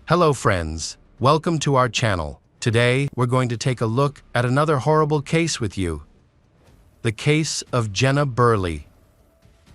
Hello friends, welcome to our channel. Today, we're going to take a look at another horrible case with you. The case of Jenna Burley.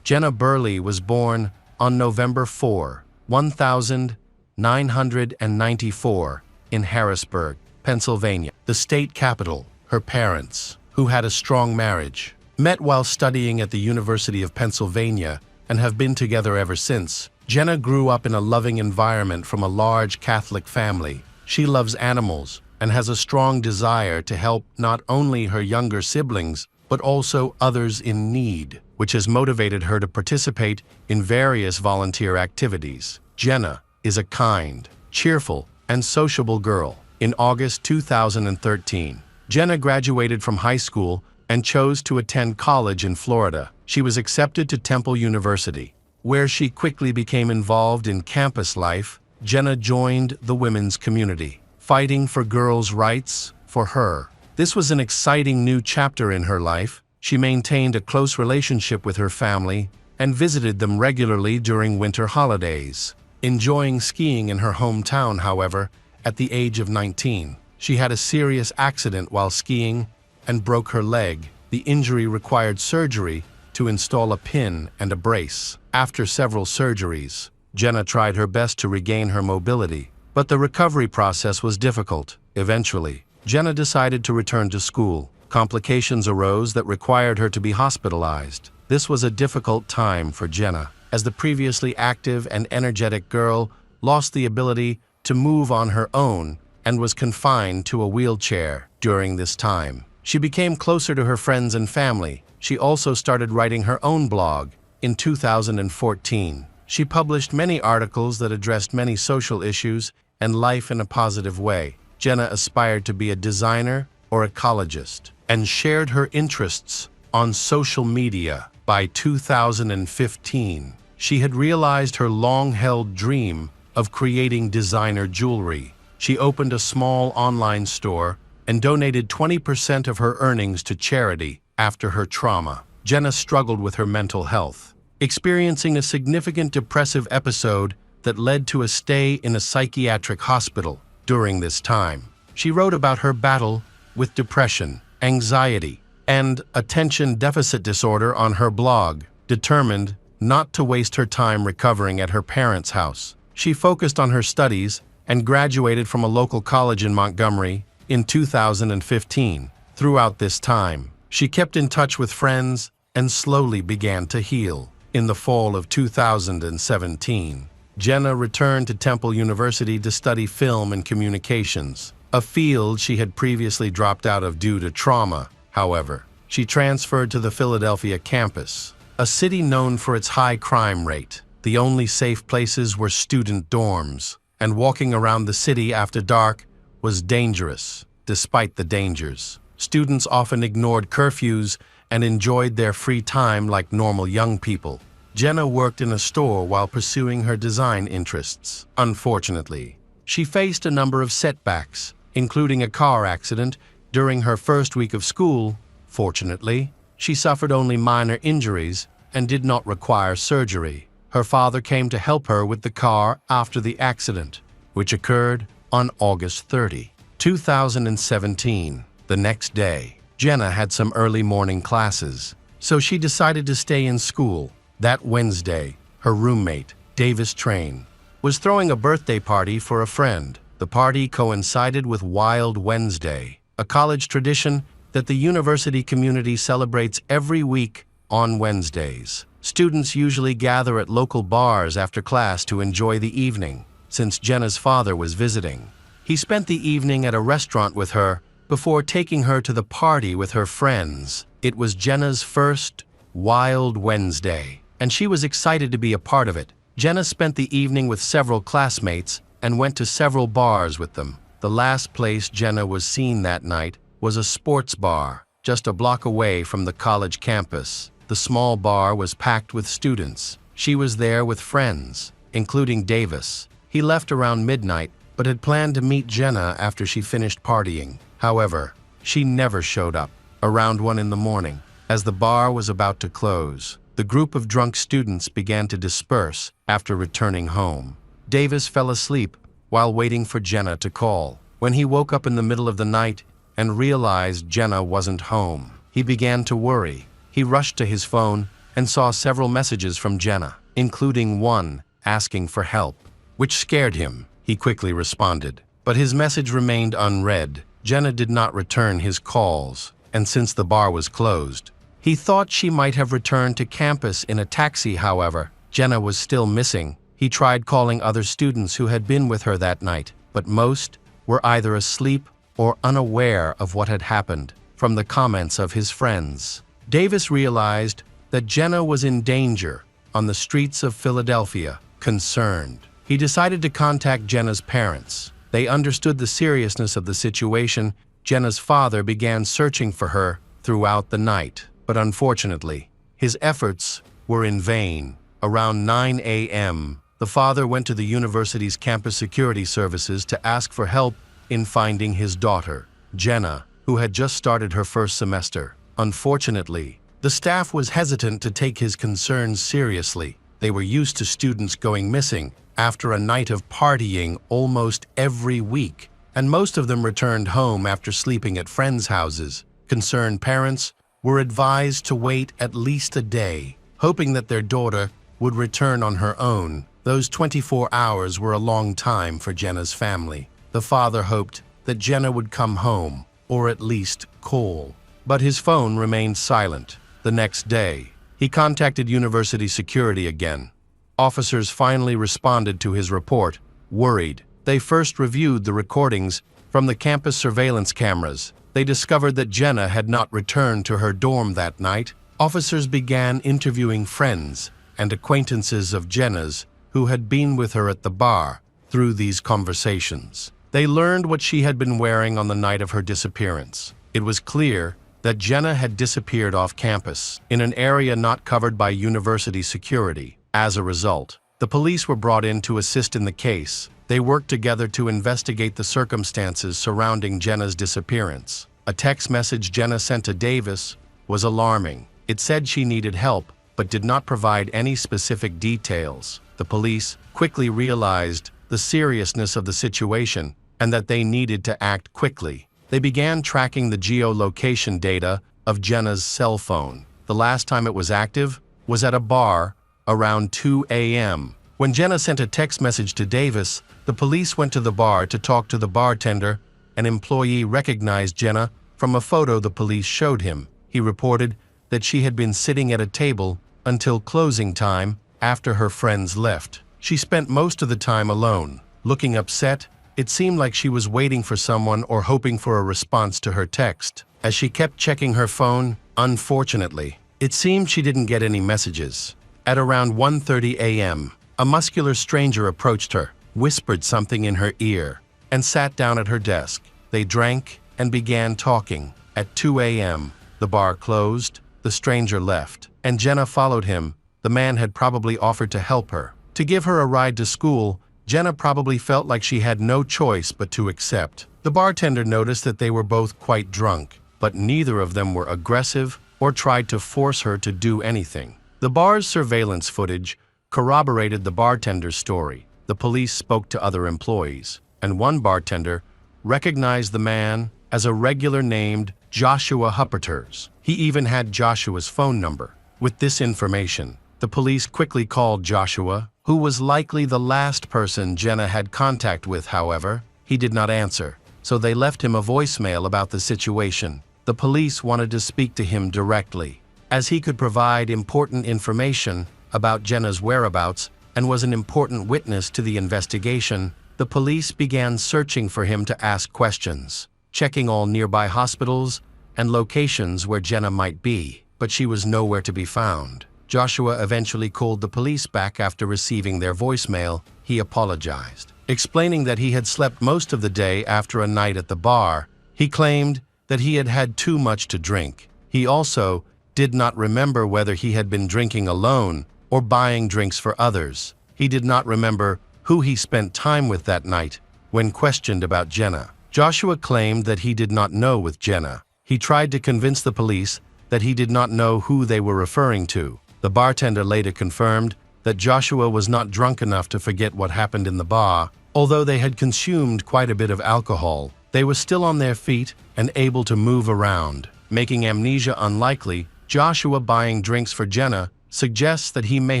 Jenna Burley was born on November 4, 1994 in Harrisburg, Pennsylvania, the state capital. Her parents, who had a strong marriage, met while studying at the University of Pennsylvania and have been together ever since. Jenna grew up in a loving environment from a large Catholic family. She loves animals and has a strong desire to help not only her younger siblings, but also others in need, which has motivated her to participate in various volunteer activities. Jenna is a kind, cheerful, and sociable girl. In August 2013, Jenna graduated from high school and chose to attend college in Florida. She was accepted to Temple University, where she quickly became involved in campus life. Jenna joined the women's community, fighting for girls' rights. For her, this was an exciting new chapter in her life. She maintained a close relationship with her family and visited them regularly during winter holidays. Enjoying skiing in her hometown, however, at the age of 19, she had a serious accident while skiing and broke her leg. The injury required surgery to install a pin and a brace. After several surgeries, Jenna tried her best to regain her mobility, but the recovery process was difficult. Eventually, Jenna decided to return to school. Complications arose that required her to be hospitalized. This was a difficult time for Jenna, as the previously active and energetic girl lost the ability to move on her own and was confined to a wheelchair. During this time, she became closer to her friends and family. She also started writing her own blog. In 2014, she published many articles that addressed many social issues and life in a positive way. Jenna aspired to be a designer or ecologist and shared her interests on social media. By 2015, she had realized her long-held dream of creating designer jewelry. She opened a small online store and donated 20% of her earnings to charity. After her trauma, Jenna struggled with her mental health, experiencing a significant depressive episode that led to a stay in a psychiatric hospital. During this time, she wrote about her battle with depression, anxiety, and attention deficit disorder on her blog. Determined not to waste her time recovering at her parents' house, she focused on her studies and graduated from a local college in Montgomery in 2015. Throughout this time, she kept in touch with friends and slowly began to heal. In the fall of 2017, Jenna returned to Temple University to study film and communications, a field she had previously dropped out of due to trauma. However, she transferred to the Philadelphia campus, a city known for its high crime rate. The only safe places were student dorms, and walking around the city after dark was dangerous. Despite the dangers, students often ignored curfews and enjoyed their free time like normal young people. Jenna worked in a store while pursuing her design interests. Unfortunately, she faced a number of setbacks, including a car accident during her first week of school. Fortunately, she suffered only minor injuries and did not require surgery. Her father came to help her with the car after the accident, which occurred on August 30, 2017. The next day, Jenna had some early morning classes, so she decided to stay in school. That Wednesday, her roommate, Davis Train, was throwing a birthday party for a friend. The party coincided with Wild Wednesday, a college tradition that the university community celebrates every week on Wednesdays. Students usually gather at local bars after class to enjoy the evening. Since Jenna's father was visiting, he spent the evening at a restaurant with her before taking her to the party with her friends. It was Jenna's first Wild Wednesday, and she was excited to be a part of it. Jenna spent the evening with several classmates and went to several bars with them. The last place Jenna was seen that night was a sports bar, just a block away from the college campus. The small bar was packed with students. She was there with friends, including Davis. He left around midnight, but had planned to meet Jenna after she finished partying. However, she never showed up. Around 1 in the morning, as the bar was about to close, the group of drunk students began to disperse after returning home. Davis fell asleep while waiting for Jenna to call. When he woke up in the middle of the night and realized Jenna wasn't home, he began to worry. He rushed to his phone and saw several messages from Jenna, including one asking for help, which scared him. He quickly responded, but his message remained unread. Jenna did not return his calls, and since the bar was closed, he thought she might have returned to campus in a taxi. However, Jenna was still missing. He tried calling other students who had been with her that night, but most were either asleep or unaware of what had happened. From the comments of his friends, Davis realized that Jenna was in danger on the streets of Philadelphia. Concerned, he decided to contact Jenna's parents. They understood the seriousness of the situation. Jenna's father began searching for her throughout the night, but unfortunately, his efforts were in vain. Around 9 a.m., the father went to the university's campus security services to ask for help in finding his daughter, Jenna, who had just started her first semester. Unfortunately, the staff was hesitant to take his concerns seriously. They were used to students going missing after a night of partying almost every week, and most of them returned home after sleeping at friends' houses. Concerned parents were advised to wait at least a day, hoping that their daughter would return on her own. Those 24 hours were a long time for Jenna's family. The father hoped that Jenna would come home, or at least call. But his phone remained silent. The next day, he contacted university security again. Officers finally responded to his report, worried. They first reviewed the recordings from the campus surveillance cameras. They discovered that Jenna had not returned to her dorm that night. Officers began interviewing friends and acquaintances of Jenna's who had been with her at the bar. Through these conversations, they learned what she had been wearing on the night of her disappearance. It was clear that Jenna had disappeared off campus, in an area not covered by university security. As a result, the police were brought in to assist in the case. They worked together to investigate the circumstances surrounding Jenna's disappearance. A text message Jenna sent to Davis was alarming. It said she needed help, but did not provide any specific details. The police quickly realized the seriousness of the situation and that they needed to act quickly. They began tracking the geolocation data of Jenna's cell phone. The last time it was active was at a bar around 2 a.m. When Jenna sent a text message to Davis, the police went to the bar to talk to the bartender. An employee recognized Jenna from a photo the police showed him. He reported that she had been sitting at a table until closing time after her friends left. She spent most of the time alone. Looking upset, it seemed like she was waiting for someone or hoping for a response to her text. As she kept checking her phone, unfortunately, it seemed she didn't get any messages. At around 1:30 a.m., a muscular stranger approached her, whispered something in her ear, and sat down at her desk. They drank and began talking. At 2 a.m., the bar closed, the stranger left, and Jenna followed him. The man had probably offered to help her, to give her a ride to school. Jenna probably felt like she had no choice but to accept. The bartender noticed that they were both quite drunk, but neither of them were aggressive or tried to force her to do anything. The bar's surveillance footage corroborated the bartender's story. The police spoke to other employees, and one bartender recognized the man as a regular named Joshua Huppaters. He even had Joshua's phone number. With this information, the police quickly called Joshua, who was likely the last person Jenna had contact with. However, he did not answer, so they left him a voicemail about the situation. The police wanted to speak to him directly, as he could provide important information about Jenna's whereabouts and was an important witness to the investigation. The police began searching for him to ask questions, checking all nearby hospitals and locations where Jenna might be, but she was nowhere to be found. Joshua eventually called the police back after receiving their voicemail. He apologized, explaining that he had slept most of the day after a night at the bar. He claimed that he had had too much to drink. He also did not remember whether he had been drinking alone or buying drinks for others. He did not remember who he spent time with that night. When questioned about Jenna, Joshua claimed that he did not know with Jenna. He tried to convince the police that he did not know who they were referring to. The bartender later confirmed that Joshua was not drunk enough to forget what happened in the bar. Although they had consumed quite a bit of alcohol, they were still on their feet and able to move around. Making amnesia unlikely, Joshua buying drinks for Jenna suggests that he may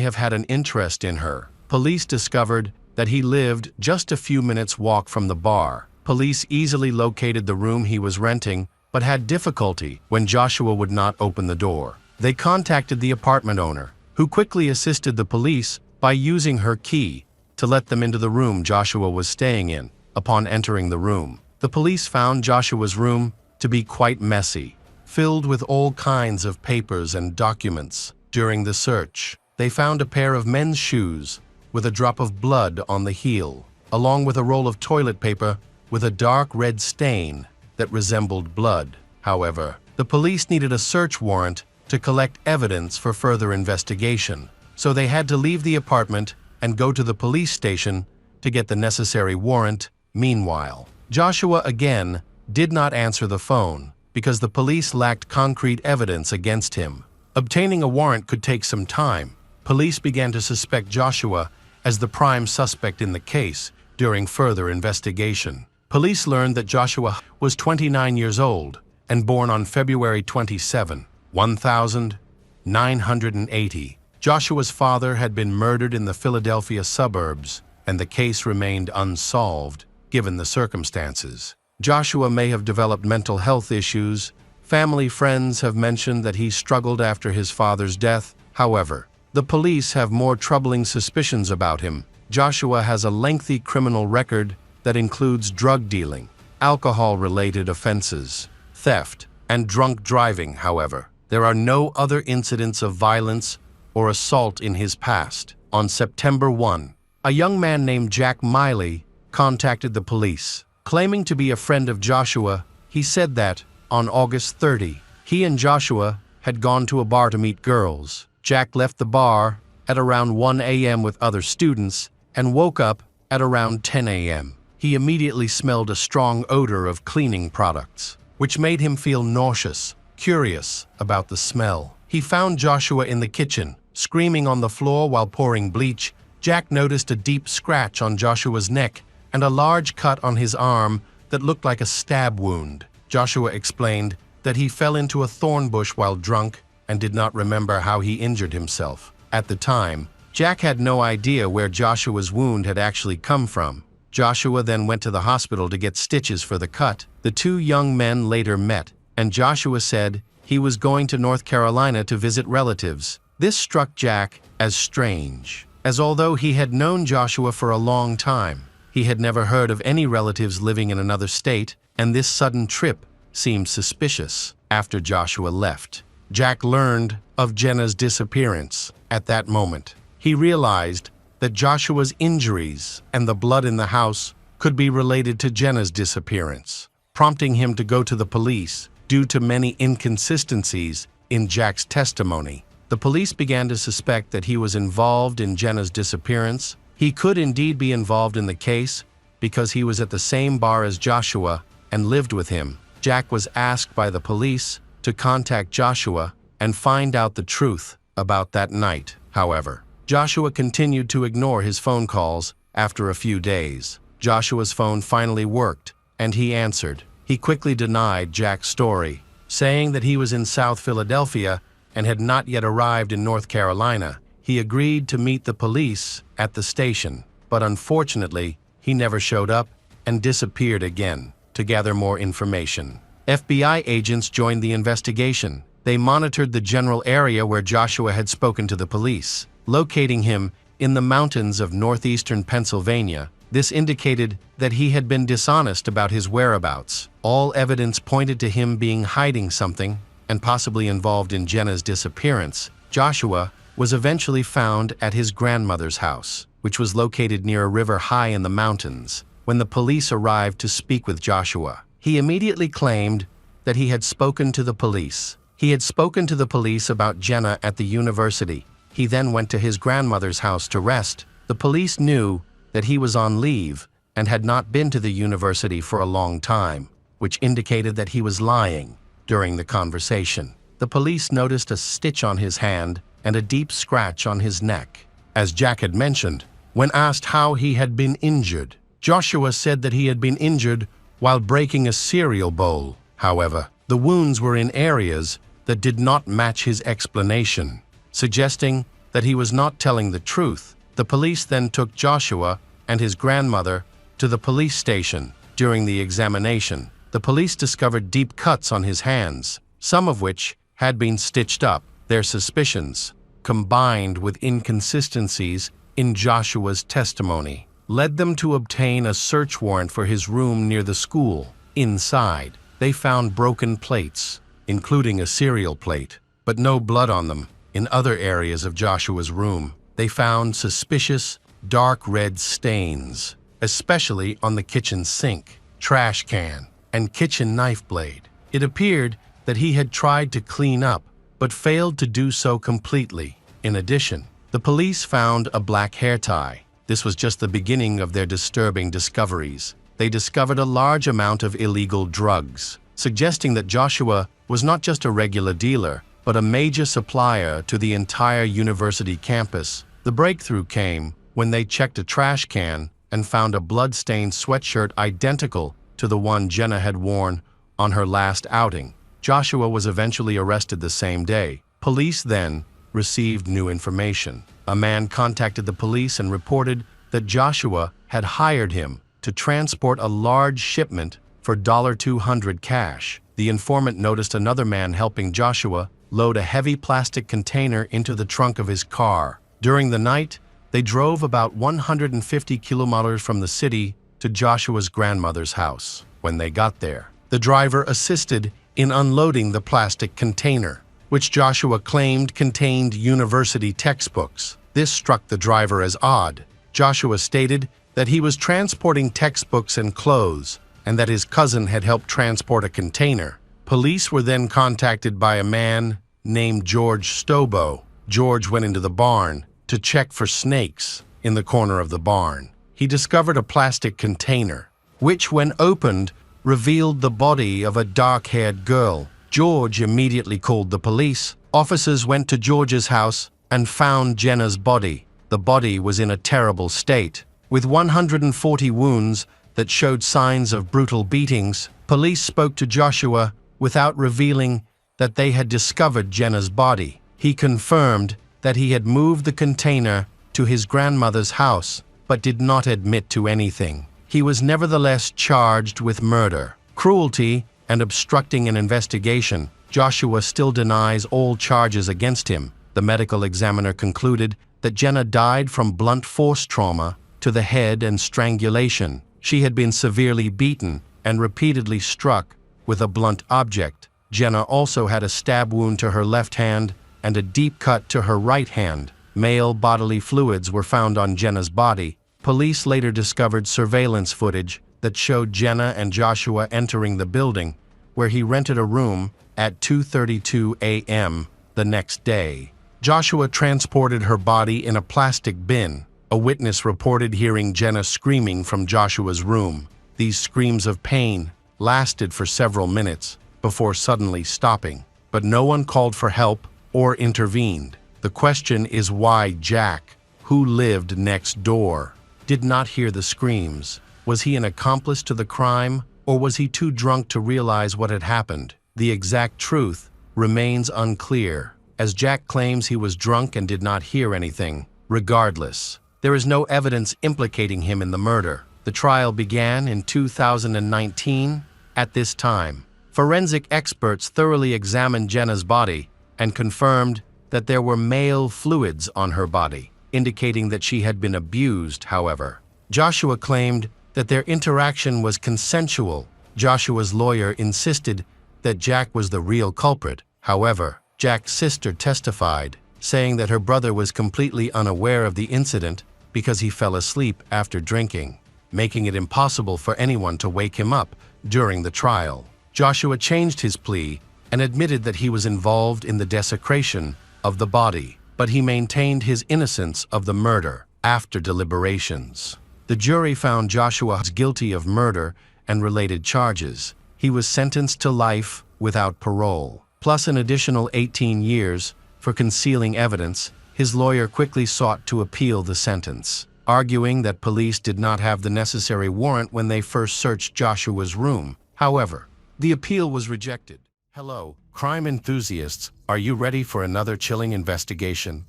have had an interest in her. Police discovered that he lived just a few minutes' walk from the bar. Police easily located the room he was renting, but had difficulty when Joshua would not open the door. They contacted the apartment owner, who quickly assisted the police by using her key to let them into the room Joshua was staying in. Upon entering the room, the police found Joshua's room to be quite messy, filled with all kinds of papers and documents. During the search, they found a pair of men's shoes with a drop of blood on the heel, along with a roll of toilet paper with a dark red stain that resembled blood. However, the police needed a search warrant to collect evidence for further investigation, so they had to leave the apartment and go to the police station to get the necessary warrant. Meanwhile, Joshua again did not answer the phone because the police lacked concrete evidence against him. Obtaining a warrant could take some time. Police began to suspect Joshua as the prime suspect in the case during further investigation. Police learned that Joshua was 29 years old and born on February 27, 1980. Joshua's father had been murdered in the Philadelphia suburbs, and the case remained unsolved given the circumstances. Joshua may have developed mental health issues. Family friends have mentioned that he struggled after his father's death. However, the police have more troubling suspicions about him. Joshua has a lengthy criminal record that includes drug dealing, alcohol-related offenses, theft, and drunk driving. However, there are no other incidents of violence or assault in his past. On September 1, a young man named Jack Miley contacted the police. Claiming to be a friend of Joshua, he said that, on August 30, he and Joshua had gone to a bar to meet girls. Jack left the bar at around 1 a.m. with other students and woke up at around 10 a.m. He immediately smelled a strong odor of cleaning products, which made him feel nauseous, curious about the smell. He found Joshua in the kitchen, screaming on the floor while pouring bleach. Jack noticed a deep scratch on Joshua's neck and a large cut on his arm that looked like a stab wound. Joshua explained that he fell into a thorn bush while drunk and did not remember how he injured himself. At the time, Jack had no idea where Joshua's wound had actually come from. Joshua then went to the hospital to get stitches for the cut. The two young men later met, and Joshua said he was going to North Carolina to visit relatives. This struck Jack as strange, as although he had known Joshua for a long time, he had never heard of any relatives living in another state, and this sudden trip seemed suspicious. After Joshua left, Jack learned of Jenna's disappearance. At that moment, he realized that Joshua's injuries and the blood in the house could be related to Jenna's disappearance, prompting him to go to the police due to many inconsistencies in Jack's testimony. The police began to suspect that he was involved in Jenna's disappearance. He could indeed be involved in the case because he was at the same bar as Joshua and lived with him. Jack was asked by the police to contact Joshua and find out the truth about that night. However, Joshua continued to ignore his phone calls. After a few days, Joshua's phone finally worked, and he answered. He quickly denied Jack's story, saying that he was in South Philadelphia and had not yet arrived in North Carolina. He agreed to meet the police at the station, but unfortunately, he never showed up and disappeared again. To gather more information, FBI agents joined the investigation. They monitored the general area where Joshua had spoken to the police, locating him in the mountains of northeastern Pennsylvania. This indicated that he had been dishonest about his whereabouts. All evidence pointed to him being hiding something and possibly involved in Jenna's disappearance. Joshua was eventually found at his grandmother's house, which was located near a river high in the mountains. When the police arrived to speak with Joshua, he immediately claimed that he had spoken to the police. He had spoken to the police about Jenna at the university. He then went to his grandmother's house to rest. The police knew that he was on leave and had not been to the university for a long time, which indicated that he was lying during the conversation. The police noticed a stitch on his hand and a deep scratch on his neck. As Jack had mentioned, when asked how he had been injured, Joshua said that he had been injured while breaking a cereal bowl. However, the wounds were in areas that did not match his explanation, suggesting that he was not telling the truth. The police then took Joshua and his grandmother to the police station. During the examination, the police discovered deep cuts on his hands, some of which had been stitched up. Their suspicions, combined with inconsistencies in Joshua's testimony, led them to obtain a search warrant for his room near the school. Inside, they found broken plates, including a cereal plate, but no blood on them. In other areas of Joshua's room, they found suspicious, dark red stains, especially on the kitchen sink, trash can, and kitchen knife blade. It appeared that he had tried to clean up, but failed to do so completely. In addition, the police found a black hair tie. This was just the beginning of their disturbing discoveries. They discovered a large amount of illegal drugs, suggesting that Joshua was not just a regular dealer, but a major supplier to the entire university campus. The breakthrough came when they checked a trash can and found a blood-stained sweatshirt identical to the one Jenna had worn on her last outing. Joshua was eventually arrested the same day. Police then received new information. A man contacted the police and reported that Joshua had hired him to transport a large shipment for $200 cash. The informant noticed another man helping Joshua load a heavy plastic container into the trunk of his car. During the night, they drove about 150 kilometers from the city to Joshua's grandmother's house. When they got there, the driver assisted in unloading the plastic container, which Joshua claimed contained university textbooks. This struck the driver as odd. Joshua stated that he was transporting textbooks and clothes, and that his cousin had helped transport a container. Police were then contacted by a man named George Stobo. George went into the barn to check for snakes in the corner of the barn. He discovered a plastic container, which, when opened, revealed the body of a dark-haired girl. George immediately called the police. Officers went to George's house and found Jenna's body. The body was in a terrible state, with 140 wounds that showed signs of brutal beatings. Police spoke to Joshua without revealing that they had discovered Jenna's body. He confirmed that he had moved the container to his grandmother's house, but did not admit to anything. He was nevertheless charged with murder, cruelty, and obstructing an investigation. Joshua still denies all charges against him. The medical examiner concluded that Jenna died from blunt force trauma to the head and strangulation. She had been severely beaten and repeatedly struck with a blunt object. Jenna also had a stab wound to her left hand and a deep cut to her right hand. Male bodily fluids were found on Jenna's body. Police later discovered surveillance footage that showed Jenna and Joshua entering the building, where he rented a room, at 2:32 a.m. the next day. Joshua transported her body in a plastic bin. A witness reported hearing Jenna screaming from Joshua's room. These screams of pain lasted for several minutes before suddenly stopping, but no one called for help or intervened. The question is why Jack, who lived next door, did not hear the screams. Was he an accomplice to the crime, or was he too drunk to realize what had happened? The exact truth remains unclear, as Jack claims he was drunk and did not hear anything. Regardless, there is no evidence implicating him in the murder. The trial began in 2019. At this time, forensic experts thoroughly examined Jenna's body and confirmed that there were male fluids on her body, indicating that she had been abused. However, Joshua claimed that their interaction was consensual. Joshua's lawyer insisted that Jack was the real culprit. However, Jack's sister testified, saying that her brother was completely unaware of the incident because he fell asleep after drinking, making it impossible for anyone to wake him up during the trial. Joshua changed his plea and admitted that he was involved in the desecration of the body, but he maintained his innocence of the murder. After deliberations, the jury found Joshua guilty of murder and related charges. He was sentenced to life without parole, plus an additional 18 years for concealing evidence. His lawyer quickly sought to appeal the sentence, arguing that police did not have the necessary warrant when they first searched Joshua's room. However, the appeal was rejected. Hello, crime enthusiasts, are you ready for another chilling investigation?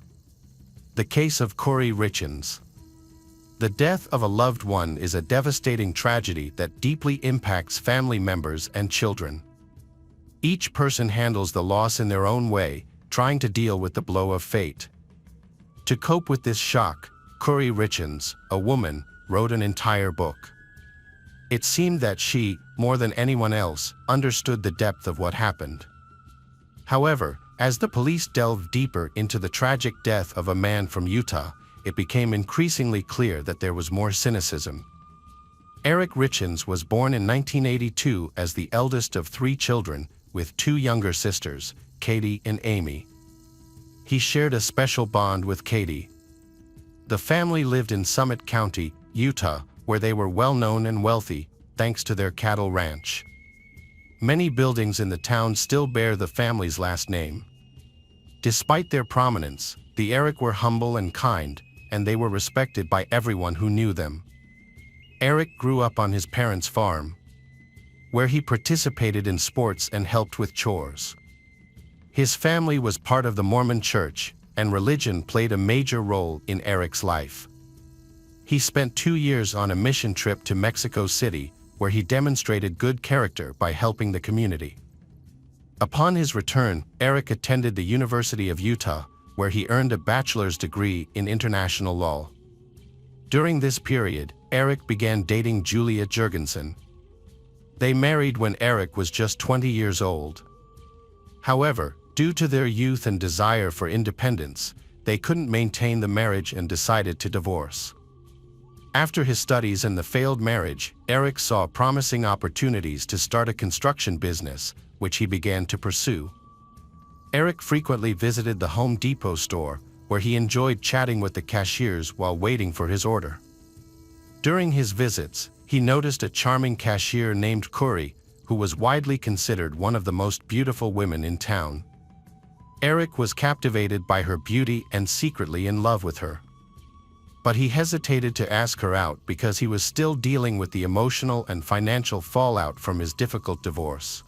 The case of Corey Richins. The death of a loved one is a devastating tragedy that deeply impacts family members and children. Each person handles the loss in their own way, trying to deal with the blow of fate. To cope with this shock, Corey Richins, a woman, wrote an entire book. It seemed that she, more than anyone else, understood the depth of what happened. However, as the police delved deeper into the tragic death of a man from Utah, it became increasingly clear that there was more cynicism. Eric Richins was born in 1982 as the eldest of 3 children, with 2 younger sisters, Katie and Amy. He shared a special bond with Katie. The family lived in Summit County, Utah, where they were well known and wealthy, thanks to their cattle ranch. Many buildings in the town still bear the family's last name. Despite their prominence, the Eric were humble and kind, and they were respected by everyone who knew them. Eric grew up on his parents' farm, where he participated in sports and helped with chores. His family was part of the Mormon Church, and religion played a major role in Eric's life. He spent 2 years on a mission trip to Mexico City, where he demonstrated good character by helping the community. Upon his return, Eric attended the University of Utah, where he earned a bachelor's degree in international law. During this period, Eric began dating Julia Jurgensen. They married when Eric was just 20 years old. However, due to their youth and desire for independence, they couldn't maintain the marriage and decided to divorce. After his studies and the failed marriage, Eric saw promising opportunities to start a construction business, which he began to pursue. Eric frequently visited the Home Depot store, where he enjoyed chatting with the cashiers while waiting for his order. During his visits, he noticed a charming cashier named Corey, who was widely considered one of the most beautiful women in town. Eric was captivated by her beauty and secretly in love with her. But he hesitated to ask her out because he was still dealing with the emotional and financial fallout from his difficult divorce.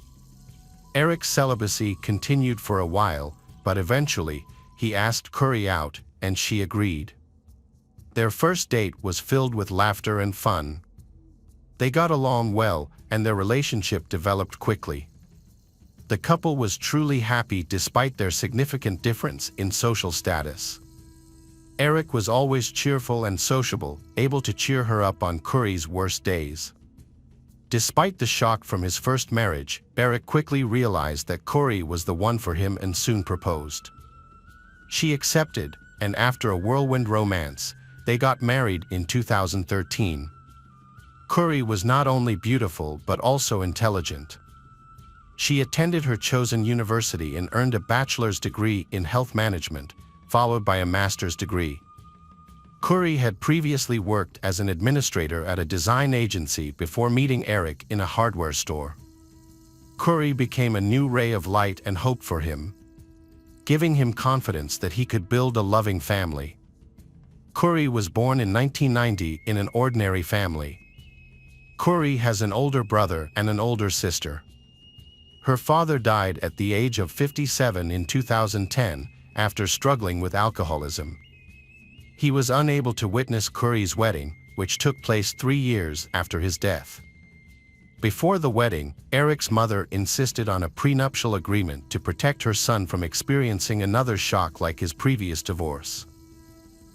Eric's celibacy continued for a while, but eventually, he asked Corey out, and she agreed. Their first date was filled with laughter and fun. They got along well, and their relationship developed quickly. The couple was truly happy despite their significant difference in social status. Eric was always cheerful and sociable, able to cheer her up on Corey's worst days. Despite the shock from his first marriage, Eric quickly realized that Corey was the one for him and soon proposed. She accepted, and after a whirlwind romance, they got married in 2013. Corey was not only beautiful but also intelligent. She attended her chosen university and earned a bachelor's degree in health management, followed by a master's degree. Corey had previously worked as an administrator at a design agency before meeting Eric in a hardware store. Corey became a new ray of light and hope for him, giving him confidence that he could build a loving family. Corey was born in 1990 in an ordinary family. Corey has an older brother and an older sister. Her father died at the age of 57 in 2010 after struggling with alcoholism. He was unable to witness Corey's wedding, which took place 3 years after his death. Before the wedding, Eric's mother insisted on a prenuptial agreement to protect her son from experiencing another shock like his previous divorce.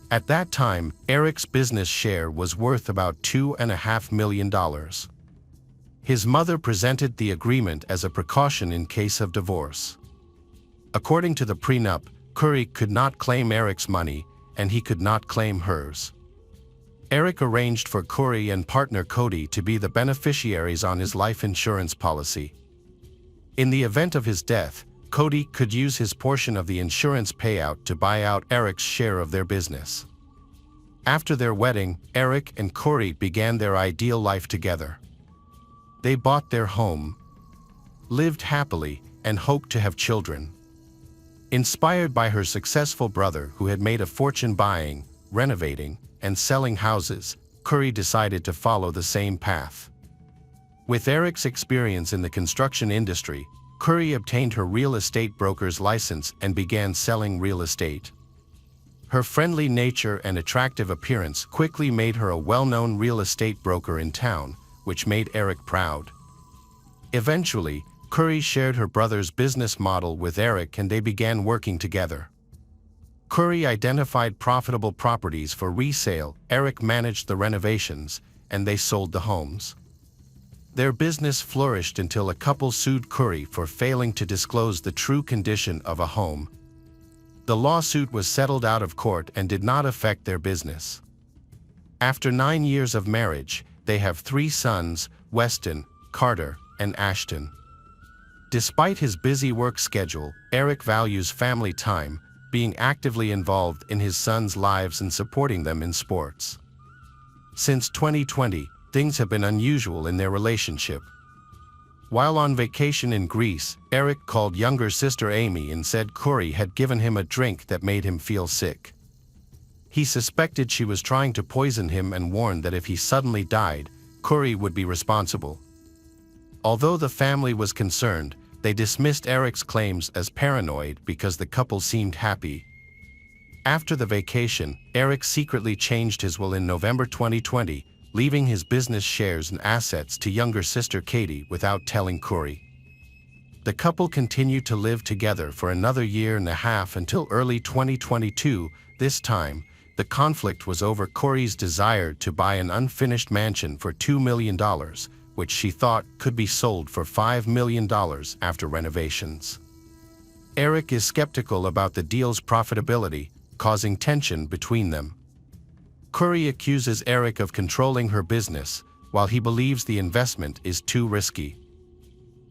At that time, Eric's business share was worth about $2.5 million. His mother presented the agreement as a precaution in case of divorce. According to the prenup, Corey could not claim Eric's money, and he could not claim hers. Eric arranged for Corey and partner Cody to be the beneficiaries on his life insurance policy. In the event of his death, Cody could use his portion of the insurance payout to buy out Eric's share of their business. After their wedding, Eric and Corey began their ideal life together. They bought their home, lived happily, and hoped to have children. Inspired by her successful brother who had made a fortune buying, renovating, and selling houses, Curry decided to follow the same path. With Eric's experience in the construction industry, Curry obtained her real estate broker's license and began selling real estate. Her friendly nature and attractive appearance quickly made her a well-known real estate broker in town, which made Eric proud. Eventually, Curry shared her brother's business model with Eric and they began working together. Curry identified profitable properties for resale, Eric managed the renovations, and they sold the homes. Their business flourished until a couple sued Curry for failing to disclose the true condition of a home. The lawsuit was settled out of court and did not affect their business. After 9 years of marriage, they have 3 sons, Weston, Carter, and Ashton. Despite his busy work schedule, Eric values family time, being actively involved in his sons' lives and supporting them in sports. Since 2020, things have been unusual in their relationship. While on vacation in Greece, Eric called younger sister Amy and said Curry had given him a drink that made him feel sick. He suspected she was trying to poison him and warned that if he suddenly died, Curry would be responsible. Although the family was concerned, they dismissed Eric's claims as paranoid because the couple seemed happy. After the vacation, Eric secretly changed his will in November 2020, leaving his business shares and assets to younger sister Katie without telling Curry. The couple continued to live together for another 1.5 years until early 2022. This time, the conflict was over Curry's desire to buy an unfinished mansion for $2 million, which she thought could be sold for $5 million after renovations. Eric is skeptical about the deal's profitability, causing tension between them. Curry accuses Eric of controlling her business, while he believes the investment is too risky.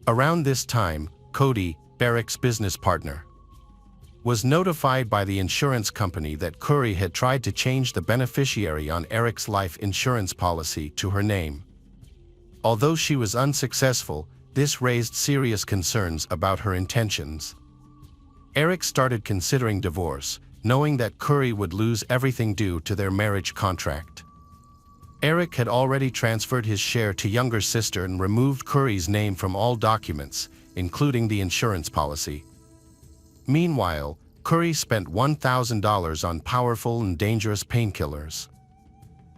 Around this time, Cody, Eric's business partner, was notified by the insurance company that Curry had tried to change the beneficiary on Eric's life insurance policy to her name. Although she was unsuccessful, this raised serious concerns about her intentions. Eric started considering divorce, knowing that Curry would lose everything due to their marriage contract. Eric had already transferred his share to younger sister and removed Curry's name from all documents, including the insurance policy. Meanwhile, Curry spent $1,000 on powerful and dangerous painkillers.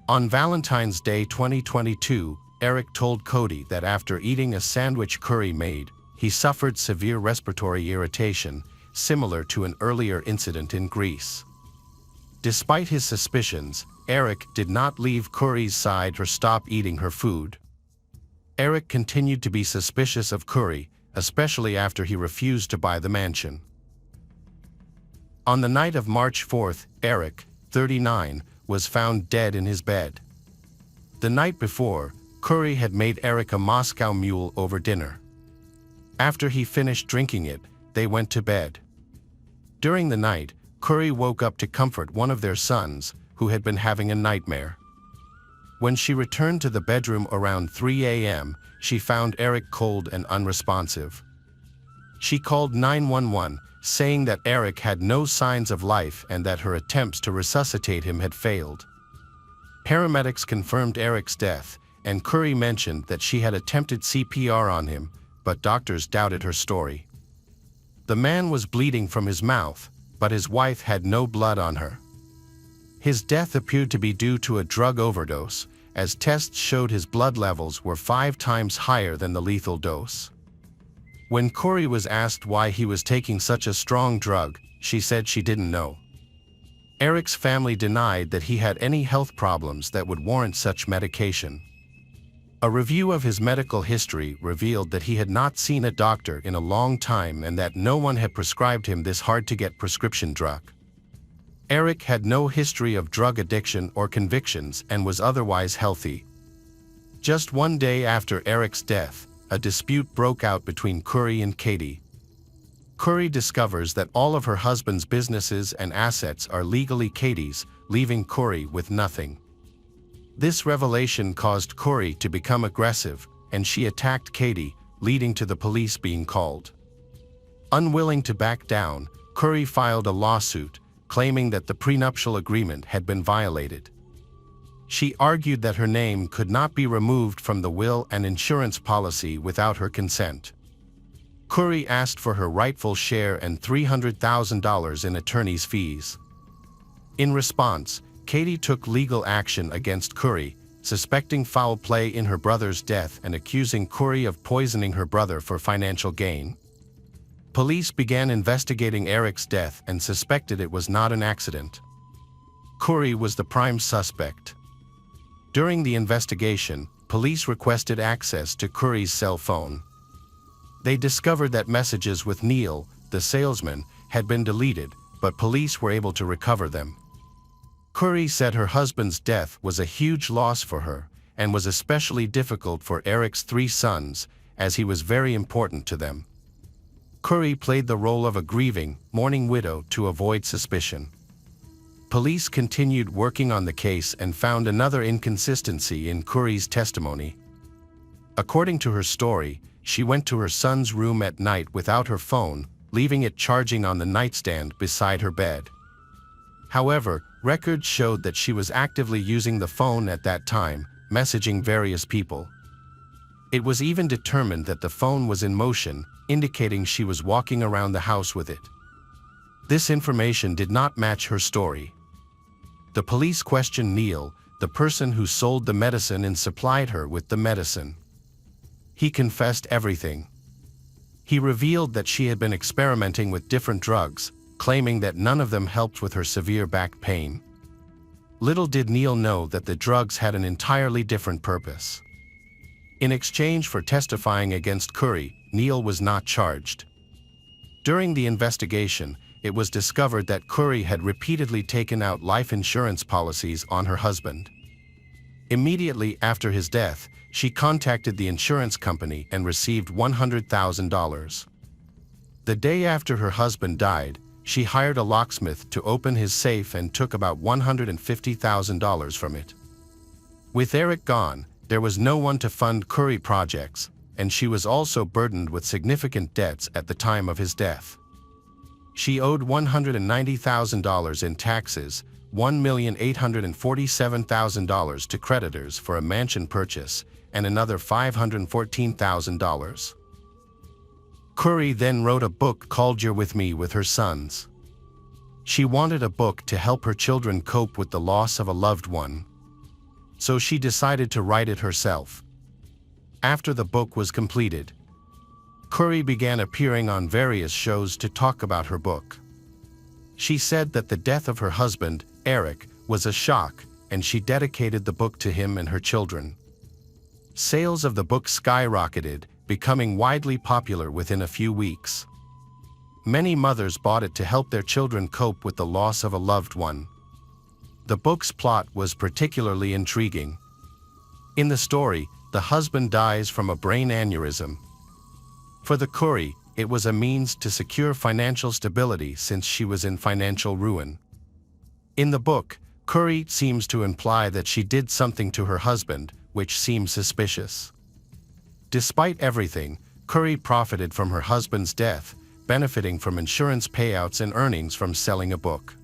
On Valentine's Day 2022, Eric told Cody that after eating a sandwich Curry made, he suffered severe respiratory irritation, similar to an earlier incident in Greece. Despite his suspicions, Eric did not leave Curry's side or stop eating her food. Eric continued to be suspicious of Curry, especially after he refused to buy the mansion. On the night of March 4th, Eric, 39, was found dead in his bed. The night before, Curry had made Eric a Moscow Mule over dinner. After he finished drinking it, they went to bed. During the night, Curry woke up to comfort one of their sons, who had been having a nightmare. When she returned to the bedroom around 3 a.m., she found Eric cold and unresponsive. She called 911, saying that Eric had no signs of life and that her attempts to resuscitate him had failed. Paramedics confirmed Eric's death, and Curry mentioned that she had attempted CPR on him, but doctors doubted her story. The man was bleeding from his mouth, but his wife had no blood on her. His death appeared to be due to a drug overdose, as tests showed his blood levels were 5 times higher than the lethal dose. When Curry was asked why he was taking such a strong drug, she said she didn't know. Eric's family denied that he had any health problems that would warrant such medication. A review of his medical history revealed that he had not seen a doctor in a long time and that no one had prescribed him this hard-to-get prescription drug. Eric had no history of drug addiction or convictions and was otherwise healthy. Just one day after Eric's death, a dispute broke out between Curry and Katie. Curry discovers that all of her husband's businesses and assets are legally Katie's, leaving Curry with nothing. This revelation caused Curry to become aggressive, and she attacked Katie, leading to the police being called. Unwilling to back down, Curry filed a lawsuit, claiming that the prenuptial agreement had been violated. She argued that her name could not be removed from the will and insurance policy without her consent. Curry asked for her rightful share and $300,000 in attorney's fees. In response, Katie took legal action against Curry, suspecting foul play in her brother's death and accusing Curry of poisoning her brother for financial gain. Police began investigating Eric's death and suspected it was not an accident. Curry was the prime suspect. During the investigation, police requested access to Curry's cell phone. They discovered that messages with Neil, the salesman, had been deleted, but police were able to recover them. Curry said her husband's death was a huge loss for her and was especially difficult for Eric's 3 sons, as he was very important to them. Curry played the role of a grieving, mourning widow to avoid suspicion. Police continued working on the case and found another inconsistency in Curry's testimony. According to her story, she went to her son's room at night without her phone, leaving it charging on the nightstand beside her bed. However, records showed that she was actively using the phone at that time, messaging various people. It was even determined that the phone was in motion, indicating she was walking around the house with it. This information did not match her story. The police questioned Neil, the person who sold the medicine and supplied her with the medicine. He confessed everything. He revealed that she had been experimenting with different drugs, claiming that none of them helped with her severe back pain. Little did Neil know that the drugs had an entirely different purpose. In exchange for testifying against Curry, Neil was not charged. During the investigation, it was discovered that Curry had repeatedly taken out life insurance policies on her husband. Immediately after his death, she contacted the insurance company and received $100,000. The day after her husband died, she hired a locksmith to open his safe and took about $150,000 from it. With Eric gone, there was no one to fund Curry projects, and she was also burdened with significant debts at the time of his death. She owed $190,000 in taxes, $1,847,000 to creditors for a mansion purchase, and another $514,000. Curry then wrote a book called You're With Me with her sons. She wanted a book to help her children cope with the loss of a loved one. So she decided to write it herself. After the book was completed, Curry began appearing on various shows to talk about her book. She said that the death of her husband, Eric, was a shock, and she dedicated the book to him and her children. Sales of the book skyrocketed, becoming widely popular within a few weeks. Many mothers bought it to help their children cope with the loss of a loved one. The book's plot was particularly intriguing. In the story, the husband dies from a brain aneurysm. For the Curry, it was a means to secure financial stability since she was in financial ruin. In the book, Curry seems to imply that she did something to her husband, which seems suspicious. Despite everything, Curry profited from her husband's death, benefiting from insurance payouts and earnings from selling a book.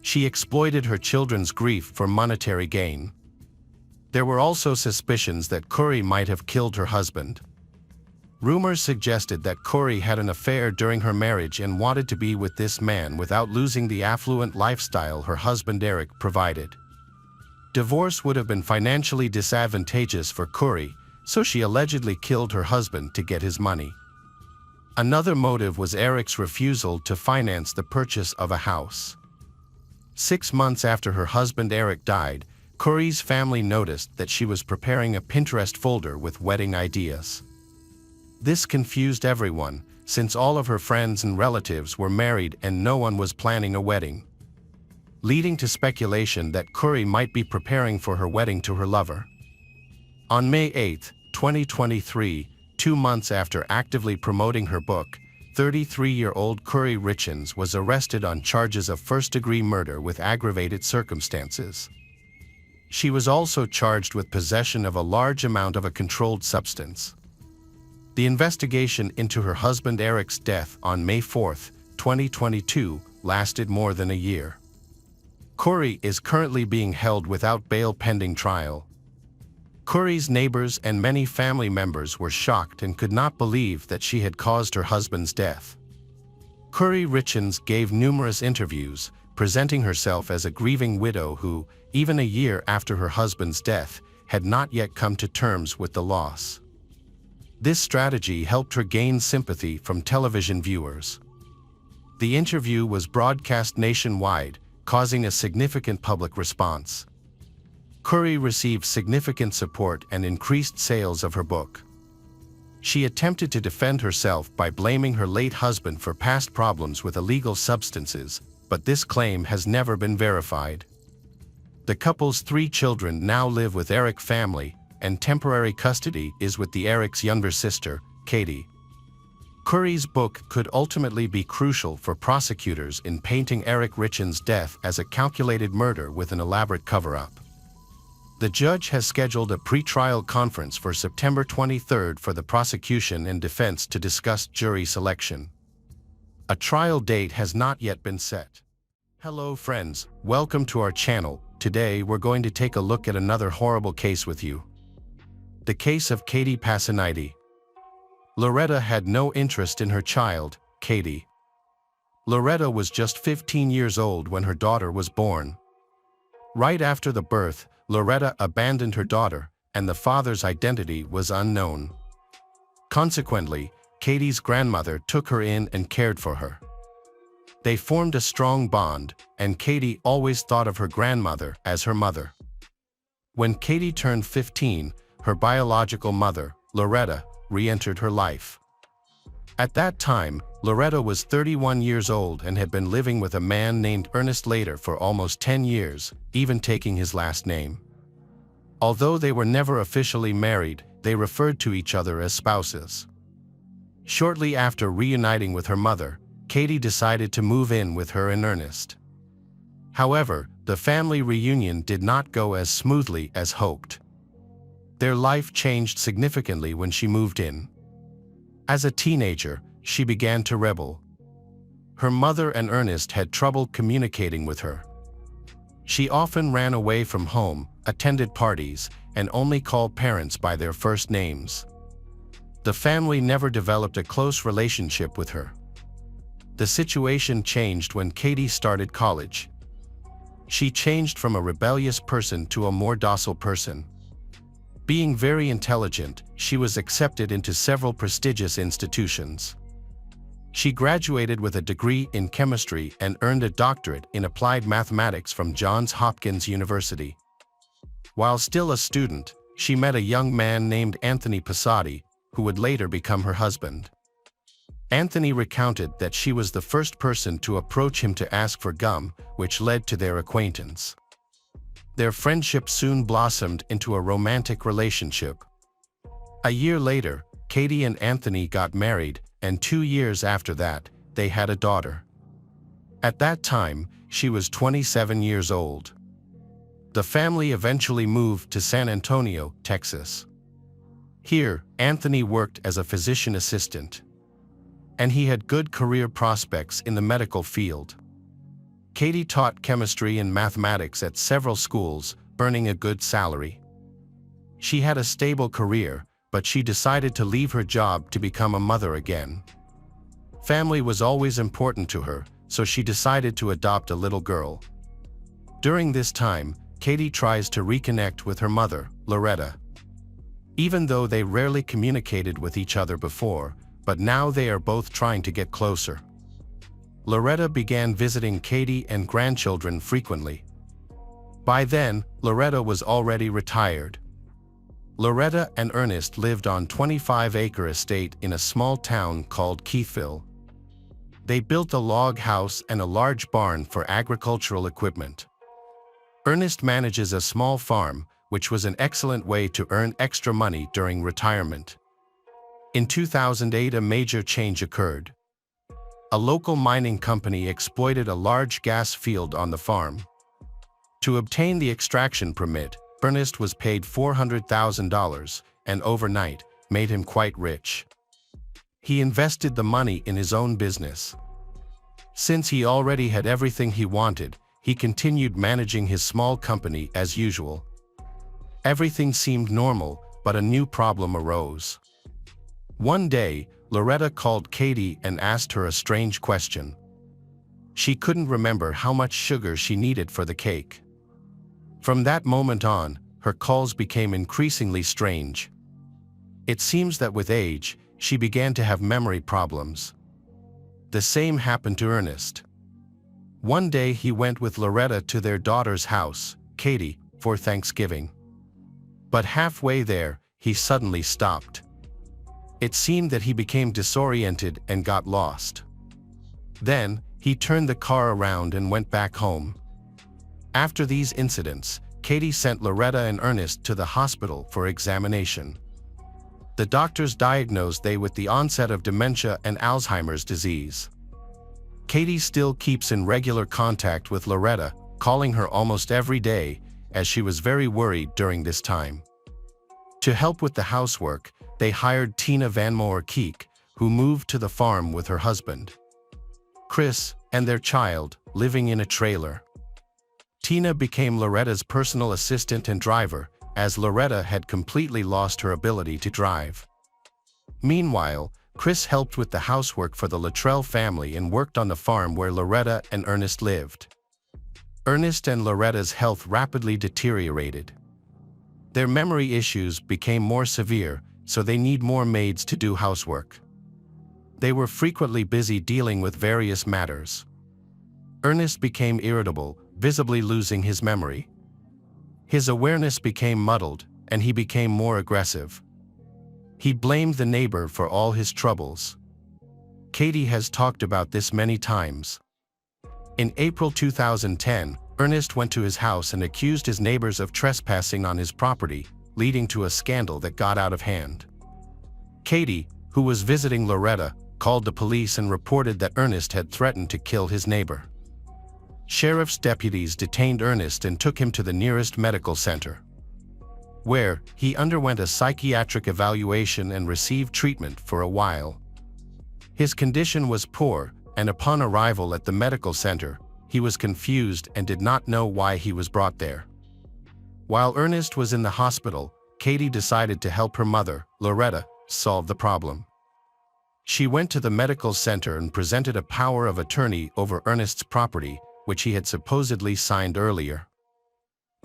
She exploited her children's grief for monetary gain. There were also suspicions that Curry might have killed her husband. Rumors suggested that Curry had an affair during her marriage and wanted to be with this man without losing the affluent lifestyle her husband Eric provided. Divorce would have been financially disadvantageous for Curry, so she allegedly killed her husband to get his money. Another motive was Eric's refusal to finance the purchase of a house. 6 months after her husband Eric died, Curry's family noticed that she was preparing a Pinterest folder with wedding ideas. This confused everyone, since all of her friends and relatives were married and no one was planning a wedding, leading to speculation that Curry might be preparing for her wedding to her lover. On May 8, 2023, 2 months after actively promoting her book, 33-year-old Curry Richens was arrested on charges of first-degree murder with aggravated circumstances. She was also charged with possession of a large amount of a controlled substance. The investigation into her husband Eric's death on May 4, 2022, lasted more than a year. Corey is currently being held without bail pending trial. Corey's neighbors and many family members were shocked and could not believe that she had caused her husband's death. Corey Richins gave numerous interviews, presenting herself as a grieving widow who, even a year after her husband's death, had not yet come to terms with the loss. This strategy helped her gain sympathy from television viewers. The interview was broadcast nationwide, causing a significant public response. Corey received significant support and increased sales of her book. She attempted to defend herself by blaming her late husband for past problems with illegal substances, but this claim has never been verified. The couple's 3 children now live with Eric's family, and temporary custody is with Eric's younger sister, Katie. Corey's book could ultimately be crucial for prosecutors in painting Eric Richins' death as a calculated murder with an elaborate cover-up. The judge has scheduled a pre-trial conference for September 23 for the prosecution and defense to discuss jury selection. A trial date has not yet been set. Hello friends, welcome to our channel. Today we're going to take a look at another horrible case with you. The case of Katie Passaniti. Loretta had no interest in her child, Katie. Loretta was just 15 years old when her daughter was born. Right after the birth, Loretta abandoned her daughter, and the father's identity was unknown. Consequently, Katie's grandmother took her in and cared for her. They formed a strong bond, and Katie always thought of her grandmother as her mother. When Katie turned 15, her biological mother, Loretta, re-entered her life. At that time, Loretta was 31 years old and had been living with a man named Ernest Later for almost 10 years, even taking his last name. Although they were never officially married, they referred to each other as spouses. Shortly after reuniting with her mother, Katie decided to move in with her and Ernest. However, the family reunion did not go as smoothly as hoped. Their life changed significantly when she moved in. As a teenager, she began to rebel. Her mother and Ernest had trouble communicating with her. She often ran away from home, attended parties, and only called parents by their first names. The family never developed a close relationship with her. The situation changed when Katie started college. She changed from a rebellious person to a more docile person. Being very intelligent, she was accepted into several prestigious institutions. She graduated with a degree in chemistry and earned a doctorate in applied mathematics from Johns Hopkins University. While still a student, she met a young man named Anthony Passaniti, who would later become her husband. Anthony recounted that she was the first person to approach him to ask for gum, which led to their acquaintance. Their friendship soon blossomed into a romantic relationship. A year later, Katie and Anthony got married, and 2 years after that, they had a daughter. At that time, she was 27 years old. The family eventually moved to San Antonio, Texas. Here, Anthony worked as a physician assistant, and he had good career prospects in the medical field. Katie taught chemistry and mathematics at several schools, earning a good salary. She had a stable career, but she decided to leave her job to become a mother again. Family was always important to her, so she decided to adopt a little girl. During this time, Katie tries to reconnect with her mother, Loretta. Even though they rarely communicated with each other before, but now they are both trying to get closer. Loretta began visiting Katie and grandchildren frequently. By then, Loretta was already retired. Loretta and Ernest lived on a 25-acre estate in a small town called Keithville. They built a log house and a large barn for agricultural equipment. Ernest manages a small farm, which was an excellent way to earn extra money during retirement. In 2008, a major change occurred. A local mining company exploited a large gas field on the farm. To obtain the extraction permit, Ernest was paid $400,000 and overnight made him quite rich. He invested the money in his own business. Since he already had everything he wanted, he continued managing his small company as usual. Everything seemed normal, but a new problem arose. One day, Loretta called Katie and asked her a strange question. She couldn't remember how much sugar she needed for the cake. From that moment on, her calls became increasingly strange. It seems that with age, she began to have memory problems. The same happened to Ernest. One day he went with Loretta to their daughter's house, Katie, for Thanksgiving. But halfway there, he suddenly stopped. It seemed that he became disoriented and got lost. Then, he turned the car around and went back home. After these incidents, Katie sent Loretta and Ernest to the hospital for examination. The doctors diagnosed they with the onset of dementia and Alzheimer's disease. Katie still keeps in regular contact with Loretta, calling her almost every day, as she was very worried during this time. To help with the housework, they hired Tina Van Moerkeek, who moved to the farm with her husband, Chris, and their child, living in a trailer. Tina became Loretta's personal assistant and driver, as Loretta had completely lost her ability to drive. Meanwhile, Chris helped with the housework for the Luttrell family and worked on the farm where Loretta and Ernest lived. Ernest and Loretta's health rapidly deteriorated. Their memory issues became more severe, so they need more maids to do housework. They were frequently busy dealing with various matters. Ernest became irritable, visibly losing his memory. His awareness became muddled, and he became more aggressive. He blamed the neighbor for all his troubles. Katie has talked about this many times. In April 2010, Ernest went to his house and accused his neighbors of trespassing on his property, leading to a scandal that got out of hand. Katie, who was visiting Loretta, called the police and reported that Ernest had threatened to kill his neighbor. Sheriff's deputies detained Ernest and took him to the nearest medical center, where he underwent a psychiatric evaluation and received treatment for a while. His condition was poor, and upon arrival at the medical center, he was confused and did not know why he was brought there. While Ernest was in the hospital, Katie decided to help her mother, Loretta, solve the problem. She went to the medical center and presented a power of attorney over Ernest's property, which he had supposedly signed earlier.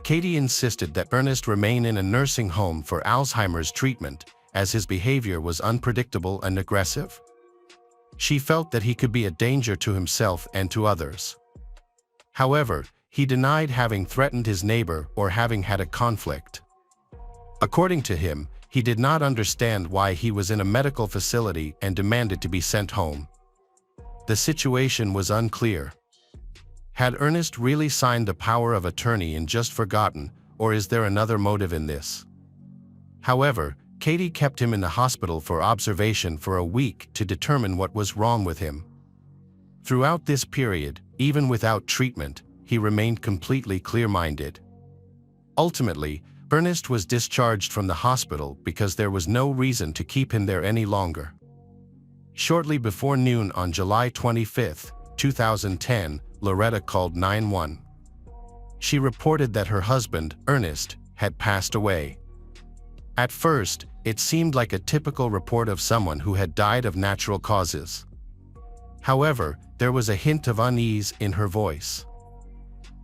Katie insisted that Ernest remain in a nursing home for Alzheimer's treatment, as his behavior was unpredictable and aggressive. She felt that he could be a danger to himself and to others. However, he denied having threatened his neighbor or having had a conflict. According to him, he did not understand why he was in a medical facility and demanded to be sent home. The situation was unclear. Had Ernest really signed the power of attorney and just forgotten, or is there another motive in this? However, Katie kept him in the hospital for observation for a week to determine what was wrong with him. Throughout this period, even without treatment, he remained completely clear-minded. Ultimately, Ernest was discharged from the hospital because there was no reason to keep him there any longer. Shortly before noon on July 25, 2010, Loretta called 911. She reported that her husband, Ernest, had passed away. At first, it seemed like a typical report of someone who had died of natural causes. However, there was a hint of unease in her voice.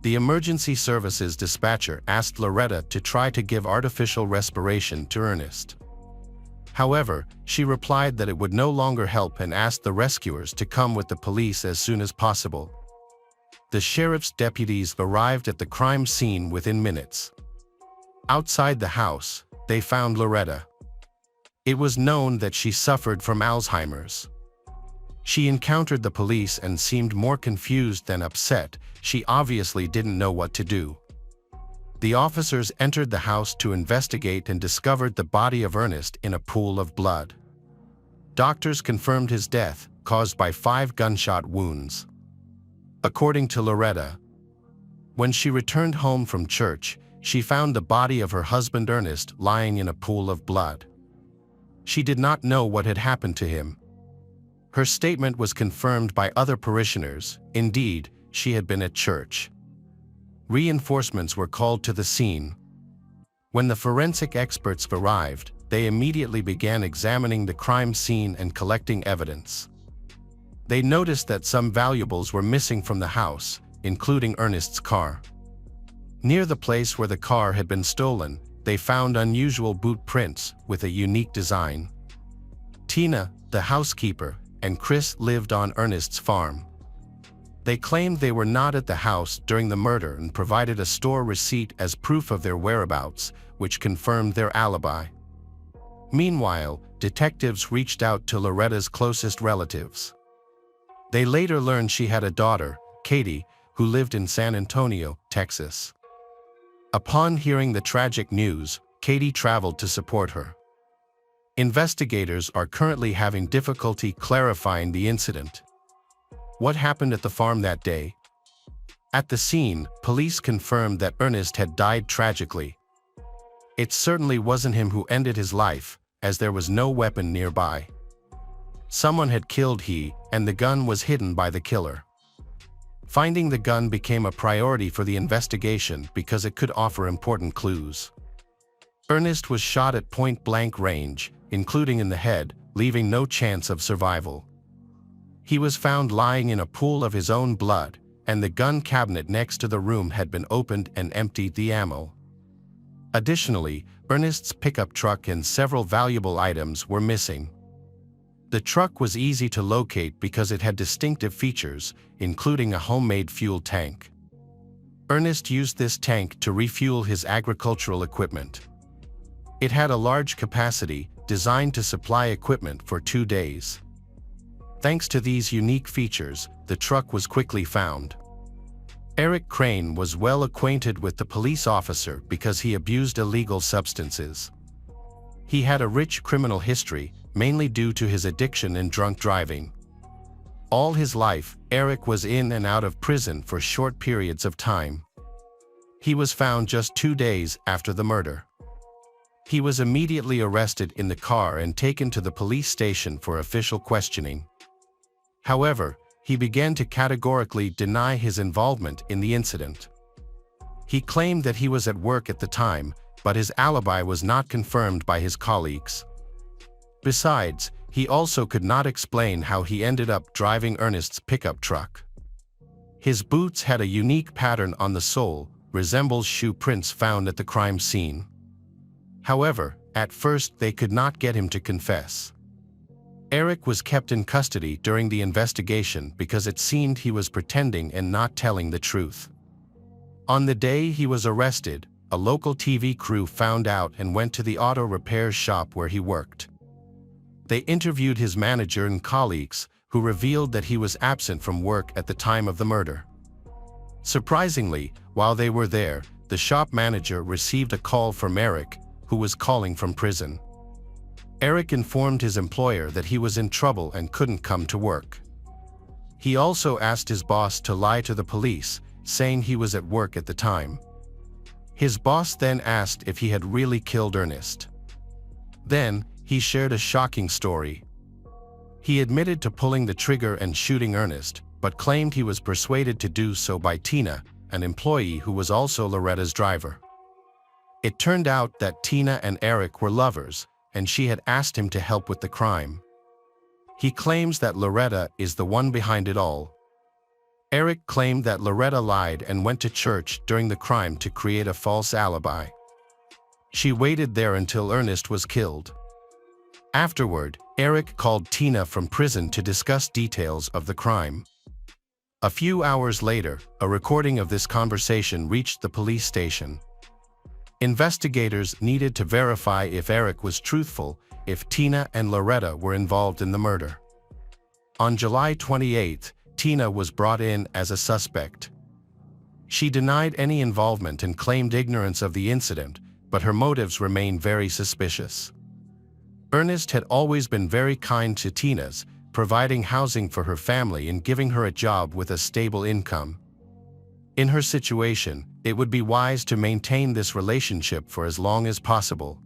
The emergency services dispatcher asked Loretta to try to give artificial respiration to Ernest. However, she replied that it would no longer help and asked the rescuers to come with the police as soon as possible. The sheriff's deputies arrived at the crime scene within minutes. Outside the house, they found Loretta. It was known that she suffered from Alzheimer's. She encountered the police and seemed more confused than upset. She obviously didn't know what to do. The officers entered the house to investigate and discovered the body of Ernest in a pool of blood. Doctors confirmed his death, caused by 5 gunshot wounds. According to Loretta, when she returned home from church, she found the body of her husband Ernest lying in a pool of blood. She did not know what had happened to him. Her statement was confirmed by other parishioners. Indeed, she had been at church. Reinforcements were called to the scene. When the forensic experts arrived, they immediately began examining the crime scene and collecting evidence. They noticed that some valuables were missing from the house, including Ernest's car. Near the place where the car had been stolen, they found unusual boot prints with a unique design. Tina, the housekeeper, and Chris lived on Ernest's farm. They claimed they were not at the house during the murder and provided a store receipt as proof of their whereabouts, which confirmed their alibi. Meanwhile, detectives reached out to Loretta's closest relatives. They later learned she had a daughter, Katie, who lived in San Antonio, Texas. Upon hearing the tragic news, Katie traveled to support her. Investigators are currently having difficulty clarifying the incident. What happened at the farm that day? At the scene, police confirmed that Ernest had died tragically. It certainly wasn't him who ended his life, as there was no weapon nearby. Someone had killed him, and the gun was hidden by the killer. Finding the gun became a priority for the investigation because it could offer important clues. Ernest was shot at point-blank range, including in the head, leaving no chance of survival. He was found lying in a pool of his own blood, and the gun cabinet next to the room had been opened and emptied the ammo. Additionally, Ernest's pickup truck and several valuable items were missing. The truck was easy to locate because it had distinctive features, including a homemade fuel tank. Ernest used this tank to refuel his agricultural equipment. It had a large capacity, designed to supply equipment for 2 days. Thanks to these unique features, the truck was quickly found. Eric Crane was well acquainted with the police officer because he abused illegal substances. He had a rich criminal history, mainly due to his addiction and drunk driving. All his life, Eric was in and out of prison for short periods of time. He was found just 2 days after the murder. He was immediately arrested in the car and taken to the police station for official questioning. However, he began to categorically deny his involvement in the incident. He claimed that he was at work at the time, but his alibi was not confirmed by his colleagues. Besides, he also could not explain how he ended up driving Ernest's pickup truck. His boots had a unique pattern on the sole, resembles shoe prints found at the crime scene. However, at first they could not get him to confess. Eric was kept in custody during the investigation because it seemed he was pretending and not telling the truth. On the day he was arrested, a local TV crew found out and went to the auto repair shop where he worked. They interviewed his manager and colleagues, who revealed that he was absent from work at the time of the murder. Surprisingly, while they were there, the shop manager received a call from Eric, who was calling from prison. Eric informed his employer that he was in trouble and couldn't come to work. He also asked his boss to lie to the police, saying he was at work at the time. His boss then asked if he had really killed Ernest. Then, he shared a shocking story. He admitted to pulling the trigger and shooting Ernest, but claimed he was persuaded to do so by Tina, an employee who was also Loretta's driver. It turned out that Tina and Eric were lovers, and she had asked him to help with the crime. He claims that Loretta is the one behind it all. Eric claimed that Loretta lied and went to church during the crime to create a false alibi. She waited there until Ernest was killed. Afterward, Eric called Tina from prison to discuss details of the crime. A few hours later, a recording of this conversation reached the police station. Investigators needed to verify if Eric was truthful, if Tina and Loretta were involved in the murder. On July 28, Tina was brought in as a suspect. She denied any involvement and claimed ignorance of the incident, but her motives remained very suspicious. Ernest had always been very kind to Tina's, providing housing for her family and giving her a job with a stable income. In her situation, it would be wise to maintain this relationship for as long as possible.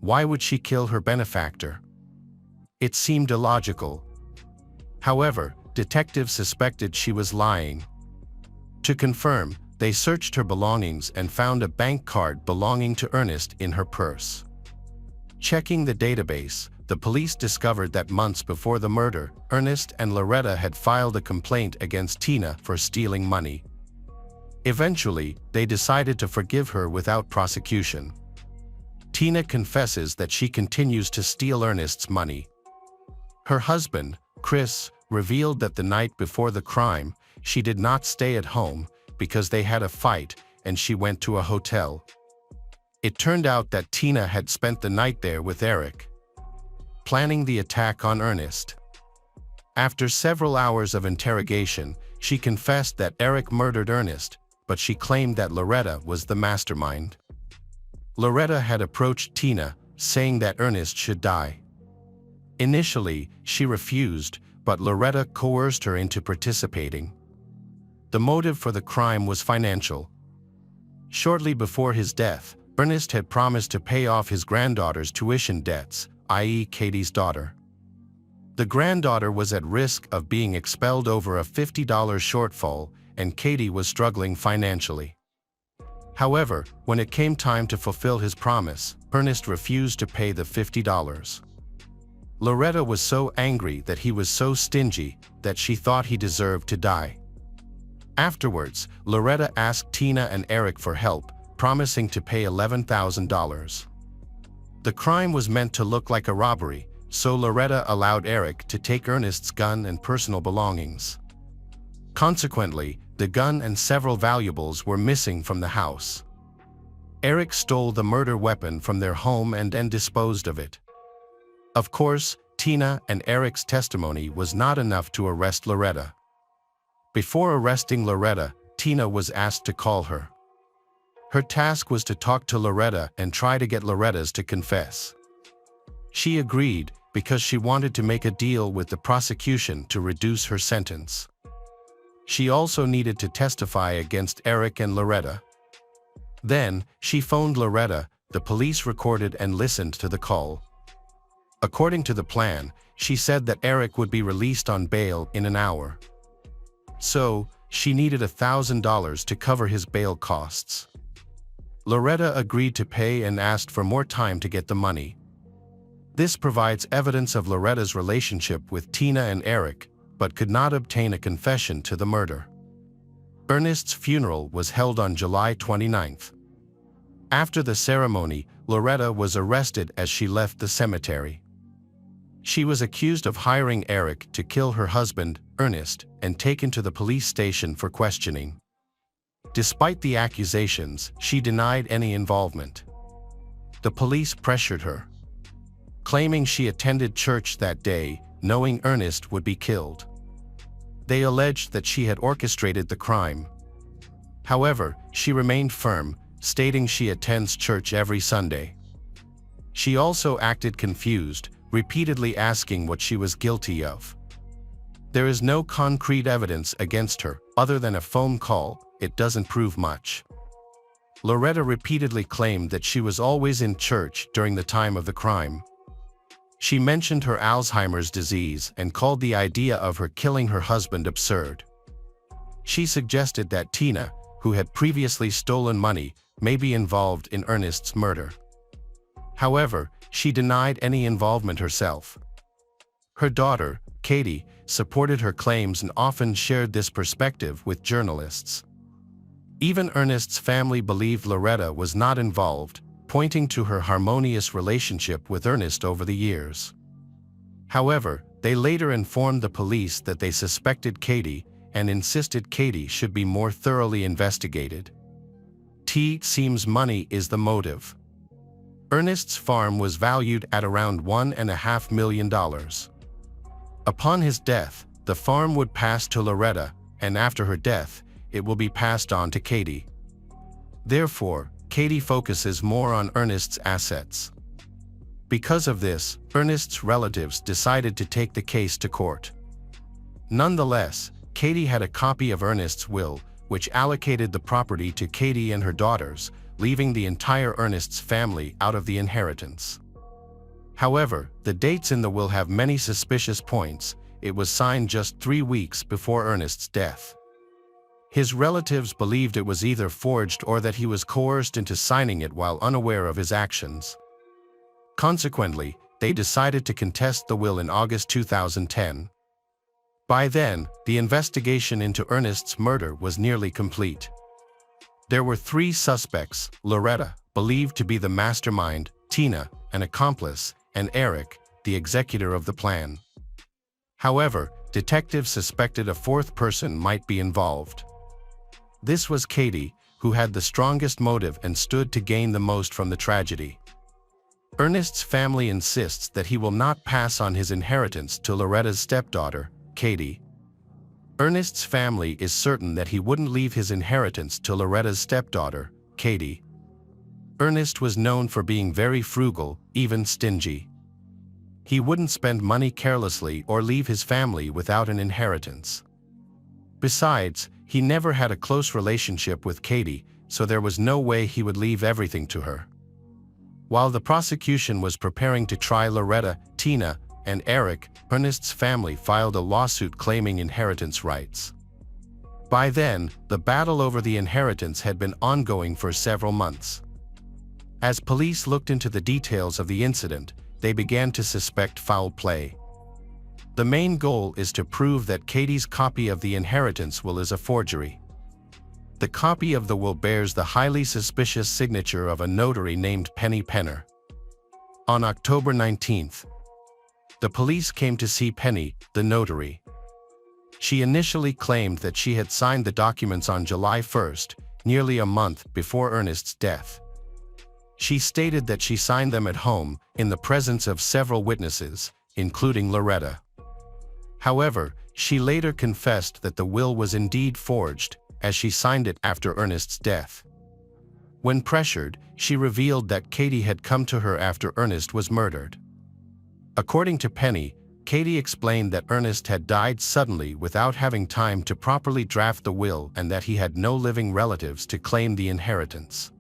Why would she kill her benefactor? It seemed illogical. However, detectives suspected she was lying. To confirm, they searched her belongings and found a bank card belonging to Ernest in her purse. Checking the database, the police discovered that months before the murder, Ernest and Loretta had filed a complaint against Tina for stealing money. Eventually, they decided to forgive her without prosecution. Tina confesses that she continues to steal Ernest's money. Her husband, Chris, revealed that the night before the crime, she did not stay at home because they had a fight and she went to a hotel. It turned out that Tina had spent the night there with Eric, planning the attack on Ernest. After several hours of interrogation, she confessed that Eric murdered Ernest, but she claimed that Loretta was the mastermind. Loretta had approached Tina, saying that Ernest should die. Initially, she refused, but Loretta coerced her into participating. The motive for the crime was financial. Shortly before his death, Ernest had promised to pay off his granddaughter's tuition debts, i.e. Katie's daughter. The granddaughter was at risk of being expelled over a $50 shortfall, and Katie was struggling financially. However, when it came time to fulfill his promise, Ernest refused to pay the $50. Loretta was so angry that he was so stingy that she thought he deserved to die. Afterwards, Loretta asked Tina and Eric for help, promising to pay $11,000. The crime was meant to look like a robbery, so Loretta allowed Eric to take Ernest's gun and personal belongings. Consequently, the gun and several valuables were missing from the house. Eric stole the murder weapon from their home and then disposed of it. Of course, Tina and Eric's testimony was not enough to arrest Loretta. Before arresting Loretta, Tina was asked to call her. Her task was to talk to Loretta and try to get Loretta's to confess. She agreed because she wanted to make a deal with the prosecution to reduce her sentence. She also needed to testify against Eric and Loretta. Then, she phoned Loretta, the police recorded and listened to the call. According to the plan, she said that Eric would be released on bail in an hour. So, she needed $1,000 to cover his bail costs. Loretta agreed to pay and asked for more time to get the money. This provides evidence of Loretta's relationship with Tina and Eric, but could not obtain a confession to the murder. Ernest's funeral was held on July 29th. After the ceremony, Loretta was arrested as she left the cemetery. She was accused of hiring Eric to kill her husband, Ernest, and taken to the police station for questioning. Despite the accusations, she denied any involvement. The police pressured her, claiming she attended church that day, knowing Ernest would be killed. They alleged that she had orchestrated the crime. However, she remained firm, stating she attends church every Sunday. She also acted confused, repeatedly asking what she was guilty of. There is no concrete evidence against her, other than a phone call. It doesn't prove much. Loretta repeatedly claimed that she was always in church during the time of the crime. She mentioned her Alzheimer's disease and called the idea of her killing her husband absurd. She suggested that Tina, who had previously stolen money, may be involved in Ernest's murder. However, she denied any involvement herself. Her daughter, Katie, supported her claims and often shared this perspective with journalists. Even Ernest's family believed Loretta was not involved, pointing to her harmonious relationship with Ernest over the years. However, they later informed the police that they suspected Katie and insisted Katie should be more thoroughly investigated. It seems money is the motive. Ernest's farm was valued at around $1.5 million. Upon his death, the farm would pass to Loretta, and after her death, it will be passed on to Katie. Therefore, Katie focuses more on Ernest's assets. Because of this, Ernest's relatives decided to take the case to court. Nonetheless, Katie had a copy of Ernest's will, which allocated the property to Katie and her daughters, leaving the entire Ernest's family out of the inheritance. However, the dates in the will have many suspicious points. it was signed just 3 weeks before Ernest's death. His relatives believed it was either forged or that he was coerced into signing it while unaware of his actions. Consequently, they decided to contest the will in August 2010. By then, the investigation into Ernest's murder was nearly complete. There were 3 suspects: Loretta, believed to be the mastermind, Tina, an accomplice, and Eric, the executor of the plan. However, detectives suspected a 4th person might be involved. This was Katie, who had the strongest motive and stood to gain the most from the tragedy. Ernest's family insists that he will not pass on his inheritance to Loretta's stepdaughter, Katie. Ernest's family is certain that he wouldn't leave his inheritance to Loretta's stepdaughter, Katie. Ernest was known for being very frugal, even stingy. He wouldn't spend money carelessly or leave his family without an inheritance. Besides, he never had a close relationship with Katie, so there was no way he would leave everything to her. While the prosecution was preparing to try Loretta, Tina, and Eric, Ernest's family filed a lawsuit claiming inheritance rights. By then, the battle over the inheritance had been ongoing for several months. As police looked into the details of the incident, they began to suspect foul play. The main goal is to prove that Katie's copy of the inheritance will is a forgery. The copy of the will bears the highly suspicious signature of a notary named Penny Penner. On October 19th, the police came to see Penny, the notary. She initially claimed that she had signed the documents on July 1st, nearly a month before Ernest's death. She stated that she signed them at home, in the presence of several witnesses, including Loretta. However, she later confessed that the will was indeed forged, as she signed it after Ernest's death. When pressured, she revealed that Katie had come to her after Ernest was murdered. According to Penny, Katie explained that Ernest had died suddenly without having time to properly draft the will and that he had no living relatives to claim the inheritance.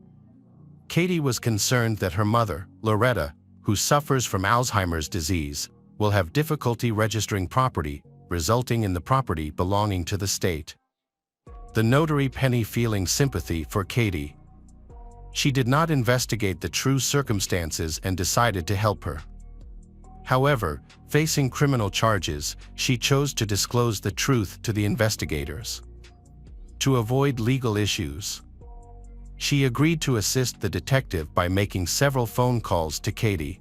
Katie was concerned that her mother, Loretta, who suffers from Alzheimer's disease, will have difficulty registering property, resulting in the property belonging to the state. The notary Penny feeling sympathy for Katie. She did not investigate the true circumstances and decided to help her. However, facing criminal charges, she chose to disclose the truth to the investigators. To avoid legal issues, she agreed to assist the detective by making several phone calls to Katie.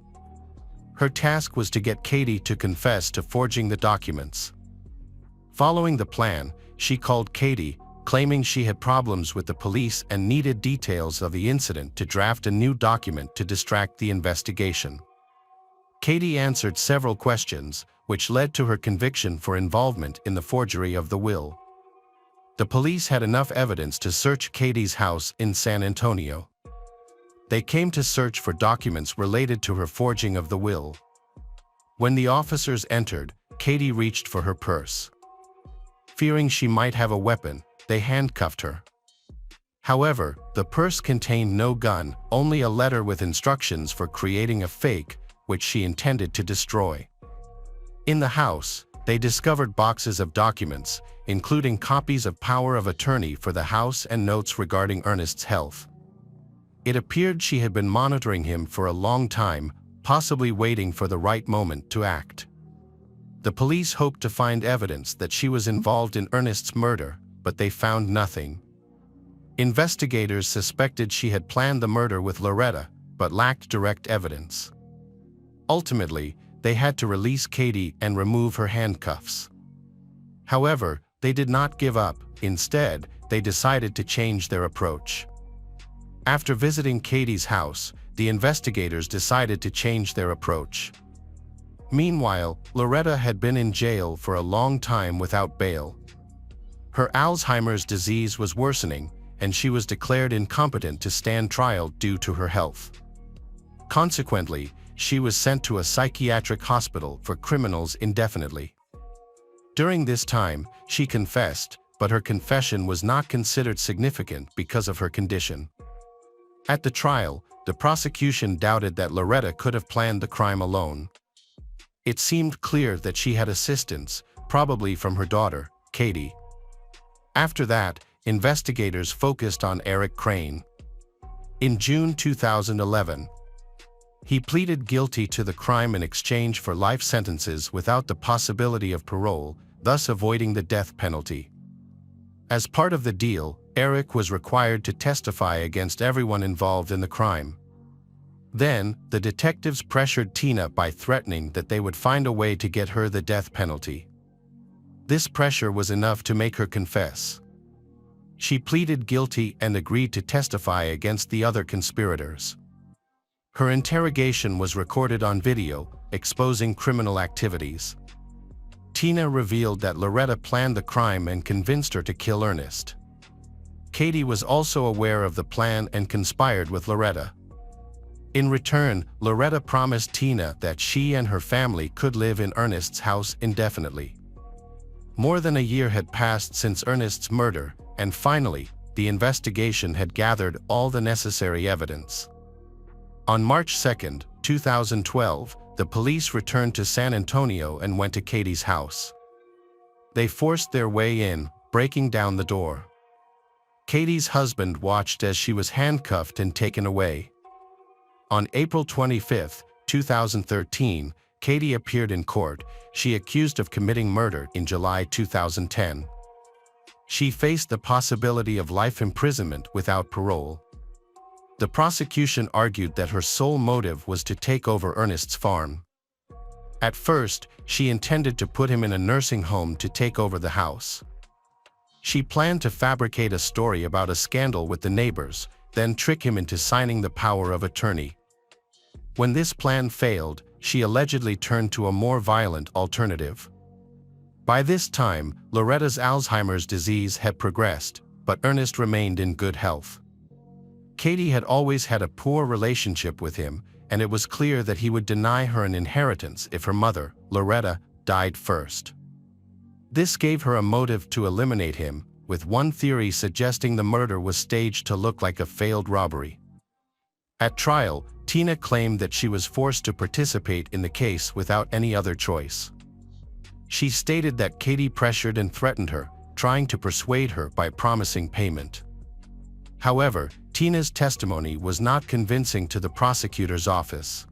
Her task was to get Katie to confess to forging the documents. Following the plan, she called Katie, claiming she had problems with the police and needed details of the incident to draft a new document to distract the investigation. Katie answered several questions, which led to her conviction for involvement in the forgery of the will. The police had enough evidence to search Katie's house in San Antonio. They came to search for documents related to her forging of the will. When the officers entered, Katie reached for her purse. Fearing she might have a weapon, they handcuffed her. However, the purse contained no gun, only a letter with instructions for creating a fake, which she intended to destroy. In the house, they discovered boxes of documents, including copies of power of attorney for the house and notes regarding Ernest's health. It appeared she had been monitoring him for a long time, possibly waiting for the right moment to act. The police hoped to find evidence that she was involved in Ernest's murder, but they found nothing. Investigators suspected she had planned the murder with Loretta, but lacked direct evidence. Ultimately, they had to release Katie and remove her handcuffs. However, they did not give up. Instead, they decided to change their approach. After visiting Katie's house, the investigators decided to change their approach. Meanwhile, Loretta had been in jail for a long time without bail. Her Alzheimer's disease was worsening, and she was declared incompetent to stand trial due to her health. Consequently, she was sent to a psychiatric hospital for criminals indefinitely. During this time, she confessed, but her confession was not considered significant because of her condition. At the trial, the prosecution doubted that Loretta could have planned the crime alone. It seemed clear that she had assistance, probably from her daughter, Katie. After that, investigators focused on Eric Crane. In June 2011, he pleaded guilty to the crime in exchange for life sentences without the possibility of parole, thus avoiding the death penalty. As part of the deal, Eric was required to testify against everyone involved in the crime. Then, the detectives pressured Tina by threatening that they would find a way to get her the death penalty. This pressure was enough to make her confess. She pleaded guilty and agreed to testify against the other conspirators. Her interrogation was recorded on video, exposing criminal activities. Tina revealed that Loretta planned the crime and convinced her to kill Ernest. Katie was also aware of the plan and conspired with Loretta. In return, Loretta promised Tina that she and her family could live in Ernest's house indefinitely. More than a year had passed since Ernest's murder, and finally, the investigation had gathered all the necessary evidence. On March 2, 2012, the police returned to San Antonio and went to Katie's house. They forced their way in, breaking down the door. Katie's husband watched as she was handcuffed and taken away. On April 25, 2013, Katie appeared in court. She accused of committing murder in July 2010. She faced the possibility of life imprisonment without parole. The prosecution argued that her sole motive was to take over Ernest's farm. At first, she intended to put him in a nursing home to take over the house. She planned to fabricate a story about a scandal with the neighbors, then trick him into signing the power of attorney. When this plan failed, she allegedly turned to a more violent alternative. By this time, Loretta's Alzheimer's disease had progressed, but Ernest remained in good health. Katie had always had a poor relationship with him, and it was clear that he would deny her an inheritance if her mother, Loretta, died first. This gave her a motive to eliminate him, with one theory suggesting the murder was staged to look like a failed robbery. At trial, Tina claimed that she was forced to participate in the case without any other choice. She stated that Katie pressured and threatened her, trying to persuade her by promising payment. However, Tina's testimony was not convincing to the prosecutor's office.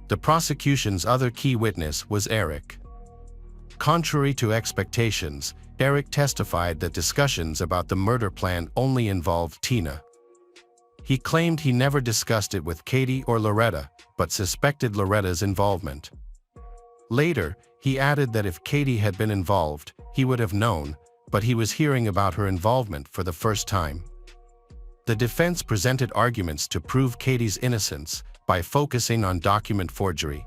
The prosecution's other key witness was Eric. Contrary to expectations, Eric testified that discussions about the murder plan only involved Tina. He claimed he never discussed it with Katie or Loretta, but suspected Loretta's involvement. Later, he added that if Katie had been involved, he would have known, but he was hearing about her involvement for the first time. The defense presented arguments to prove Katie's innocence by focusing on document forgery.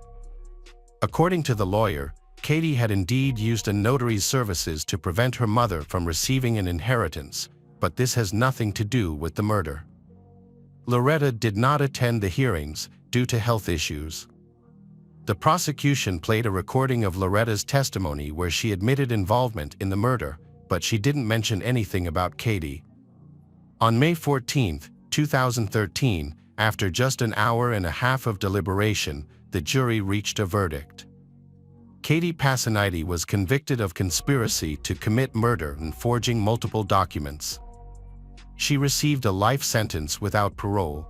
According to the lawyer, Katie had indeed used a notary's services to prevent her mother from receiving an inheritance, but this has nothing to do with the murder. Loretta did not attend the hearings due to health issues. The prosecution played a recording of Loretta's testimony where she admitted involvement in the murder, but she didn't mention anything about Katie. On May 14, 2013, after just an hour and a half of deliberation, the jury reached a verdict. Katie Passaniti was convicted of conspiracy to commit murder and forging multiple documents. She received a life sentence without parole.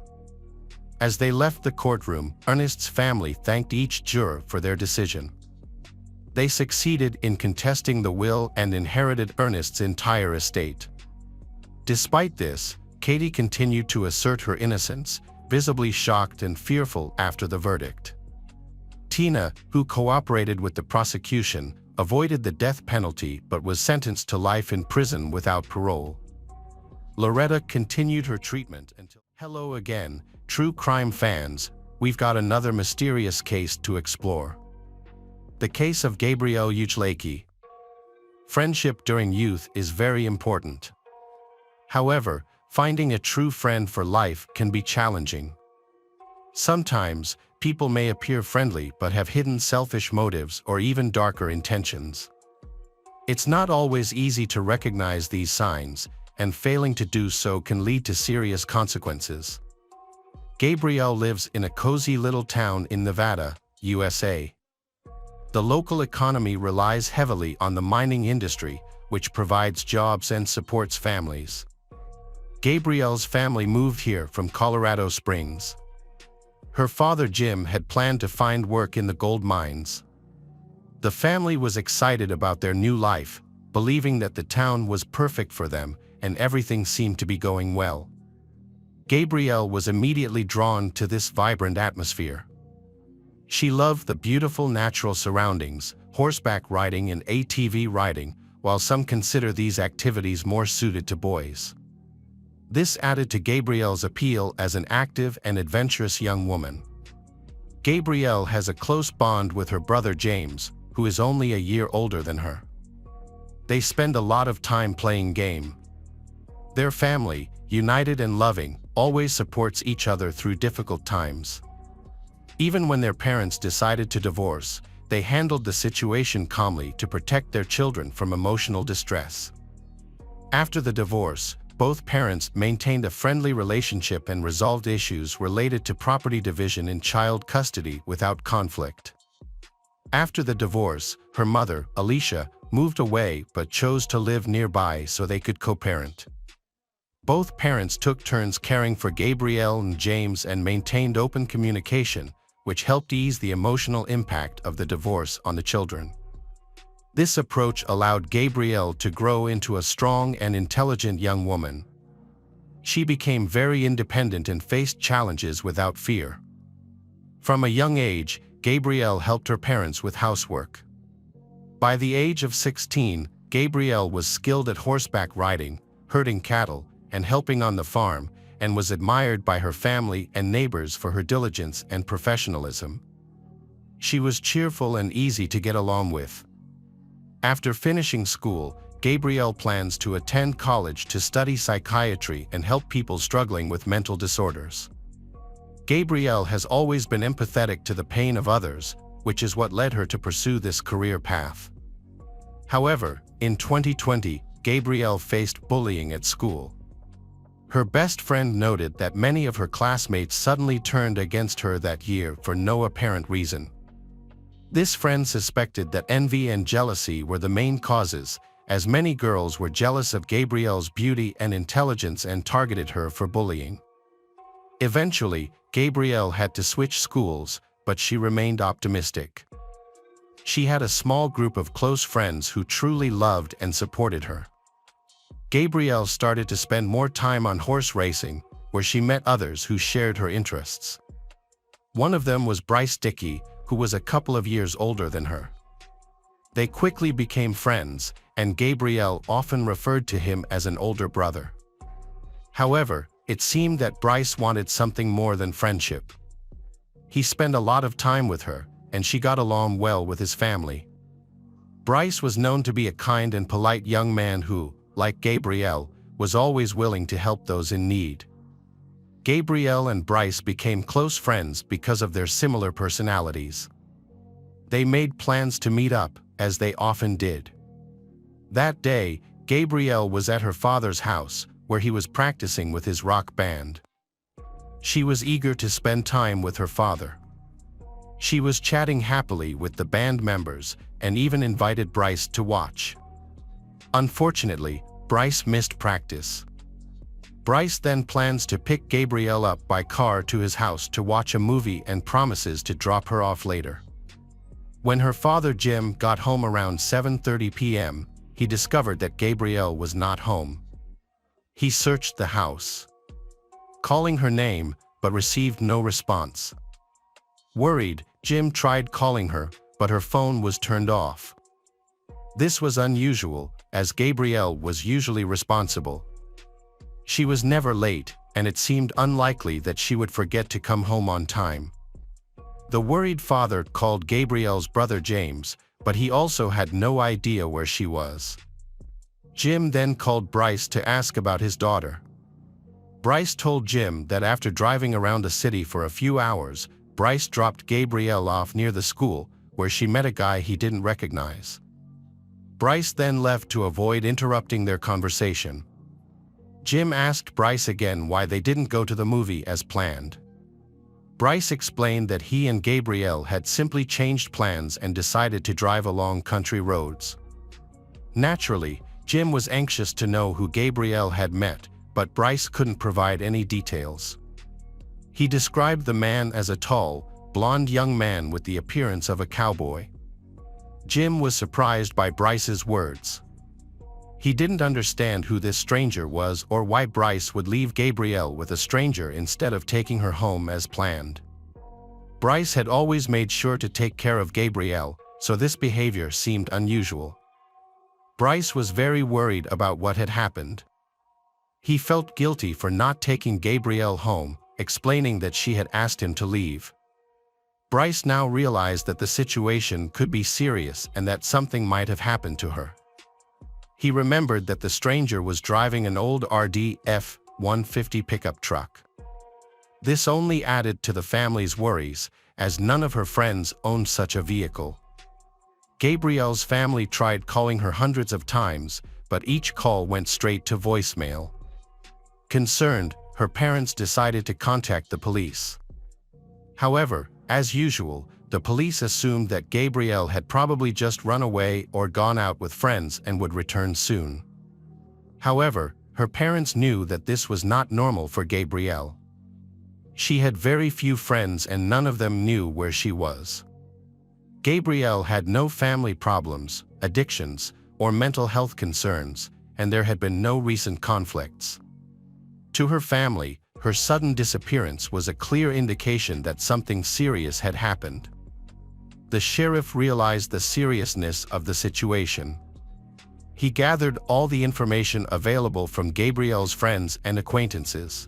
As they left the courtroom, Ernest's family thanked each juror for their decision. They succeeded in contesting the will and inherited Ernest's entire estate. Despite this, Katie continued to assert her innocence, visibly shocked and fearful after the verdict. Tina, who cooperated with the prosecution, avoided the death penalty but was sentenced to life in prison without parole. Loretta continued her treatment until... Hello again, true crime fans, we've got another mysterious case to explore. The case of Gabrielle Uchlaki. Friendship during youth is very important. However, finding a true friend for life can be challenging. Sometimes, people may appear friendly but have hidden selfish motives or even darker intentions. It's not always easy to recognize these signs, and failing to do so can lead to serious consequences. Gabrielle lives in a cozy little town in Nevada, USA. The local economy relies heavily on the mining industry, which provides jobs and supports families. Gabrielle's family moved here from Colorado Springs. Her father Jim had planned to find work in the gold mines. The family was excited about their new life, believing that the town was perfect for them and everything seemed to be going well. Gabrielle was immediately drawn to this vibrant atmosphere. She loved the beautiful natural surroundings, horseback riding and ATV riding, while some consider these activities more suited to boys. This added to Gabrielle's appeal as an active and adventurous young woman. Gabrielle has a close bond with her brother James, who is only a year older than her. They spend a lot of time playing game. Their family, united and loving, always supports each other through difficult times. Even when their parents decided to divorce, they handled the situation calmly to protect their children from emotional distress. After the divorce, both parents maintained a friendly relationship and resolved issues related to property division and child custody without conflict. After the divorce, her mother, Alicia, moved away but chose to live nearby so they could co-parent. Both parents took turns caring for Gabrielle and James and maintained open communication, which helped ease the emotional impact of the divorce on the children. This approach allowed Gabrielle to grow into a strong and intelligent young woman. She became very independent and faced challenges without fear. From a young age, Gabrielle helped her parents with housework. By the age of 16, Gabrielle was skilled at horseback riding, herding cattle, and helping on the farm, and was admired by her family and neighbors for her diligence and professionalism. She was cheerful and easy to get along with. After finishing school, Gabrielle plans to attend college to study psychiatry and help people struggling with mental disorders. Gabrielle has always been empathetic to the pain of others, which is what led her to pursue this career path. However, in 2020, Gabrielle faced bullying at school. Her best friend noted that many of her classmates suddenly turned against her that year for no apparent reason. This friend suspected that envy and jealousy were the main causes, as many girls were jealous of Gabrielle's beauty and intelligence and targeted her for bullying. Eventually, Gabrielle had to switch schools, but she remained optimistic. She had a small group of close friends who truly loved and supported her. Gabrielle started to spend more time on horse racing, where she met others who shared her interests. One of them was Bryce Dickey, who was a couple of years older than her. They quickly became friends, and Gabrielle often referred to him as an older brother. However, it seemed that Bryce wanted something more than friendship. He spent a lot of time with her, and she got along well with his family. Bryce was known to be a kind and polite young man who, like Gabrielle, was always willing to help those in need. Gabrielle and Bryce became close friends because of their similar personalities. They made plans to meet up, as they often did. That day, Gabrielle was at her father's house, where he was practicing with his rock band. She was eager to spend time with her father. She was chatting happily with the band members and even invited Bryce to watch. Unfortunately, Bryce missed practice. Bryce then plans to pick Gabrielle up by car to his house to watch a movie and promises to drop her off later. When her father Jim got home around 7:30 p.m., he discovered that Gabrielle was not home. He searched the house, calling her name, but received no response. Worried, Jim tried calling her, but her phone was turned off. This was unusual, as Gabrielle was usually responsible. She was never late, and it seemed unlikely that she would forget to come home on time. The worried father called Gabrielle's brother James, but he also had no idea where she was. Jim then called Bryce to ask about his daughter. Bryce told Jim that after driving around the city for a few hours, Bryce dropped Gabrielle off near the school, where she met a guy he didn't recognize. Bryce then left to avoid interrupting their conversation. Jim asked Bryce again why they didn't go to the movie as planned. Bryce explained that he and Gabrielle had simply changed plans and decided to drive along country roads. Naturally, Jim was anxious to know who Gabrielle had met, but Bryce couldn't provide any details. He described the man as a tall, blond young man with the appearance of a cowboy. Jim was surprised by Bryce's words. He didn't understand who this stranger was or why Bryce would leave Gabrielle with a stranger instead of taking her home as planned. Bryce had always made sure to take care of Gabrielle, so this behavior seemed unusual. Bryce was very worried about what had happened. He felt guilty for not taking Gabrielle home, explaining that she had asked him to leave. Bryce now realized that the situation could be serious and that something might have happened to her. He remembered that the stranger was driving an old RD F-150 pickup truck. This only added to the family's worries, as none of her friends owned such a vehicle. Gabrielle's family tried calling her hundreds of times, but each call went straight to voicemail. Concerned, her parents decided to contact the police. However, as usual, the police assumed that Gabrielle had probably just run away or gone out with friends and would return soon. However, her parents knew that this was not normal for Gabrielle. She had very few friends and none of them knew where she was. Gabrielle had no family problems, addictions, or mental health concerns, and there had been no recent conflicts. To her family, her sudden disappearance was a clear indication that something serious had happened. The sheriff realized the seriousness of the situation. He gathered all the information available from Gabrielle's friends and acquaintances.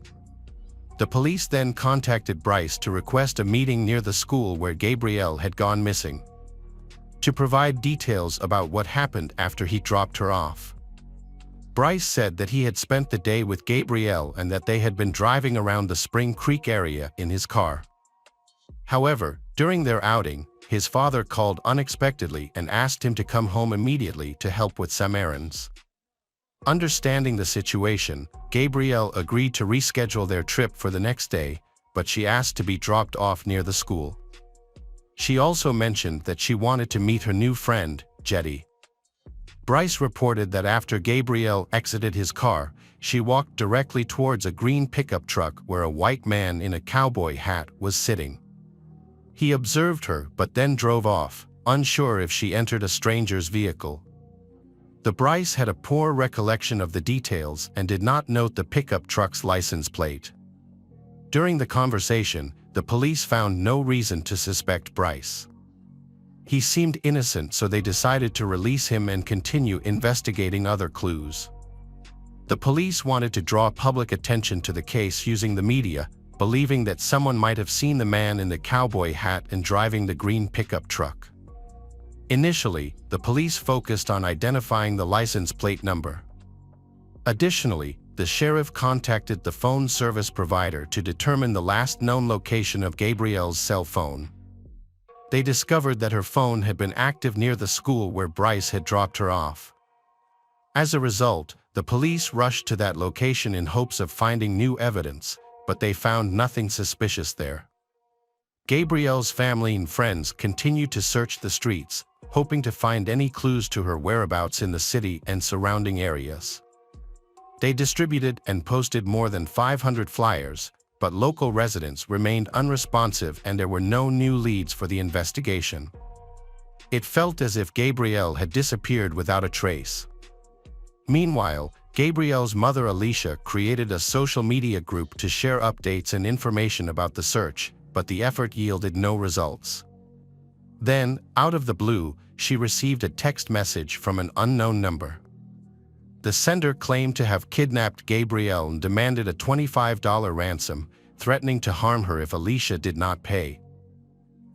The police then contacted Bryce to request a meeting near the school where Gabrielle had gone missing, to provide details about what happened after he dropped her off. Bryce said that he had spent the day with Gabrielle and that they had been driving around the Spring Creek area in his car. However, during their outing, his father called unexpectedly and asked him to come home immediately to help with some errands. Understanding the situation, Gabrielle agreed to reschedule their trip for the next day, but she asked to be dropped off near the school. She also mentioned that she wanted to meet her new friend, Jetty. Bryce reported that after Gabrielle exited his car, she walked directly towards a green pickup truck where a white man in a cowboy hat was sitting. He observed her but then drove off, unsure if she entered a stranger's vehicle. The Bryce had a poor recollection of the details and did not note the pickup truck's license plate. During the conversation, the police found no reason to suspect Bryce. He seemed innocent, so they decided to release him and continue investigating other clues. The police wanted to draw public attention to the case using the media, believing that someone might have seen the man in the cowboy hat and driving the green pickup truck. Initially, the police focused on identifying the license plate number. Additionally, the sheriff contacted the phone service provider to determine the last known location of Gabrielle's cell phone. They discovered that her phone had been active near the school where Bryce had dropped her off. As a result, the police rushed to that location in hopes of finding new evidence, but they found nothing suspicious there. Gabrielle's family and friends continued to search the streets, hoping to find any clues to her whereabouts in the city and surrounding areas. They distributed and posted more than 500 flyers, but local residents remained unresponsive and there were no new leads for the investigation. It felt as if Gabrielle had disappeared without a trace. Meanwhile, Gabrielle's mother Alicia created a social media group to share updates and information about the search, but the effort yielded no results. Then, out of the blue, she received a text message from an unknown number. The sender claimed to have kidnapped Gabrielle and demanded a $25 ransom, threatening to harm her if Alicia did not pay.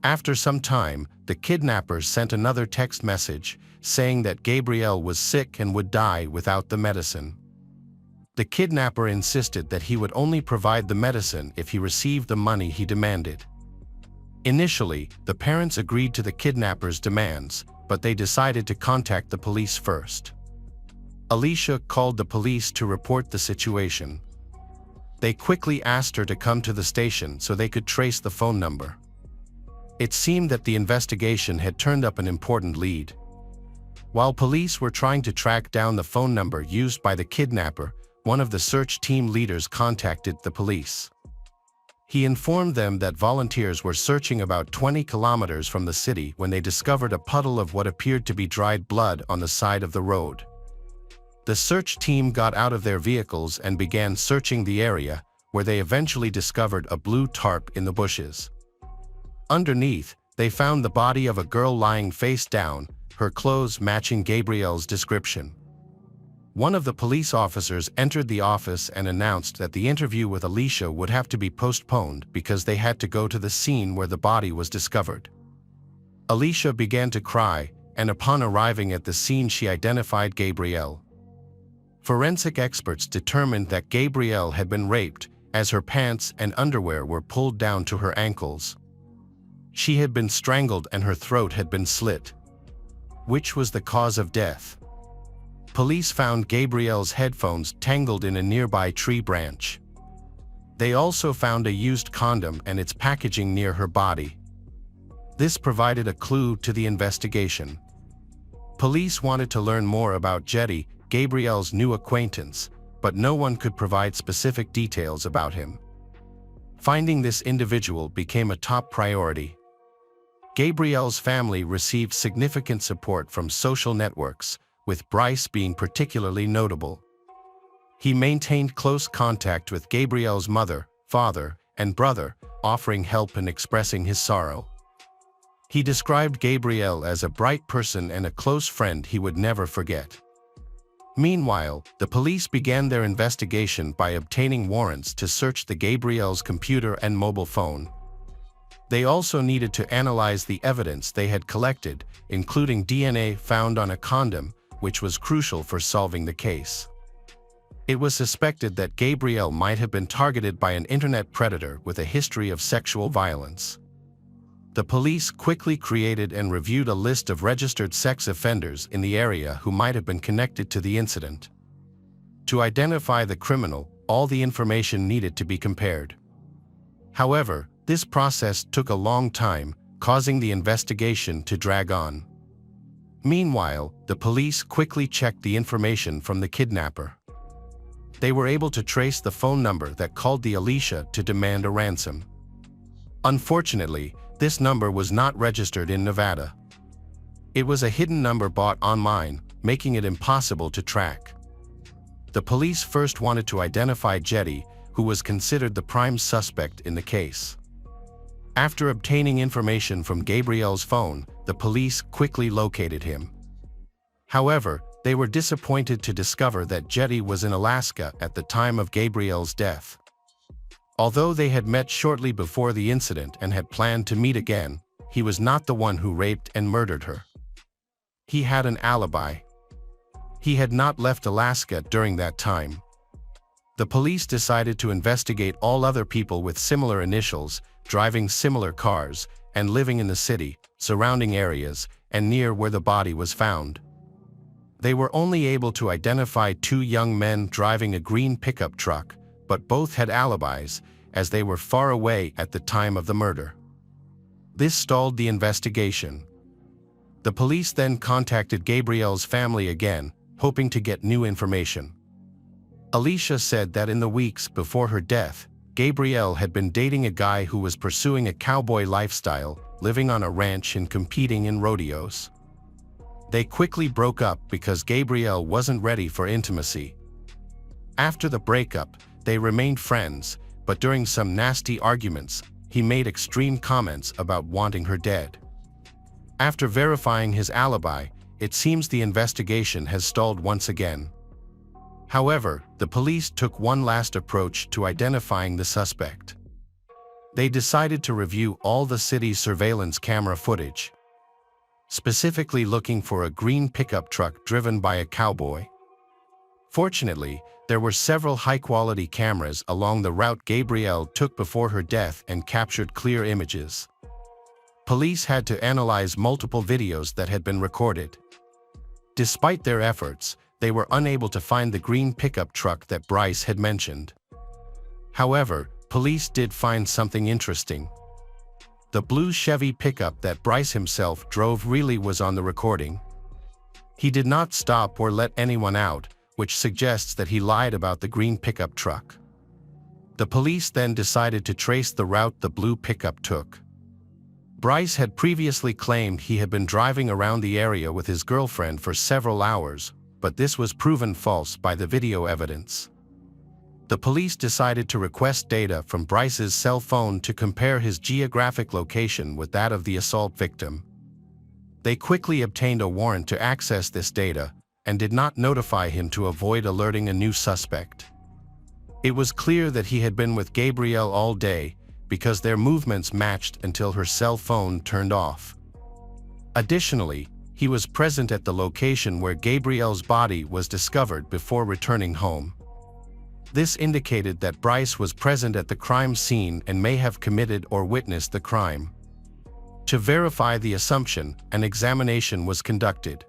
After some time, the kidnappers sent another text message, saying that Gabrielle was sick and would die without the medicine. The kidnapper insisted that he would only provide the medicine if he received the money he demanded. Initially, the parents agreed to the kidnappers' demands, but they decided to contact the police first. Alicia called the police to report the situation. They quickly asked her to come to the station so they could trace the phone number. It seemed that the investigation had turned up an important lead. While police were trying to track down the phone number used by the kidnapper, one of the search team leaders contacted the police. He informed them that volunteers were searching about 20 kilometers from the city when they discovered a puddle of what appeared to be dried blood on the side of the road. The search team got out of their vehicles and began searching the area, where they eventually discovered a blue tarp in the bushes. Underneath, they found the body of a girl lying face down, her clothes matching Gabrielle's description. One of the police officers entered the office and announced that the interview with Alicia would have to be postponed because they had to go to the scene where the body was discovered. Alicia began to cry, and upon arriving at the scene she identified Gabrielle. Forensic experts determined that Gabrielle had been raped, as her pants and underwear were pulled down to her ankles. She had been strangled and her throat had been slit. Which was the cause of death? Police found Gabrielle's headphones tangled in a nearby tree branch. They also found a used condom and its packaging near her body. This provided a clue to the investigation. Police wanted to learn more about Jetty, Gabrielle's new acquaintance, but no one could provide specific details about him. Finding this individual became a top priority. Gabrielle's family received significant support from social networks, with Bryce being particularly notable. He maintained close contact with Gabrielle's mother, father, and brother, offering help and expressing his sorrow. He described Gabrielle as a bright person and a close friend he would never forget. Meanwhile, the police began their investigation by obtaining warrants to search the Gabrielle's computer and mobile phone. They also needed to analyze the evidence they had collected, including DNA found on a condom, which was crucial for solving the case. It was suspected that Gabrielle might have been targeted by an internet predator with a history of sexual violence. The police quickly created and reviewed a list of registered sex offenders in the area who might have been connected to the incident. To identify the criminal, all the information needed to be compared. However, this process took a long time, causing the investigation to drag on. Meanwhile, the police quickly checked the information from the kidnapper. They were able to trace the phone number that called the Alicia to demand a ransom. Unfortunately, this number was not registered in Nevada. It was a hidden number bought online, making it impossible to track. The police first wanted to identify Jetty, who was considered the prime suspect in the case. After obtaining information from Gabrielle's phone, the police quickly located him. However, they were disappointed to discover that Jetty was in Alaska at the time of Gabrielle's death. Although they had met shortly before the incident and had planned to meet again, he was not the one who raped and murdered her. He had an alibi. He had not left Alaska during that time. The police decided to investigate all other people with similar initials, driving similar cars, and living in the city, surrounding areas, and near where the body was found. They were only able to identify two young men driving a green pickup truck, but both had alibis, as they were far away at the time of the murder. This stalled the investigation. The police then contacted Gabrielle's family again, hoping to get new information. Alicia said that in the weeks before her death, Gabrielle had been dating a guy who was pursuing a cowboy lifestyle, living on a ranch and competing in rodeos. They quickly broke up because Gabrielle wasn't ready for intimacy. After the breakup, they remained friends, but during some nasty arguments, he made extreme comments about wanting her dead. After verifying his alibi, it seems the investigation has stalled once again. However, the police took one last approach to identifying the suspect. They decided to review all the city's surveillance camera footage, specifically looking for a green pickup truck driven by a cowboy. Fortunately, there were several high-quality cameras along the route Gabrielle took before her death and captured clear images. Police had to analyze multiple videos that had been recorded. Despite their efforts, they were unable to find the green pickup truck that Bryce had mentioned. However, police did find something interesting. The blue Chevy pickup that Bryce himself drove really was on the recording. He did not stop or let anyone out, which suggests that he lied about the green pickup truck. The police then decided to trace the route the blue pickup took. Bryce had previously claimed he had been driving around the area with his girlfriend for several hours, but this was proven false by the video evidence. The police decided to request data from Bryce's cell phone to compare his geographic location with that of the assault victim. They quickly obtained a warrant to access this data and did not notify him to avoid alerting a new suspect. It was clear that he had been with Gabrielle all day because their movements matched until her cell phone turned off. Additionally, he was present at the location where Gabrielle's body was discovered before returning home. This indicated that Bryce was present at the crime scene and may have committed or witnessed the crime. To verify the assumption, an examination was conducted.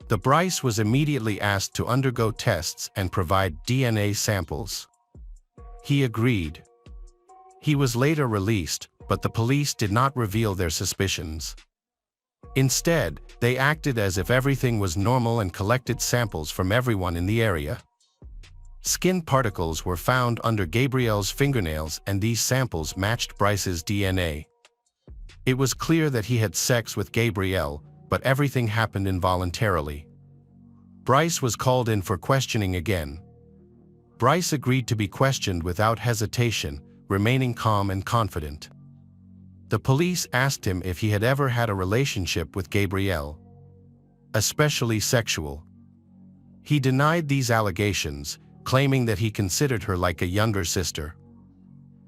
The Bryce was immediately asked to undergo tests and provide DNA samples. He agreed. He was later released, but the police did not reveal their suspicions. Instead, they acted as if everything was normal and collected samples from everyone in the area. Skin particles were found under Gabrielle's fingernails, and these samples matched Bryce's DNA. It was clear that he had sex with Gabrielle, but everything happened involuntarily. Bryce was called in for questioning again. Bryce agreed to be questioned without hesitation, remaining calm and confident. The police asked him if he had ever had a relationship with Gabrielle, especially sexual. He denied these allegations, claiming that he considered her like a younger sister.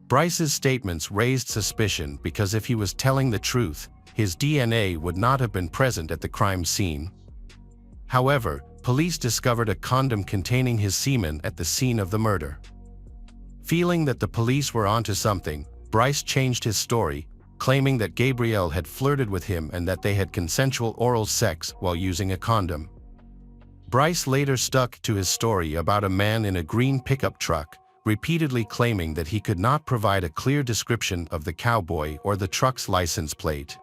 Bryce's statements raised suspicion because if he was telling the truth, his DNA would not have been present at the crime scene. However, police discovered a condom containing his semen at the scene of the murder. Feeling that the police were onto something, Bryce changed his story, claiming that Gabrielle had flirted with him and that they had consensual oral sex while using a condom. Bryce later stuck to his story about a man in a green pickup truck, repeatedly claiming that he could not provide a clear description of the cowboy or the truck's license plate.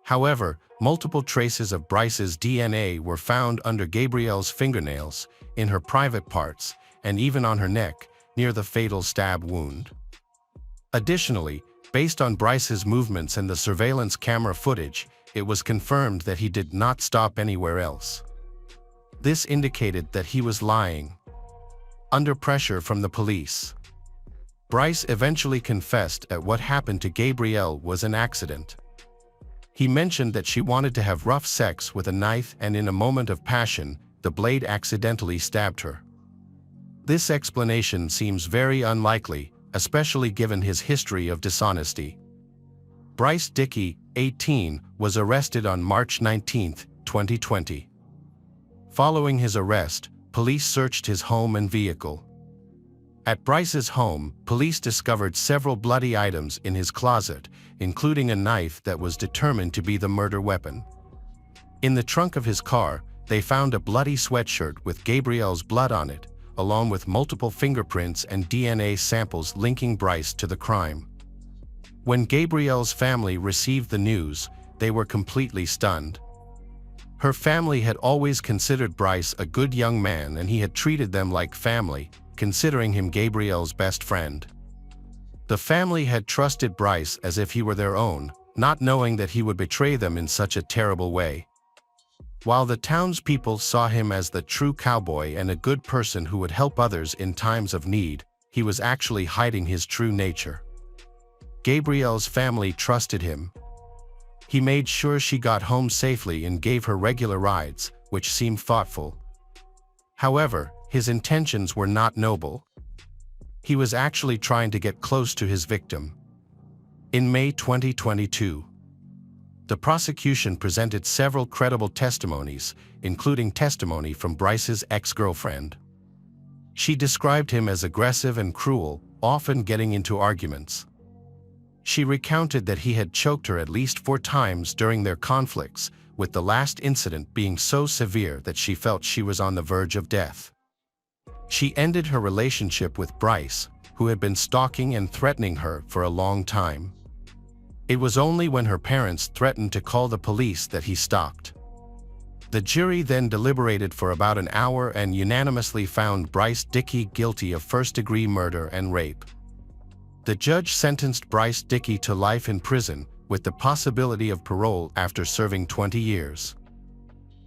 However, multiple traces of Bryce's DNA were found under Gabrielle's fingernails, in her private parts, and even on her neck, near the fatal stab wound. Additionally, based on Bryce's movements and the surveillance camera footage, it was confirmed that he did not stop anywhere else. This indicated that he was lying. Under pressure from the police, Bryce eventually confessed that what happened to Gabrielle was an accident. He mentioned that she wanted to have rough sex with a knife, and in a moment of passion, the blade accidentally stabbed her. This explanation seems very unlikely, especially given his history of dishonesty. Bryce Dickey, 18, was arrested on March 19, 2020. Following his arrest, police searched his home and vehicle. At Bryce's home, police discovered several bloody items in his closet, including a knife that was determined to be the murder weapon. In the trunk of his car, they found a bloody sweatshirt with Gabrielle's blood on it, along with multiple fingerprints and DNA samples linking Bryce to the crime. When Gabrielle's family received the news, they were completely stunned. Her family had always considered Bryce a good young man, and he had treated them like family, considering him Gabrielle's best friend. The family had trusted Bryce as if he were their own, not knowing that he would betray them in such a terrible way. While the townspeople saw him as the true cowboy and a good person who would help others in times of need, he was actually hiding his true nature. Gabrielle's family trusted him. He made sure she got home safely and gave her regular rides, which seemed thoughtful. However, his intentions were not noble. He was actually trying to get close to his victim. In May 2022, the prosecution presented several credible testimonies, including testimony from Bryce's ex-girlfriend. She described him as aggressive and cruel, often getting into arguments. She recounted that he had choked her at least 4 times during their conflicts, with the last incident being so severe that she felt she was on the verge of death. She ended her relationship with Bryce, who had been stalking and threatening her for a long time. It was only when her parents threatened to call the police that he stopped. The jury then deliberated for about an hour and unanimously found Bryce Dickey guilty of first-degree murder and rape. The judge sentenced Bryce Dickey to life in prison, with the possibility of parole after serving 20 years.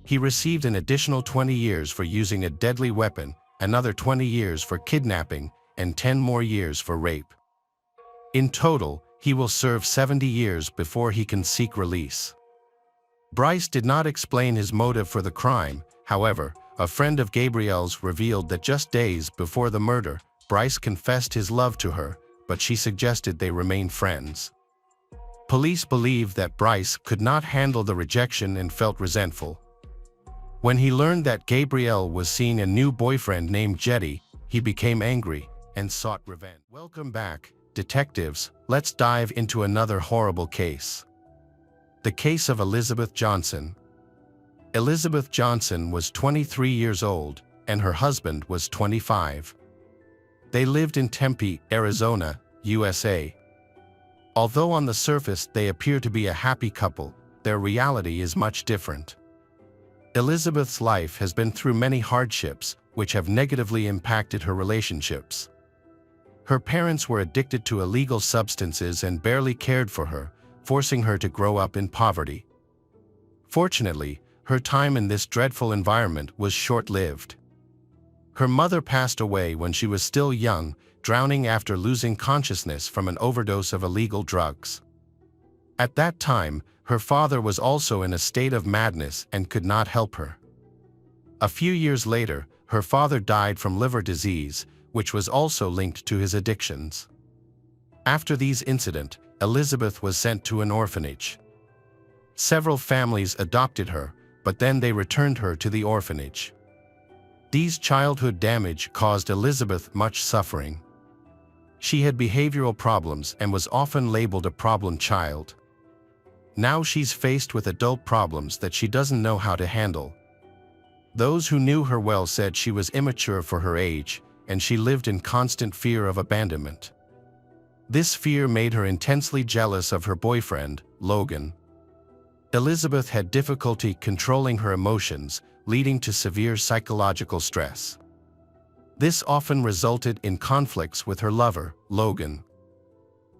He received an additional 20 years for using a deadly weapon, another 20 years for kidnapping, and 10 more years for rape. In total, he will serve 70 years before he can seek release. Bryce did not explain his motive for the crime. However, a friend of Gabrielle's revealed that just days before the murder, Bryce confessed his love to her, but she suggested they remain friends. Police believe that Bryce could not handle the rejection and felt resentful. When he learned that Gabrielle was seeing a new boyfriend named Jetty, he became angry and sought revenge. Welcome back, detectives. Let's dive into another horrible case. The case of Elizabeth Johnson. Elizabeth Johnson was 23 years old, and her husband was 25. They lived in Tempe, Arizona, USA. Although on the surface they appear to be a happy couple, their reality is much different. Elizabeth's life has been through many hardships, which have negatively impacted her relationships. Her parents were addicted to illegal substances and barely cared for her, forcing her to grow up in poverty. Fortunately, her time in this dreadful environment was short-lived. Her mother passed away when she was still young, drowning after losing consciousness from an overdose of illegal drugs. At that time, her father was also in a state of madness and could not help her. A few years later, her father died from liver disease, which was also linked to his addictions. After these incidents, Elizabeth was sent to an orphanage. Several families adopted her, but then they returned her to the orphanage. These childhood damage caused Elizabeth much suffering. She had behavioral problems and was often labeled a problem child. Now she's faced with adult problems that she doesn't know how to handle. Those who knew her well said she was immature for her age, and she lived in constant fear of abandonment. This fear made her intensely jealous of her boyfriend, Logan. Elizabeth had difficulty controlling her emotions, leading to severe psychological stress. This often resulted in conflicts with her lover, Logan.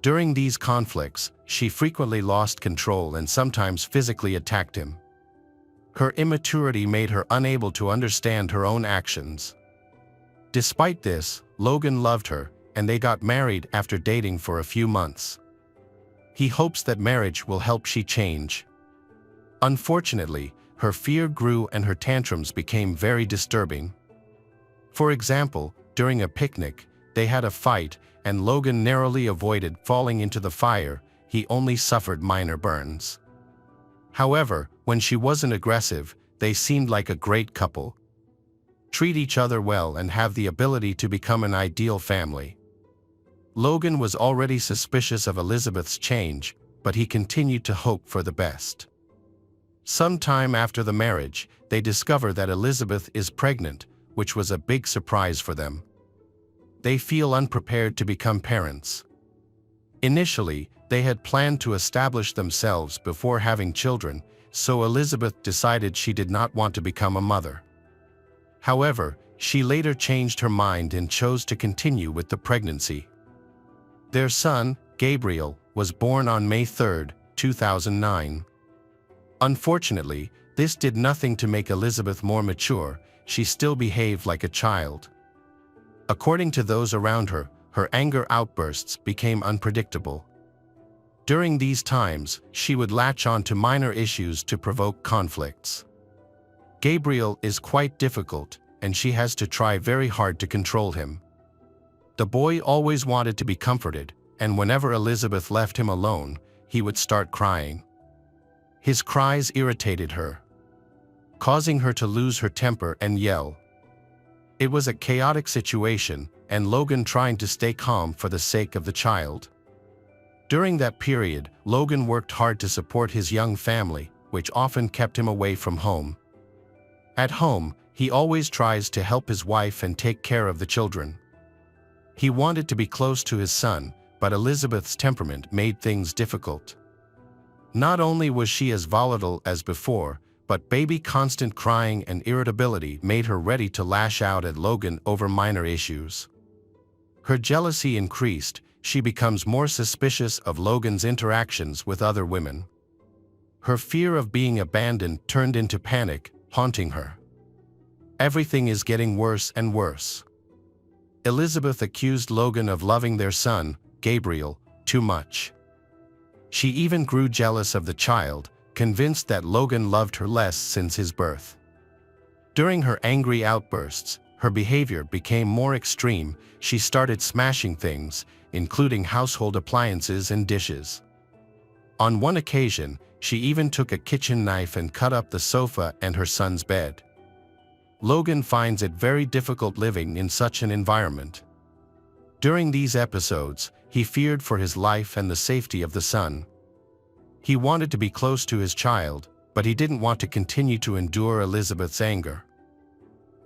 During these conflicts, she frequently lost control and sometimes physically attacked him. Her immaturity made her unable to understand her own actions. Despite this, Logan loved her, and they got married after dating for a few months. He hopes that marriage will help she change. Unfortunately, her fear grew and her tantrums became very disturbing. For example, during a picnic, they had a fight, and Logan narrowly avoided falling into the fire. He only suffered minor burns. However, when she wasn't aggressive, they seemed like a great couple. Treat each other well and have the ability to become an ideal family. Logan was already suspicious of Elizabeth's change, but he continued to hope for the best. Sometime after the marriage, they discover that Elizabeth is pregnant, which was a big surprise for them. They feel unprepared to become parents. Initially, they had planned to establish themselves before having children, so Elizabeth decided she did not want to become a mother. However, she later changed her mind and chose to continue with the pregnancy. Their son, Gabriel, was born on May 3, 2009. Unfortunately, this did nothing to make Elizabeth more mature. She still behaved like a child. According to those around her, her anger outbursts became unpredictable. During these times, she would latch on to minor issues to provoke conflicts. Gabriel is quite difficult, and she has to try very hard to control him. The boy always wanted to be comforted, and whenever Elizabeth left him alone, he would start crying. His cries irritated her, causing her to lose her temper and yell. It was a chaotic situation, and Logan trying to stay calm for the sake of the child. During that period, Logan worked hard to support his young family, which often kept him away from home. At home, he always tries to help his wife and take care of the children. He wanted to be close to his son, but Elizabeth's temperament made things difficult. Not only was she as volatile as before, but baby's constant crying and irritability made her ready to lash out at Logan over minor issues. Her jealousy increased. She becomes more suspicious of Logan's interactions with other women. Her fear of being abandoned turned into panic, haunting her. Everything is getting worse and worse. Elizabeth accused Logan of loving their son, Gabriel, too much. She even grew jealous of the child, convinced that Logan loved her less since his birth. During her angry outbursts, her behavior became more extreme. She started smashing things, including household appliances and dishes. On one occasion, she even took a kitchen knife and cut up the sofa and her son's bed. Logan finds it very difficult living in such an environment. During these episodes, he feared for his life and the safety of the son. He wanted to be close to his child, but he didn't want to continue to endure Elizabeth's anger.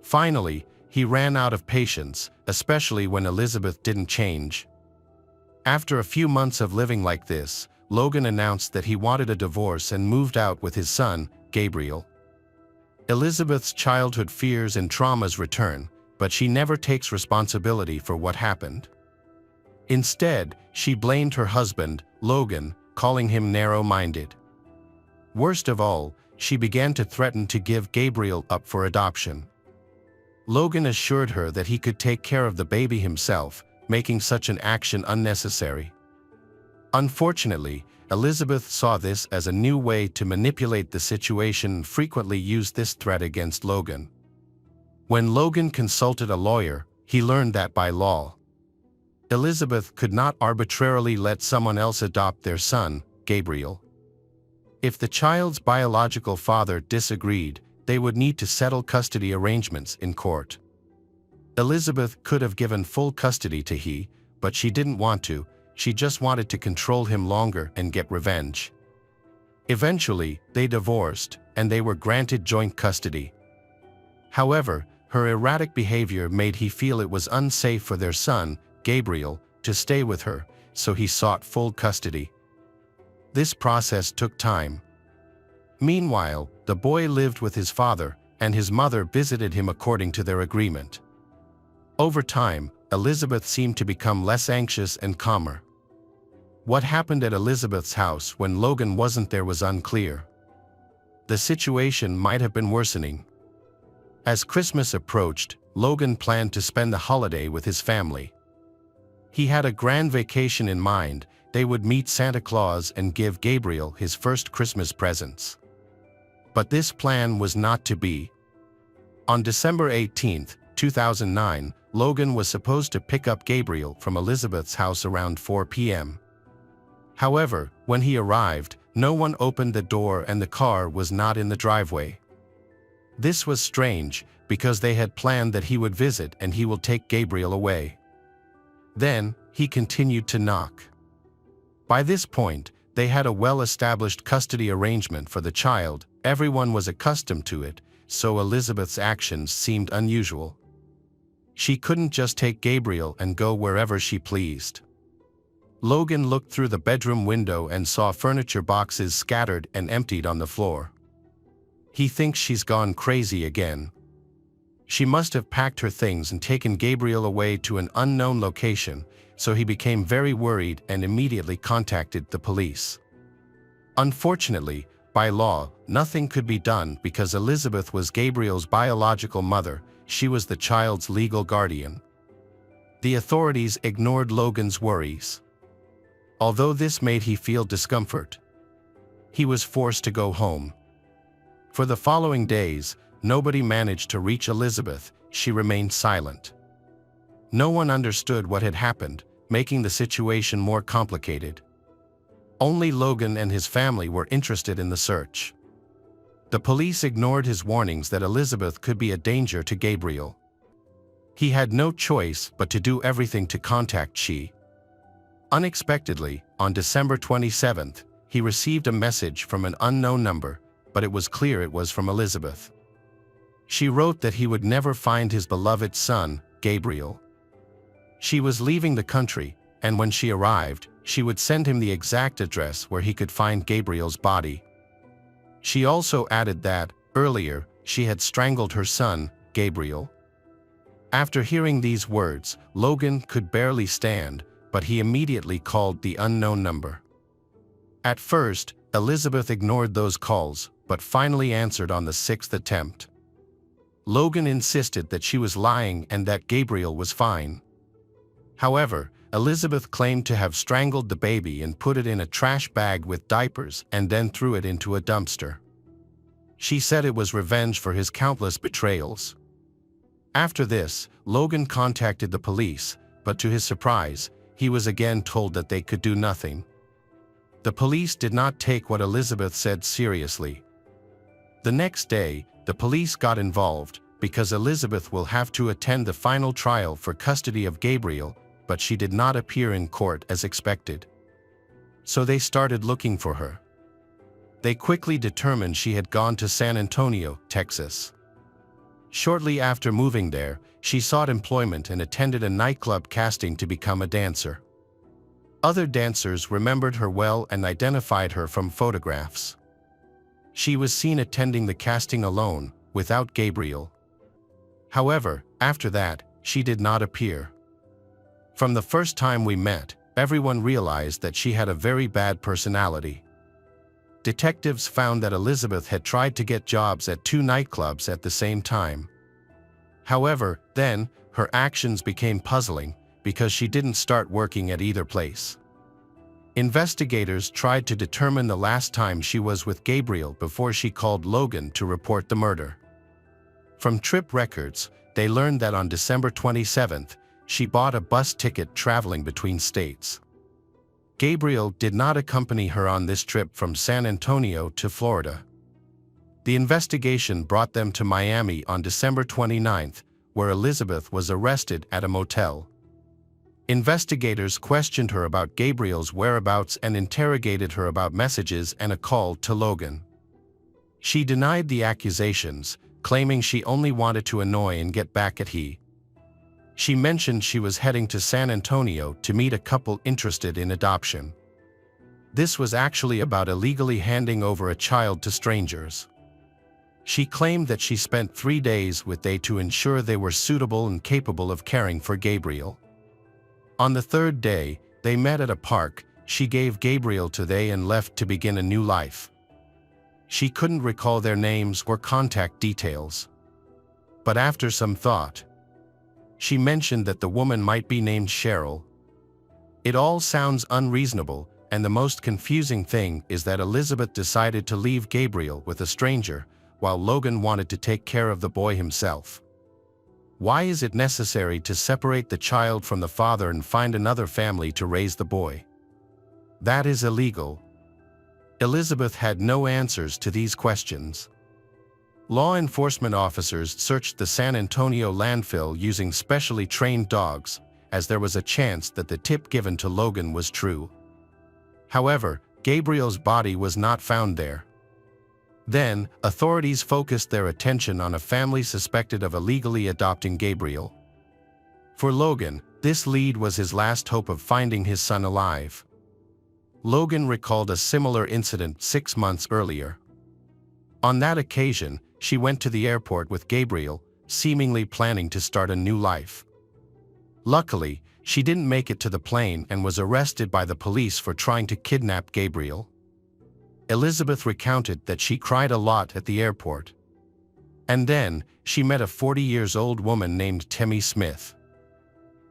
Finally, he ran out of patience, especially when Elizabeth didn't change. After a few months of living like this, Logan announced that he wanted a divorce and moved out with his son, Gabriel. Elizabeth's childhood fears and traumas return, but she never takes responsibility for what happened. Instead, she blamed her husband, Logan, calling him narrow-minded. Worst of all, she began to threaten to give Gabriel up for adoption. Logan assured her that he could take care of the baby himself, making such an action unnecessary. Unfortunately, Elizabeth saw this as a new way to manipulate the situation and frequently used this threat against Logan. When Logan consulted a lawyer, he learned that by law, Elizabeth could not arbitrarily let someone else adopt their son, Gabriel. If the child's biological father disagreed, they would need to settle custody arrangements in court. Elizabeth could have given full custody to he, but she didn't want to. She just wanted to control him longer and get revenge. Eventually, they divorced, and they were granted joint custody. However, her erratic behavior made he feel it was unsafe for their son, Gabriel, to stay with her, so he sought full custody. This process took time. Meanwhile, the boy lived with his father, and his mother visited him according to their agreement. Over time, Elizabeth seemed to become less anxious and calmer. What happened at Elizabeth's house when Logan wasn't there was unclear. The situation might have been worsening. As Christmas approached, Logan planned to spend the holiday with his family. He had a grand vacation in mind. They would meet Santa Claus and give Gabriel his first Christmas presents. But this plan was not to be. On December 18, 2009, Logan was supposed to pick up Gabriel from Elizabeth's house around 4 p.m. However, when he arrived, no one opened the door and the car was not in the driveway. This was strange, because they had planned that he would visit and he will take Gabriel away. Then, he continued to knock. By this point, they had a well-established custody arrangement for the child. Everyone was accustomed to it, so Elizabeth's actions seemed unusual. She couldn't just take Gabriel and go wherever she pleased. Logan looked through the bedroom window and saw furniture boxes scattered and emptied on the floor. He thinks she's gone crazy again. She must have packed her things and taken Gabriel away to an unknown location, so he became very worried and immediately contacted the police. Unfortunately, by law, nothing could be done because Elizabeth was Gabriel's biological mother. She was the child's legal guardian. The authorities ignored Logan's worries. Although this made him feel discomfort, he was forced to go home. For the following days, nobody managed to reach Elizabeth. She remained silent. No one understood what had happened, making the situation more complicated. Only Logan and his family were interested in the search. The police ignored his warnings that Elizabeth could be a danger to Gabriel. He had no choice but to do everything to contact she. Unexpectedly, on December 27th, he received a message from an unknown number, but it was clear it was from Elizabeth. She wrote that he would never find his beloved son, Gabriel. She was leaving the country, and when she arrived, she would send him the exact address where he could find Gabriel's body. She also added that, earlier, she had strangled her son, Gabriel. After hearing these words, Logan could barely stand, but he immediately called the unknown number. At first, Elizabeth ignored those calls, but finally answered on the 6th attempt. Logan insisted that she was lying and that Gabriel was fine. However, Elizabeth claimed to have strangled the baby and put it in a trash bag with diapers and then threw it into a dumpster. She said it was revenge for his countless betrayals. After this, Logan contacted the police, but to his surprise, he was again told that they could do nothing. The police did not take what Elizabeth said seriously. The next day, the police got involved because Elizabeth will have to attend the final trial for custody of Gabriel, but she did not appear in court as expected. So they started looking for her. They quickly determined she had gone to San Antonio, Texas. Shortly after moving there, she sought employment and attended a nightclub casting to become a dancer. Other dancers remembered her well and identified her from photographs. She was seen attending the casting alone, without Gabriel. However, after that, she did not appear. From the first time we met, everyone realized that she had a very bad personality. Detectives found that Elizabeth had tried to get jobs at 2 nightclubs at the same time. However, then, her actions became puzzling because she didn't start working at either place. Investigators tried to determine the last time she was with Gabriel before she called Logan to report the murder. From trip records, they learned that on December 27th, she bought a bus ticket traveling between states. Gabriel did not accompany her on this trip from San Antonio to Florida. The investigation brought them to Miami on December 29th, where Elizabeth was arrested at a motel. Investigators questioned her about Gabriel's whereabouts and interrogated her about messages and a call to Logan. She denied the accusations, claiming she only wanted to annoy and get back at he. She mentioned she was heading to San Antonio to meet a couple interested in adoption. This was actually about illegally handing over a child to strangers. She claimed that she spent 3 days with they to ensure they were suitable and capable of caring for Gabriel. On the 3rd day, they met at a park. She gave Gabriel to they and left to begin a new life. She couldn't recall their names or contact details. But after some thought, she mentioned that the woman might be named Cheryl. It all sounds unreasonable, and the most confusing thing is that Elizabeth decided to leave Gabriel with a stranger, while Logan wanted to take care of the boy himself. Why is it necessary to separate the child from the father and find another family to raise the boy? That is illegal. Elizabeth had no answers to these questions. Law enforcement officers searched the San Antonio landfill using specially trained dogs, as there was a chance that the tip given to Logan was true. However, Gabriel's body was not found there. Then, authorities focused their attention on a family suspected of illegally adopting Gabriel. For Logan, this lead was his last hope of finding his son alive. Logan recalled a similar incident 6 months earlier. On that occasion, she went to the airport with Gabriel, seemingly planning to start a new life. Luckily, she didn't make it to the plane and was arrested by the police for trying to kidnap Gabriel. Elizabeth recounted that she cried a lot at the airport. And then, she met a 40-year-old woman named Tammy Smith.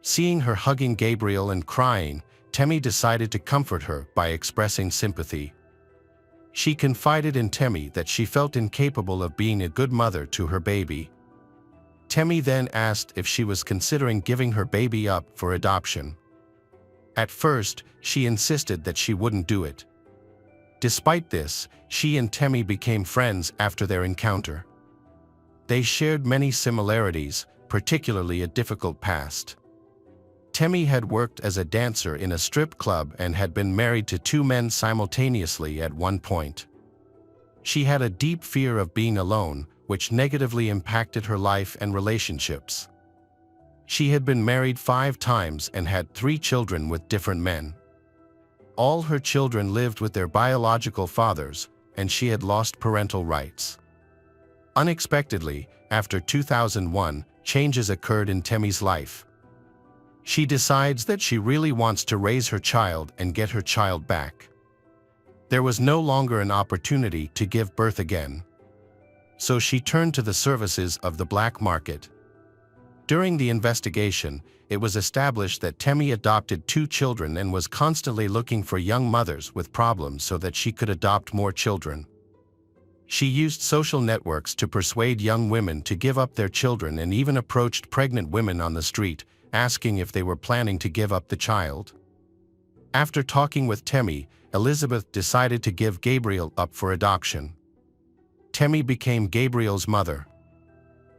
Seeing her hugging Gabriel and crying, Tammy decided to comfort her by expressing sympathy. She confided in Tammy that she felt incapable of being a good mother to her baby. Tammy then asked if she was considering giving her baby up for adoption. At first, she insisted that she wouldn't do it. Despite this, she and Tammy became friends after their encounter. They shared many similarities, particularly a difficult past. Tammy had worked as a dancer in a strip club and had been married to 2 men simultaneously at one point. She had a deep fear of being alone, which negatively impacted her life and relationships. She had been married 5 times and had 3 children with different men. All her children lived with their biological fathers, and she had lost parental rights. Unexpectedly, after 2001, changes occurred in Temi's life. She decides that she really wants to raise her child and get her child back. There was no longer an opportunity to give birth again. So she turned to the services of the black market. During the investigation, it was established that Temi adopted 2 children and was constantly looking for young mothers with problems so that she could adopt more children. She used social networks to persuade young women to give up their children and even approached pregnant women on the street, asking if they were planning to give up the child. After talking with Temi, Elizabeth decided to give Gabriel up for adoption. Temi became Gabriel's mother.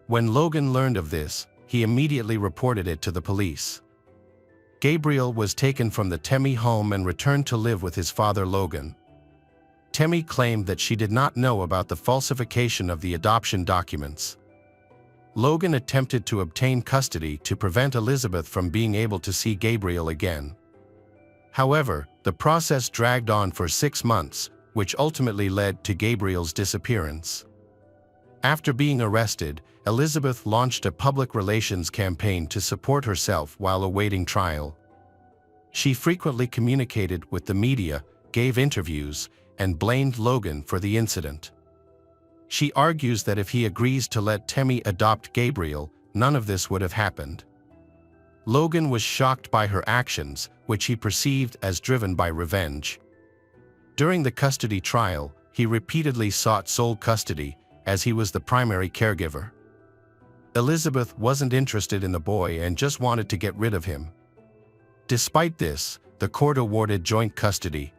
When Logan learned of this, he immediately reported it to the police. Gabriel was taken from the Temi home and returned to live with his father Logan. Temi claimed that she did not know about the falsification of the adoption documents. Logan attempted to obtain custody to prevent Elizabeth from being able to see Gabriel again. However, the process dragged on for 6 months, which ultimately led to Gabriel's disappearance. After being arrested, Elizabeth launched a public relations campaign to support herself while awaiting trial. She frequently communicated with the media, gave interviews, and blamed Logan for the incident. She argues that if he agrees to let Temi adopt Gabriel, none of this would have happened. Logan was shocked by her actions, which he perceived as driven by revenge. During the custody trial, he repeatedly sought sole custody, as he was the primary caregiver. Elizabeth wasn't interested in the boy and just wanted to get rid of him. Despite this, the court awarded joint custody.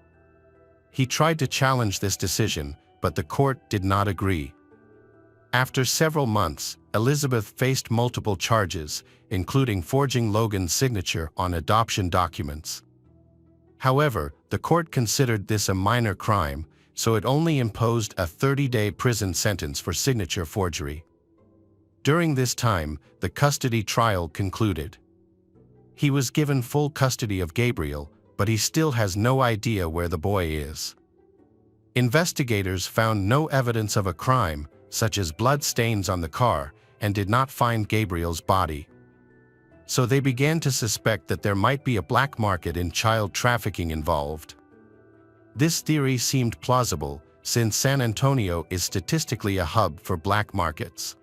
He tried to challenge this decision, but the court did not agree. After several months, Elizabeth faced multiple charges, including forging Logan's signature on adoption documents. However, the court considered this a minor crime, so it only imposed a 30-day prison sentence for signature forgery. During this time, the custody trial concluded. He was given full custody of Gabriel, but he still has no idea where the boy is. Investigators found no evidence of a crime, such as blood stains on the car, and did not find Gabriel's body. So they began to suspect that there might be a black market in child trafficking involved. This theory seemed plausible, since San Antonio is statistically a hub for black markets.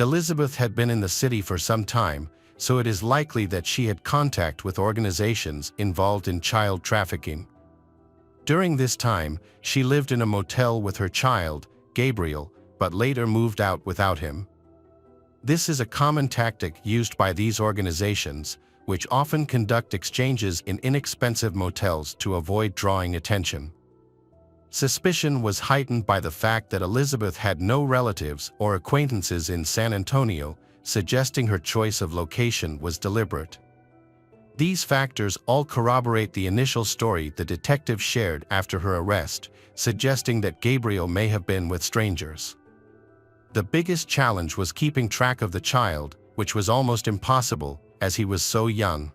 Elizabeth had been in the city for some time, so it is likely that she had contact with organizations involved in child trafficking. During this time, she lived in a motel with her child, Gabriel, but later moved out without him. This is a common tactic used by these organizations, which often conduct exchanges in inexpensive motels to avoid drawing attention. Suspicion was heightened by the fact that Elizabeth had no relatives or acquaintances in San Antonio, suggesting her choice of location was deliberate. These factors all corroborate the initial story the detective shared after her arrest, suggesting that Gabriel may have been with strangers. The biggest challenge was keeping track of the child, which was almost impossible, as he was so young.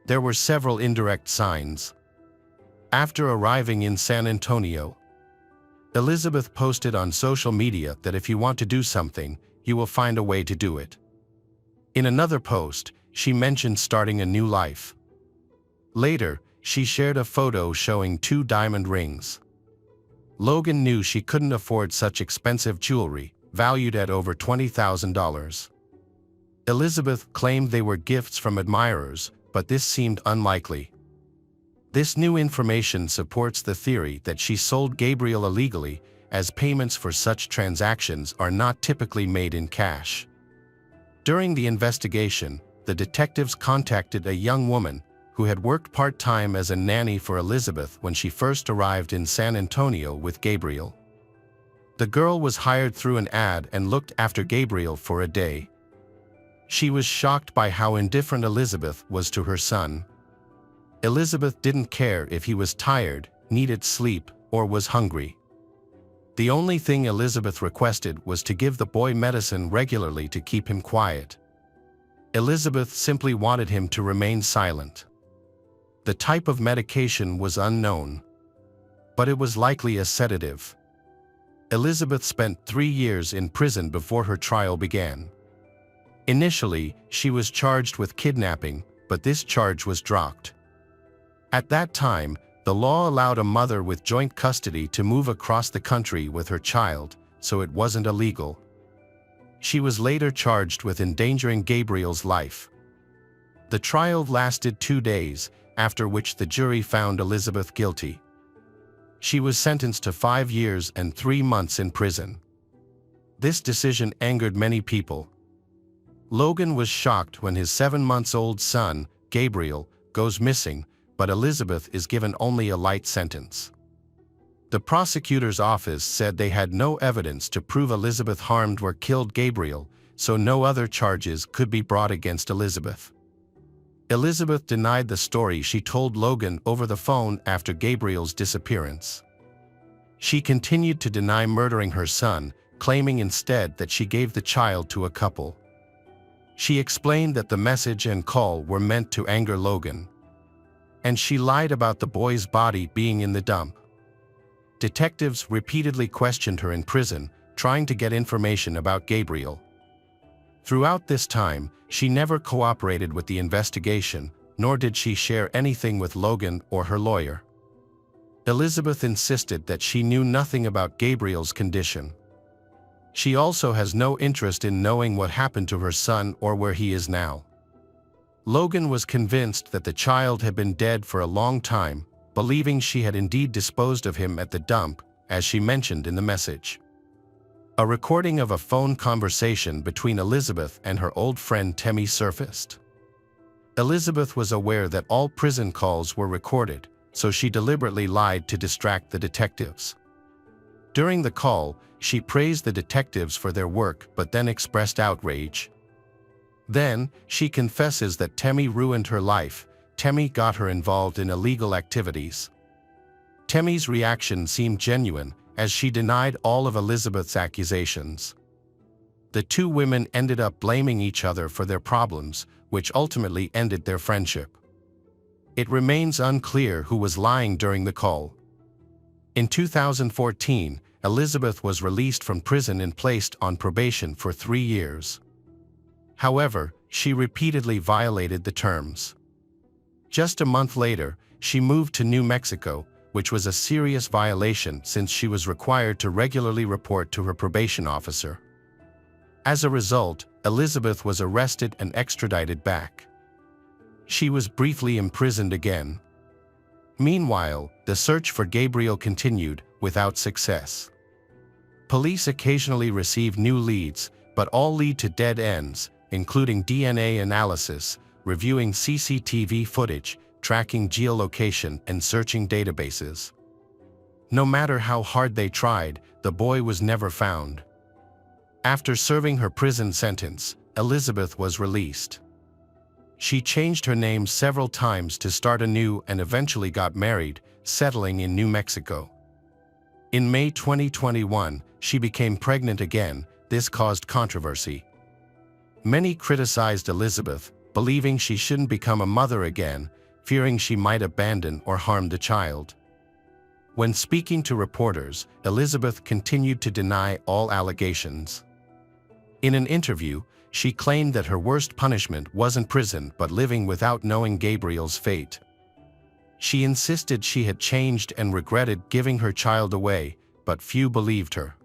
There were several indirect signs. After arriving in San Antonio, Elizabeth posted on social media that if you want to do something, you will find a way to do it. In another post, she mentioned starting a new life. Later, she shared a photo showing 2 diamond rings. Logan knew she couldn't afford such expensive jewelry, valued at over $20,000. Elizabeth claimed they were gifts from admirers, but this seemed unlikely. This new information supports the theory that she sold Gabriel illegally, as payments for such transactions are not typically made in cash. During the investigation, the detectives contacted a young woman who had worked part-time as a nanny for Elizabeth when she first arrived in San Antonio with Gabriel. The girl was hired through an ad and looked after Gabriel for a day. She was shocked by how indifferent Elizabeth was to her son. Elizabeth didn't care if he was tired, needed sleep, or was hungry. The only thing Elizabeth requested was to give the boy medicine regularly to keep him quiet. Elizabeth simply wanted him to remain silent. The type of medication was unknown, but it was likely a sedative. Elizabeth spent 3 years in prison before her trial began. Initially, she was charged with kidnapping, but this charge was dropped. At that time, the law allowed a mother with joint custody to move across the country with her child, so it wasn't illegal. She was later charged with endangering Gabriel's life. The trial lasted 2 days, after which the jury found Elizabeth guilty. She was sentenced to 5 years and 3 months in prison. This decision angered many people. Logan was shocked when his 7-month-old son, Gabriel, goes missing, but Elizabeth is given only a light sentence. The prosecutor's office said they had no evidence to prove Elizabeth harmed or killed Gabriel, so no other charges could be brought against Elizabeth. Elizabeth denied the story she told Logan over the phone after Gabriel's disappearance. She continued to deny murdering her son, claiming instead that she gave the child to a couple. She explained that the message and call were meant to anger Logan. And she lied about the boy's body being in the dump. Detectives repeatedly questioned her in prison, trying to get information about Gabriel. Throughout this time, she never cooperated with the investigation, nor did she share anything with Logan or her lawyer. Elizabeth insisted that she knew nothing about Gabriel's condition. She also has no interest in knowing what happened to her son or where he is now. Logan was convinced that the child had been dead for a long time, believing she had indeed disposed of him at the dump, as she mentioned in the message. A recording of a phone conversation between Elizabeth and her old friend Temi surfaced. Elizabeth was aware that all prison calls were recorded, so she deliberately lied to distract the detectives. During the call, she praised the detectives for their work but then expressed outrage. Then, she confesses that Temi ruined her life. Temi got her involved in illegal activities. Temi's reaction seemed genuine, as she denied all of Elizabeth's accusations. The two women ended up blaming each other for their problems, which ultimately ended their friendship. It remains unclear who was lying during the call. In 2014, Elizabeth was released from prison and placed on probation for 3 years. However, she repeatedly violated the terms. Just a month later, she moved to New Mexico, which was a serious violation since she was required to regularly report to her probation officer. As a result, Elizabeth was arrested and extradited back. She was briefly imprisoned again. Meanwhile, the search for Gabriel continued, without success. Police occasionally receive new leads, but all lead to dead ends, including DNA analysis, reviewing CCTV footage, tracking geolocation, and searching databases. No matter how hard they tried, the boy was never found. After serving her prison sentence, Elizabeth was released. She changed her name several times to start anew and eventually got married, settling in New Mexico. In May 2021, she became pregnant again. This caused controversy. Many criticized Elizabeth, believing she shouldn't become a mother again, fearing she might abandon or harm the child. When speaking to reporters, Elizabeth continued to deny all allegations. In an interview, she claimed that her worst punishment wasn't prison but living without knowing Gabriel's fate. She insisted she had changed and regretted giving her child away, but few believed her.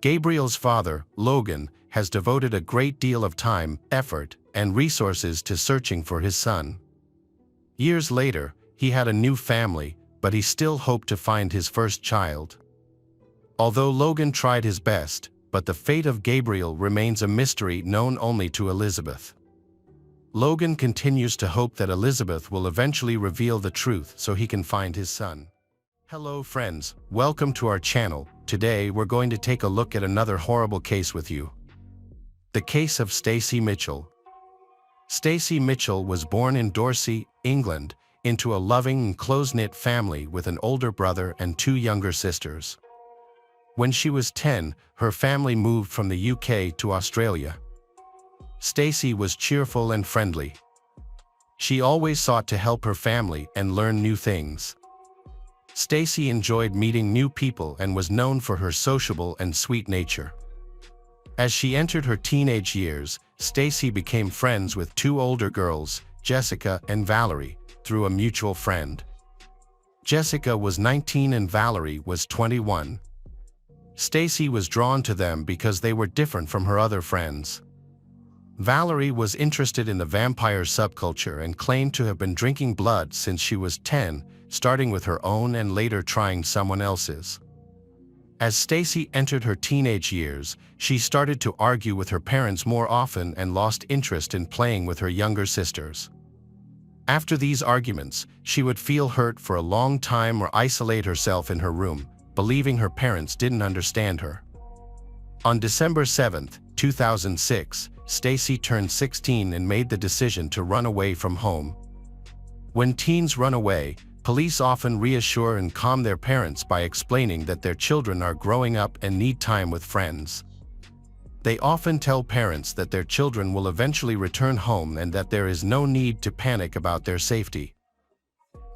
Gabriel's father, Logan, has devoted a great deal of time, effort, and resources to searching for his son. Years later, he had a new family, but he still hoped to find his first child. Although Logan tried his best, but the fate of Gabriel remains a mystery known only to Elizabeth. Logan continues to hope that Elizabeth will eventually reveal the truth so he can find his son. Hello friends, welcome to our channel. Today we're going to take a look at another horrible case with you. The case of Stacey Mitchell. Stacey Mitchell was born in Dorset, England, into a loving and close-knit family with an older brother and 2 younger sisters. When she was 10, her family moved from the UK to Australia. Stacy was cheerful and friendly. She always sought to help her family and learn new things. Stacy enjoyed meeting new people and was known for her sociable and sweet nature. As she entered her teenage years, Stacy became friends with two older girls, Jessica and Valerie, through a mutual friend. Jessica was 19 and Valerie was 21. Stacy was drawn to them because they were different from her other friends. Valerie was interested in the vampire subculture and claimed to have been drinking blood since she was 10, starting with her own and later trying someone else's. As Stacy entered her teenage years, she started to argue with her parents more often and lost interest in playing with her younger sisters. After these arguments, she would feel hurt for a long time or isolate herself in her room, believing her parents didn't understand her. On December 7, 2006, Stacy turned 16 and made the decision to run away from home. When teens run away, police often reassure and calm their parents by explaining that their children are growing up and need time with friends. They often tell parents that their children will eventually return home and that there is no need to panic about their safety.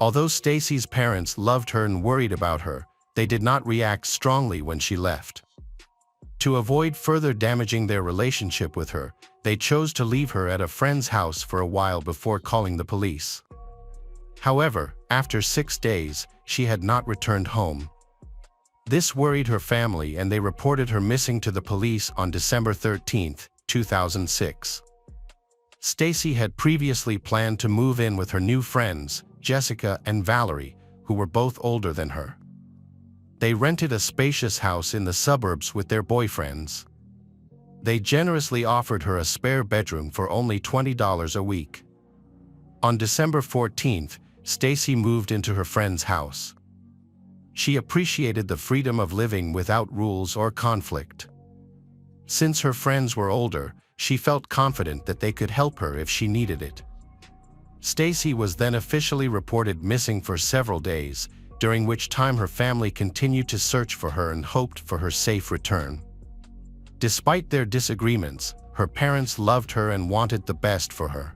Although Stacy's parents loved her and worried about her, they did not react strongly when she left. To avoid further damaging their relationship with her, they chose to leave her at a friend's house for a while before calling the police. However, after 6 days, she had not returned home. This worried her family and they reported her missing to the police on December 13, 2006. Stacy had previously planned to move in with her new friends, Jessica and Valerie, who were both older than her. They rented a spacious house in the suburbs with their boyfriends. They generously offered her a spare bedroom for only $20 a week. On December 14th, Stacy moved into her friend's house. She appreciated the freedom of living without rules or conflict. Since her friends were older, she felt confident that they could help her if she needed it. Stacy was then officially reported missing for several days, during which time her family continued to search for her and hoped for her safe return. Despite their disagreements, her parents loved her and wanted the best for her.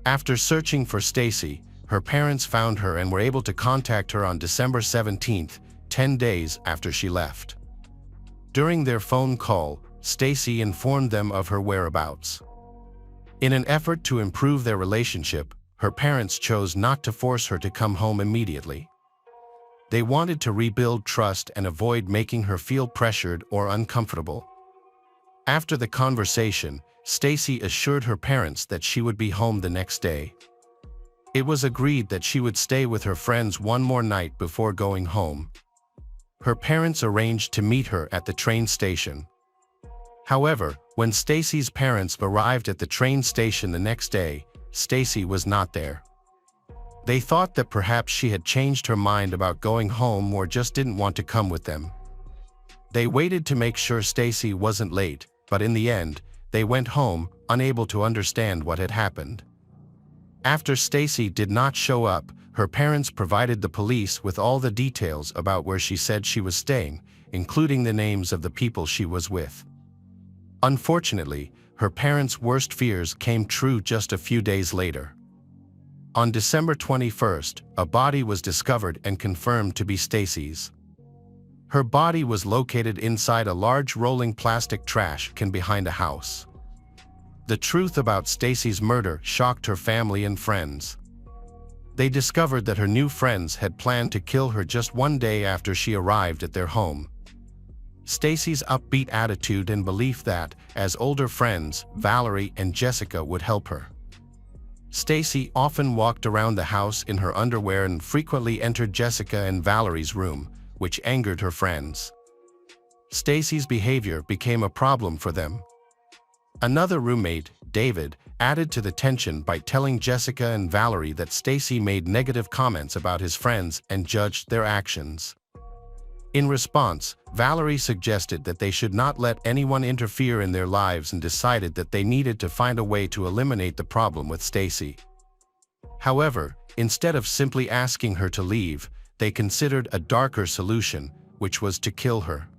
After searching for Stacy, her parents found her and were able to contact her on December 17, 10 days after she left. During their phone call, Stacy informed them of her whereabouts. In an effort to improve their relationship, her parents chose not to force her to come home immediately. They wanted to rebuild trust and avoid making her feel pressured or uncomfortable. After the conversation, Stacy assured her parents that she would be home the next day. It was agreed that she would stay with her friends one more night before going home. Her parents arranged to meet her at the train station. However, when Stacy's parents arrived at the train station the next day, Stacy was not there. They thought that perhaps she had changed her mind about going home or just didn't want to come with them. They waited to make sure Stacy wasn't late, but in the end, they went home, unable to understand what had happened. After Stacy did not show up, her parents provided the police with all the details about where she said she was staying, including the names of the people she was with. Unfortunately, her parents' worst fears came true just a few days later. On December 21st, a body was discovered and confirmed to be Stacy's. Her body was located inside a large rolling plastic trash can behind a house. The truth about Stacy's murder shocked her family and friends. They discovered that her new friends had planned to kill her just one day after she arrived at their home. Stacy's upbeat attitude and belief that, as older friends, Valerie and Jessica would help her. Stacy often walked around the house in her underwear and frequently entered Jessica and Valerie's room, which angered her friends. Stacy's behavior became a problem for them. Another roommate, David, added to the tension by telling Jessica and Valerie that Stacy made negative comments about his friends and judged their actions. In response, Valerie suggested that they should not let anyone interfere in their lives and decided that they needed to find a way to eliminate the problem with Stacy. However, instead of simply asking her to leave, they considered a darker solution, which was to kill her.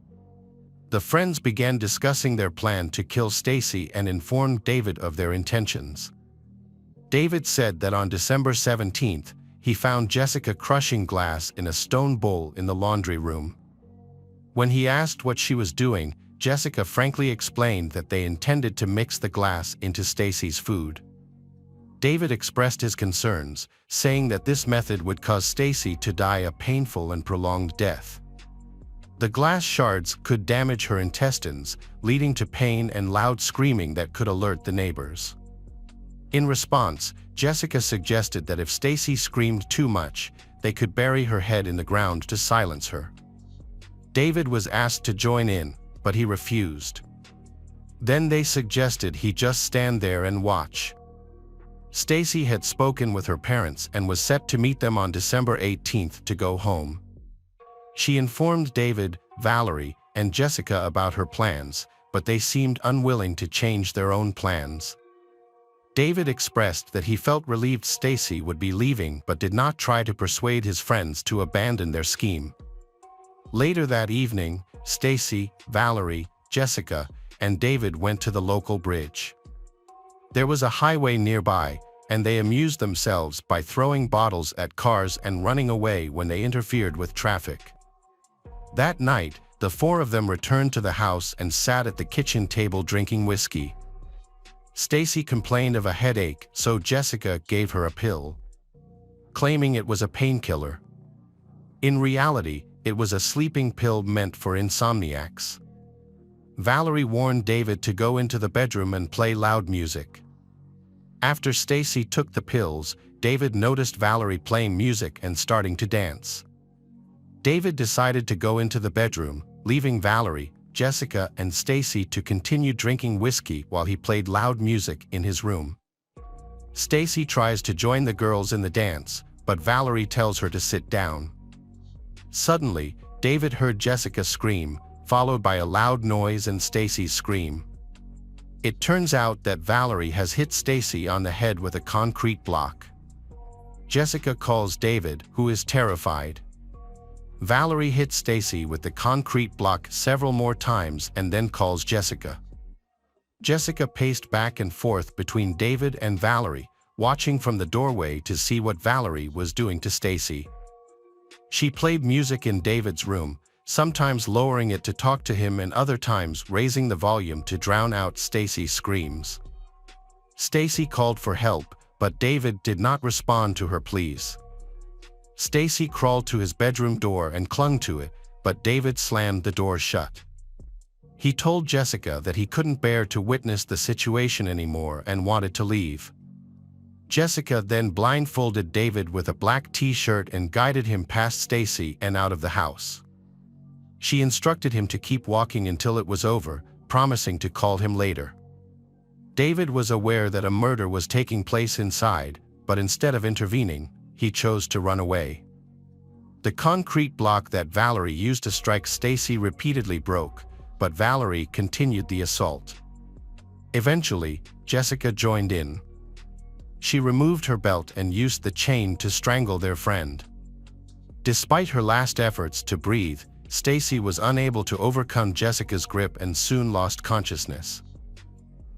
The friends began discussing their plan to kill Stacy and informed David of their intentions. David said that on December 17th, he found Jessica crushing glass in a stone bowl in the laundry room. When he asked what she was doing, Jessica frankly explained that they intended to mix the glass into Stacy's food. David expressed his concerns, saying that this method would cause Stacy to die a painful and prolonged death. The glass shards could damage her intestines, leading to pain and loud screaming that could alert the neighbors. In response, Jessica suggested that if Stacy screamed too much, they could bury her head in the ground to silence her. David was asked to join in, but he refused. Then they suggested he just stand there and watch. Stacy had spoken with her parents and was set to meet them on December 18th to go home. She informed David, Valerie, and Jessica about her plans, but they seemed unwilling to change their own plans. David expressed that he felt relieved Stacy would be leaving but did not try to persuade his friends to abandon their scheme. Later that evening, Stacy, Valerie, Jessica, and David went to the local bridge. There was a highway nearby, and they amused themselves by throwing bottles at cars and running away when they interfered with traffic. That night, the four of them returned to the house and sat at the kitchen table drinking whiskey. Stacy complained of a headache, so Jessica gave her a pill, claiming it was a painkiller. In reality, it was a sleeping pill meant for insomniacs. Valerie warned David to go into the bedroom and play loud music. After Stacy took the pills, David noticed Valerie playing music and starting to dance. David decided to go into the bedroom, leaving Valerie, Jessica, and Stacy to continue drinking whiskey while he played loud music in his room. Stacy tries to join the girls in the dance, but Valerie tells her to sit down. Suddenly, David heard Jessica scream, followed by a loud noise and Stacy's scream. It turns out that Valerie has hit Stacy on the head with a concrete block. Jessica calls David, who is terrified. Valerie hits Stacy with the concrete block several more times and then calls Jessica. Jessica paced back and forth between David and Valerie, watching from the doorway to see what Valerie was doing to Stacy. She played music in David's room, sometimes lowering it to talk to him and other times raising the volume to drown out Stacy's screams. Stacy called for help, but David did not respond to her pleas. Stacy crawled to his bedroom door and clung to it, but David slammed the door shut. He told Jessica that he couldn't bear to witness the situation anymore and wanted to leave. Jessica then blindfolded David with a black t-shirt and guided him past Stacy and out of the house. She instructed him to keep walking until it was over, promising to call him later. David was aware that a murder was taking place inside, but instead of intervening, he chose to run away. The concrete block that Valerie used to strike Stacy repeatedly broke, but Valerie continued the assault. Eventually, Jessica joined in. She removed her belt and used the chain to strangle their friend. Despite her last efforts to breathe, Stacy was unable to overcome Jessica's grip and soon lost consciousness.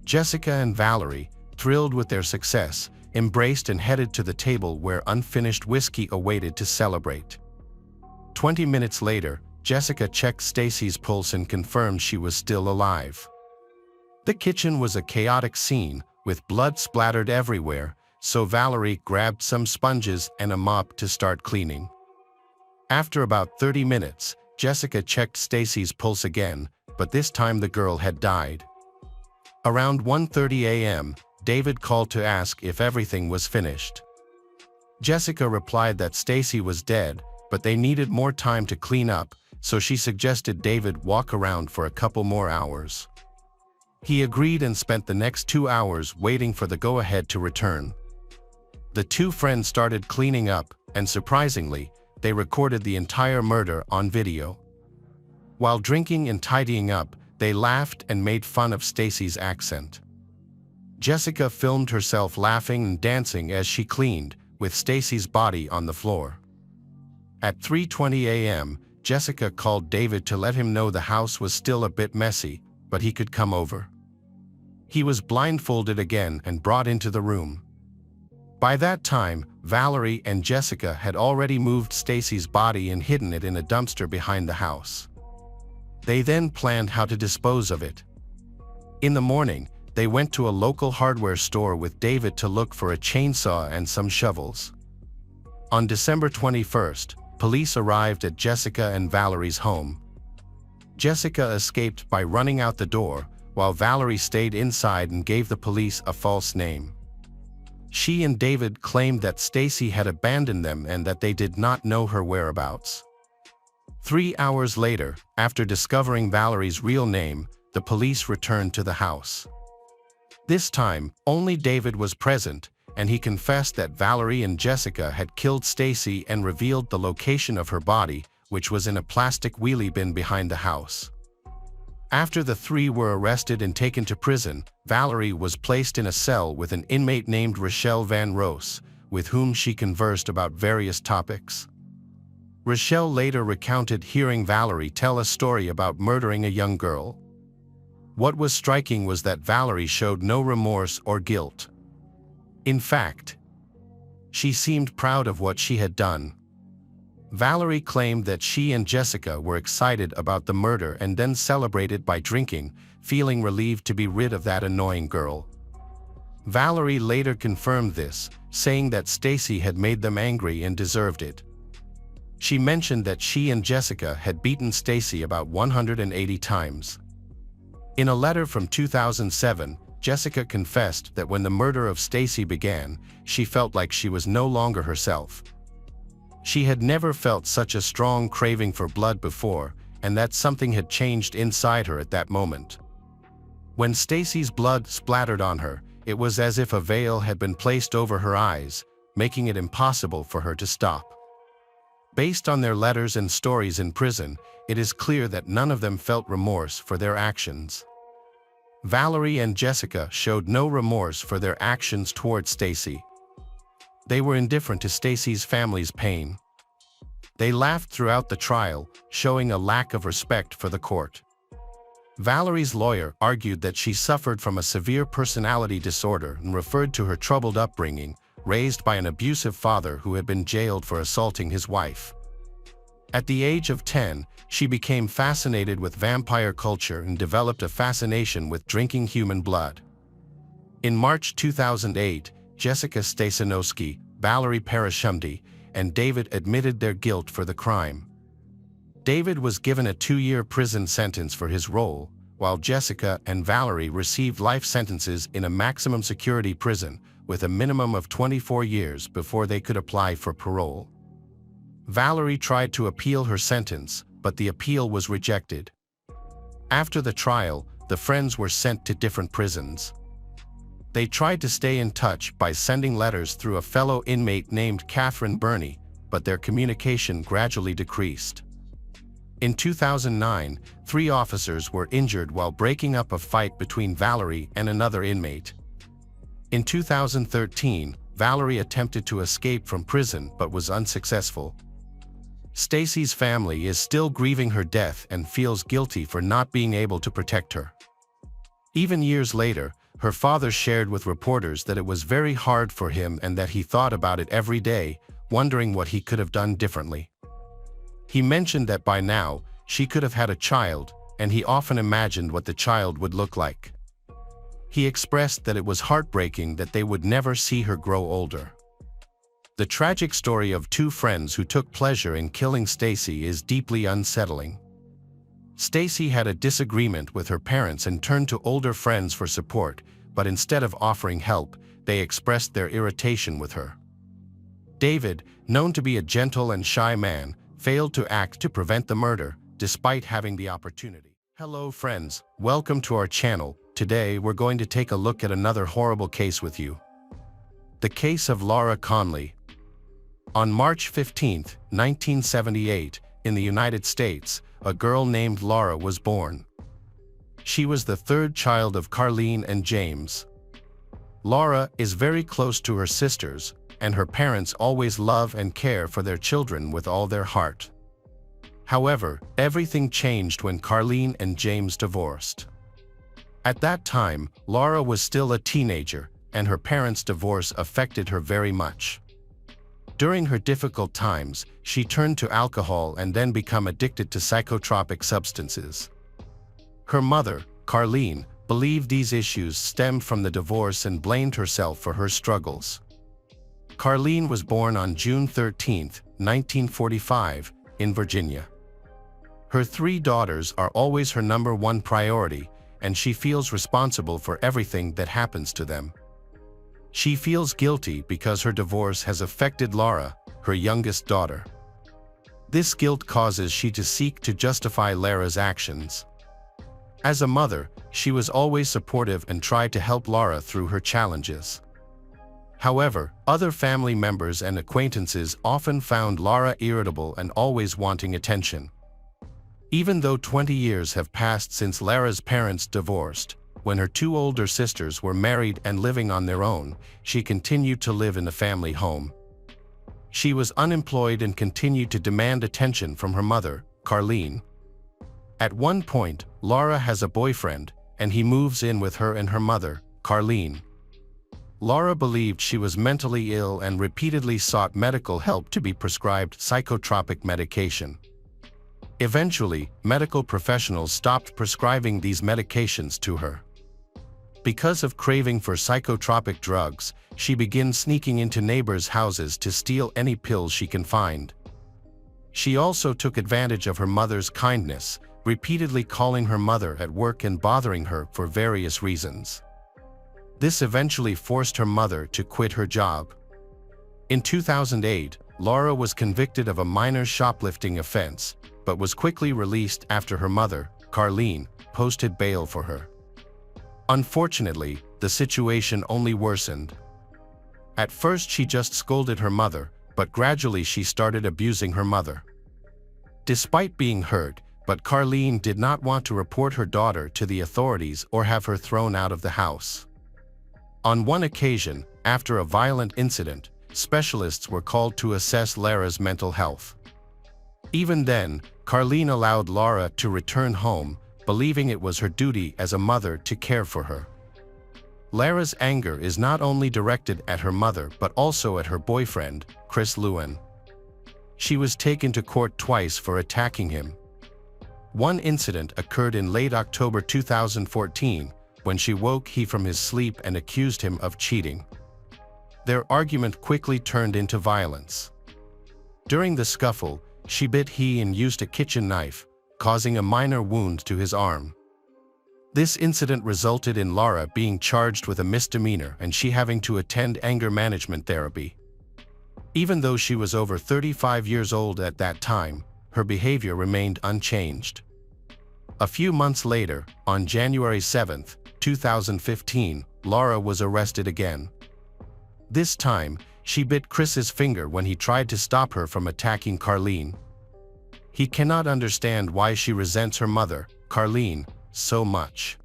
Jessica and Valerie, thrilled with their success, embraced and headed to the table where unfinished whiskey awaited to celebrate. 20 minutes later, Jessica checked Stacy's pulse and confirmed she was still alive. The kitchen was a chaotic scene, with blood splattered everywhere, so Valerie grabbed some sponges and a mop to start cleaning. After about 30 minutes, Jessica checked Stacy's pulse again, but this time the girl had died. Around 1:30 a.m., David called to ask if everything was finished. Jessica replied that Stacy was dead, but they needed more time to clean up, so she suggested David walk around for a couple more hours. He agreed and spent the next 2 hours waiting for the go-ahead to return. The two friends started cleaning up, and surprisingly, they recorded the entire murder on video. While drinking and tidying up, they laughed and made fun of Stacy's accent. Jessica filmed herself laughing and dancing as she cleaned, with Stacy's body on the floor. At 3:20 a.m., Jessica called David to let him know the house was still a bit messy, but he could come over. He was blindfolded again and brought into the room. By that time, Valerie and Jessica had already moved Stacy's body and hidden it in a dumpster behind the house. They then planned how to dispose of it. In the morning, they went to a local hardware store with David to look for a chainsaw and some shovels. On December 21st, police arrived at Jessica and Valerie's home. Jessica escaped by running out the door, while Valerie stayed inside and gave the police a false name. She and David claimed that Stacy had abandoned them and that they did not know her whereabouts. 3 hours later, after discovering Valerie's real name, the police returned to the house. This time, only David was present, and he confessed that Valerie and Jessica had killed Stacy and revealed the location of her body, which was in a plastic wheelie bin behind the house. After the three were arrested and taken to prison, Valerie was placed in a cell with an inmate named Rochelle Van Roos, with whom she conversed about various topics. Rochelle later recounted hearing Valerie tell a story about murdering a young girl. What was striking was that Valerie showed no remorse or guilt. In fact, she seemed proud of what she had done. Valerie claimed that she and Jessica were excited about the murder and then celebrated by drinking, feeling relieved to be rid of that annoying girl. Valerie later confirmed this, saying that Stacy had made them angry and deserved it. She mentioned that she and Jessica had beaten Stacy about 180 times. In a letter from 2007, Jessica confessed that when the murder of Stacy began, she felt like she was no longer herself. She had never felt such a strong craving for blood before, and that something had changed inside her at that moment. When Stacy's blood splattered on her, it was as if a veil had been placed over her eyes, making it impossible for her to stop. Based on their letters and stories in prison, it is clear that none of them felt remorse for their actions. Valerie and Jessica showed no remorse for their actions toward Stacy. They were indifferent to Stacy's family's pain. They laughed throughout the trial, showing a lack of respect for the court. Valerie's lawyer argued that she suffered from a severe personality disorder and referred to her troubled upbringing, raised by an abusive father who had been jailed for assaulting his wife. At the age of 10, she became fascinated with vampire culture and developed a fascination with drinking human blood. In March 2008, Jessica Stasinowski, Valerie Parashumdi, and David admitted their guilt for the crime. David was given a 2-year prison sentence for his role, while Jessica and Valerie received life sentences in a maximum security prison with a minimum of 24 years before they could apply for parole. Valerie tried to appeal her sentence, but the appeal was rejected. After the trial, the friends were sent to different prisons. They tried to stay in touch by sending letters through a fellow inmate named Catherine Burney, but their communication gradually decreased. In 2009, 3 officers were injured while breaking up a fight between Valerie and another inmate. In 2013, Valerie attempted to escape from prison but was unsuccessful. Stacy's family is still grieving her death and feels guilty for not being able to protect her. Even years later, her father shared with reporters that it was very hard for him and that he thought about it every day, wondering what he could have done differently. He mentioned that by now, she could have had a child, and he often imagined what the child would look like. He expressed that it was heartbreaking that they would never see her grow older. The tragic story of 2 friends who took pleasure in killing Stacy is deeply unsettling. Stacy had a disagreement with her parents and turned to older friends for support, but instead of offering help, they expressed their irritation with her. David, known to be a gentle and shy man, failed to act to prevent the murder, despite having the opportunity. Hello friends, welcome to our channel. Today we're going to take a look at another horrible case with you. The case of Laura Conley. On March 15, 1978, in the United States, a girl named Laura was born. She was the 3rd child of Carlene and James. Laura is very close to her sisters, and her parents always love and care for their children with all their heart. However, everything changed when Carlene and James divorced. At that time, Laura was still a teenager, and her parents' divorce affected her very much. During her difficult times, she turned to alcohol and then became addicted to psychotropic substances. Her mother, Carlene, believed these issues stemmed from the divorce and blamed herself for her struggles. Carlene was born on June 13, 1945, in Virginia. Her 3 daughters are always her number one priority, and she feels responsible for everything that happens to them. She feels guilty because her divorce has affected Laura, her youngest daughter. This guilt causes she to seek to justify Laura's actions. As a mother, she was always supportive and tried to help Laura through her challenges. However, other family members and acquaintances often found Laura irritable and always wanting attention. Even though 20 years have passed since Laura's parents divorced, when her 2 older sisters were married and living on their own, she continued to live in the family home. She was unemployed and continued to demand attention from her mother, Carlene. At one point, Laura has a boyfriend, and he moves in with her and her mother, Carlene. Laura believed she was mentally ill and repeatedly sought medical help to be prescribed psychotropic medication. Eventually, medical professionals stopped prescribing these medications to her. Because of craving for psychotropic drugs, she begins sneaking into neighbors' houses to steal any pills she can find. She also took advantage of her mother's kindness, repeatedly calling her mother at work and bothering her for various reasons. This eventually forced her mother to quit her job. In 2008, Laura was convicted of a minor shoplifting offense, but was quickly released after her mother, Carlene, posted bail for her. Unfortunately, the situation only worsened. At first she just scolded her mother, but gradually she started abusing her mother. Despite being hurt, but Carlene did not want to report her daughter to the authorities or have her thrown out of the house. On one occasion, after a violent incident, specialists were called to assess Laura's mental health. Even then, Carlene allowed Laura to return home, believing it was her duty as a mother to care for her. Laura's anger is not only directed at her mother but also at her boyfriend, Chris Lewin. She was taken to court twice for attacking him. One incident occurred in late October 2014, when she woke him from his sleep and accused him of cheating. Their argument quickly turned into violence. During the scuffle, she bit him and used a kitchen knife, causing a minor wound to his arm. This incident resulted in Laura being charged with a misdemeanor and she having to attend anger management therapy. Even though she was over 35 years old at that time, her behavior remained unchanged. A few months later, on January 7, 2015, Laura was arrested again. This time, she bit Chris's finger when he tried to stop her from attacking Carlene. He cannot understand why she resents her mother, Carlene, so much.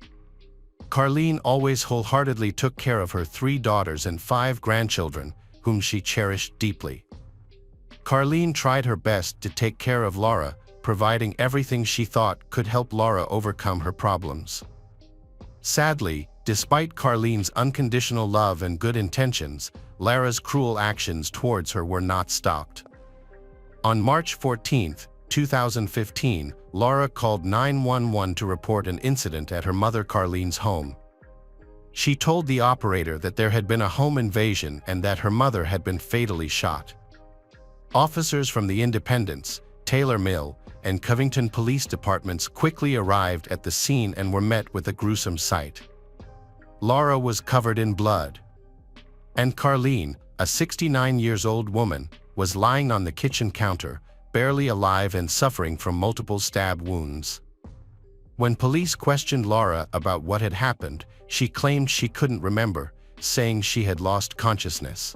Carlene always wholeheartedly took care of her 3 daughters and 5 grandchildren, whom she cherished deeply. Carlene tried her best to take care of Laura, providing everything she thought could help Laura overcome her problems. Sadly, despite Carlene's unconditional love and good intentions, Laura's cruel actions towards her were not stopped. On March 14, 2015, Laura called 911 to report an incident at her mother Carlene's home. She told the operator that there had been a home invasion and that her mother had been fatally shot. Officers from the Independence, Taylor Mill, and Covington police departments quickly arrived at the scene and were met with a gruesome sight. Laura was covered in blood. And Carlene, a 69-year-old woman, was lying on the kitchen counter, barely alive and suffering from multiple stab wounds. When police questioned Laura about what had happened, she claimed she couldn't remember, saying she had lost consciousness.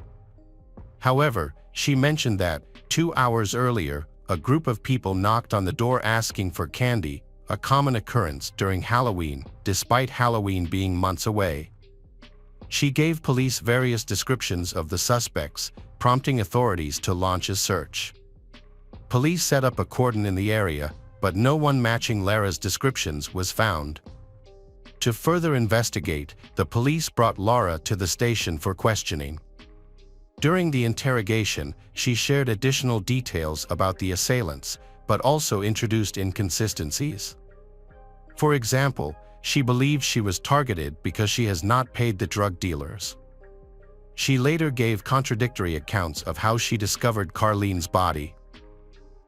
However, she mentioned that, 2 hours earlier, a group of people knocked on the door asking for candy, a common occurrence during Halloween, despite Halloween being months away. She gave police various descriptions of the suspects, prompting authorities to launch a search. Police set up a cordon in the area, but no one matching Lara's descriptions was found. To further investigate, the police brought Lara to the station for questioning. During the interrogation, she shared additional details about the assailants, but also introduced inconsistencies. For example, she believes she was targeted because she has not paid the drug dealers. She later gave contradictory accounts of how she discovered Carlene's body.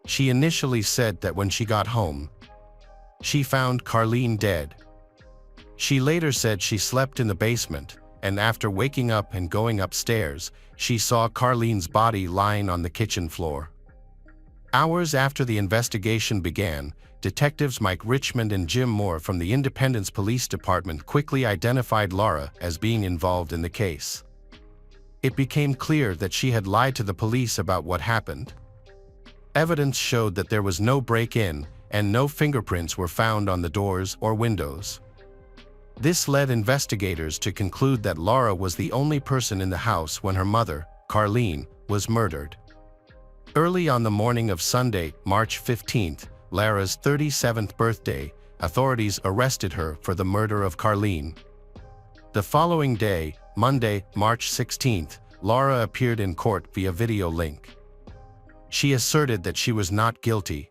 She initially said that when she got home, she found Carlene dead. She later said she slept in the basement, and after waking up and going upstairs, she saw Carlene's body lying on the kitchen floor. Hours after the investigation began, detectives Mike Richmond and Jim Moore from the Independence Police Department quickly identified Lara as being involved in the case. It became clear that she had lied to the police about what happened. Evidence showed that there was no break-in, and no fingerprints were found on the doors or windows. This led investigators to conclude that Lara was the only person in the house when her mother, Carlene, was murdered. Early on the morning of Sunday, March 15th, Lara's 37th birthday, authorities arrested her for the murder of Carlene. The following day, Monday, March 16th, Lara appeared in court via video link. She asserted that she was not guilty.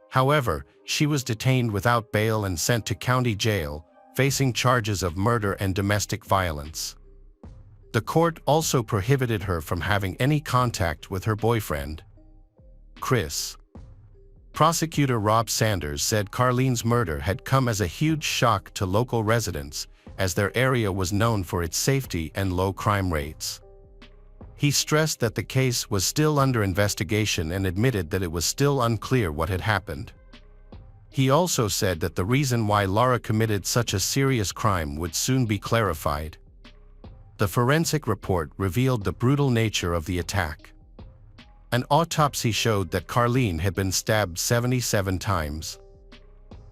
However, she was detained without bail and sent to county jail, facing charges of murder and domestic violence. The court also prohibited her from having any contact with her boyfriend, Chris. Prosecutor Rob Sanders said Carlene's murder had come as a huge shock to local residents, as their area was known for its safety and low crime rates. He stressed that the case was still under investigation and admitted that it was still unclear what had happened. He also said that the reason why Lara committed such a serious crime would soon be clarified. The forensic report revealed the brutal nature of the attack. An autopsy showed that Carlene had been stabbed 77 times.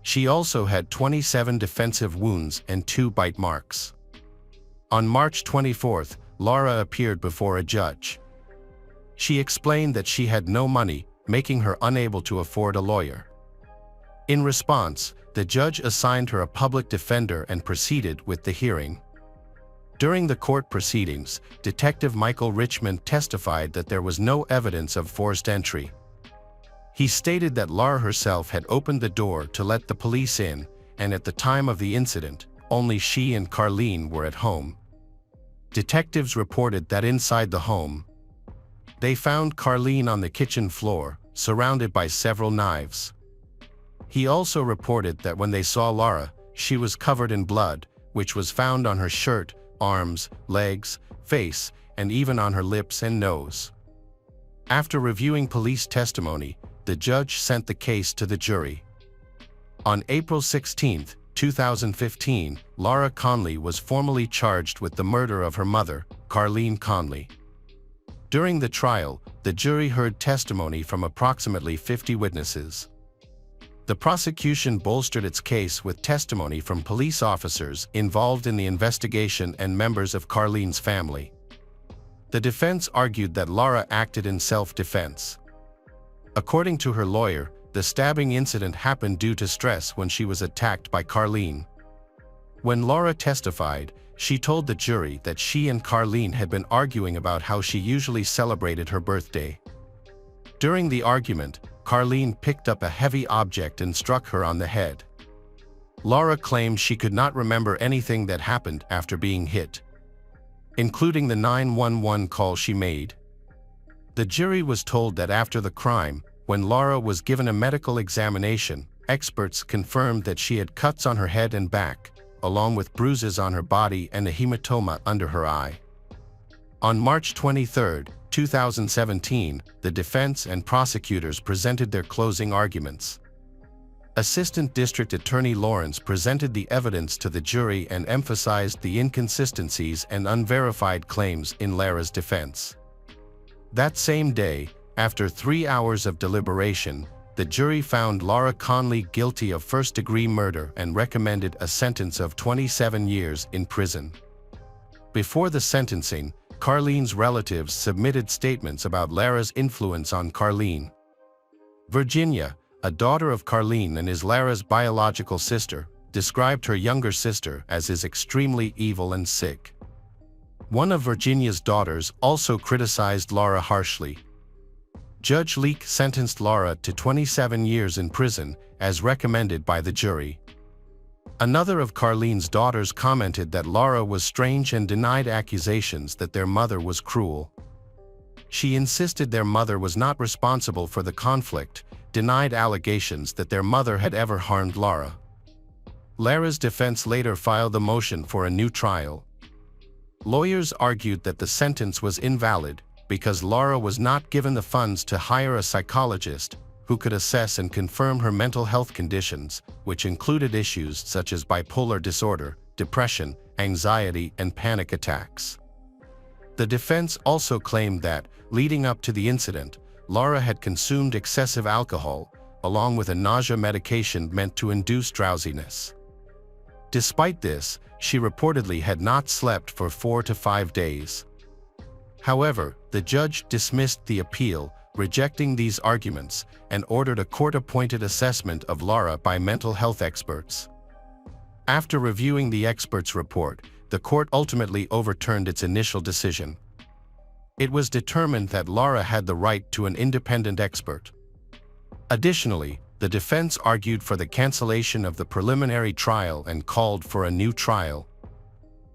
She also had 27 defensive wounds and 2 bite marks. On March 24th, Lara appeared before a judge. She explained that she had no money, making her unable to afford a lawyer. In response, the judge assigned her a public defender and proceeded with the hearing. During the court proceedings, Detective Michael Richmond testified that there was no evidence of forced entry. He stated that Lara herself had opened the door to let the police in, and at the time of the incident, only she and Carlene were at home. Detectives reported that inside the home, they found Carlene on the kitchen floor, surrounded by several knives. He also reported that when they saw Lara, she was covered in blood, which was found on her shirt, arms, legs, face, and even on her lips and nose. After reviewing police testimony, the judge sent the case to the jury. On April 16, 2015, Lara Conley was formally charged with the murder of her mother, Carlene Conley. During the trial, the jury heard testimony from approximately 50 witnesses. The prosecution bolstered its case with testimony from police officers involved in the investigation and members of Carlene's family. The defense argued that Lara acted in self-defense. According to her lawyer, the stabbing incident happened due to stress when she was attacked by Carlene. When Lara testified, she told the jury that she and Carlene had been arguing about how she usually celebrated her birthday. During the argument, Carlene picked up a heavy object and struck her on the head. Lara claimed she could not remember anything that happened after being hit, including the 911 call she made. The jury was told that after the crime, when Lara was given a medical examination, experts confirmed that she had cuts on her head and back, along with bruises on her body and a hematoma under her eye. On March 23, 2017, the defense and prosecutors presented their closing arguments. Assistant District Attorney Lawrence presented the evidence to the jury and emphasized the inconsistencies and unverified claims in Lara's defense. That same day, after 3 hours of deliberation, the jury found Lara Conley guilty of first-degree murder and recommended a sentence of 27 years in prison. Before the sentencing, Carlene's relatives submitted statements about Lara's influence on Carlene. Virginia, a daughter of Carlene and is Lara's biological sister, described her younger sister as is extremely evil and sick. One of Virginia's daughters also criticized Lara harshly. Judge Leake sentenced Lara to 27 years in prison, as recommended by the jury. Another of Carlene's daughters commented that Lara was strange and denied accusations that their mother was cruel. She insisted their mother was not responsible for the conflict, denied allegations that their mother had ever harmed Lara. Lara's defense later filed a motion for a new trial. Lawyers argued that the sentence was invalid because Lara was not given the funds to hire a psychologist who could assess and confirm her mental health conditions, which included issues such as bipolar disorder, depression, anxiety, and panic attacks. The defense also claimed that, leading up to the incident, Lara had consumed excessive alcohol, along with a nausea medication meant to induce drowsiness. Despite this, she reportedly had not slept for 4 to 5 days. However, the judge dismissed the appeal, rejecting these arguments, and ordered a court-appointed assessment of Lara by mental health experts. After reviewing the experts' report, the court ultimately overturned its initial decision. It was determined that Lara had the right to an independent expert. Additionally, the defense argued for the cancellation of the preliminary trial and called for a new trial,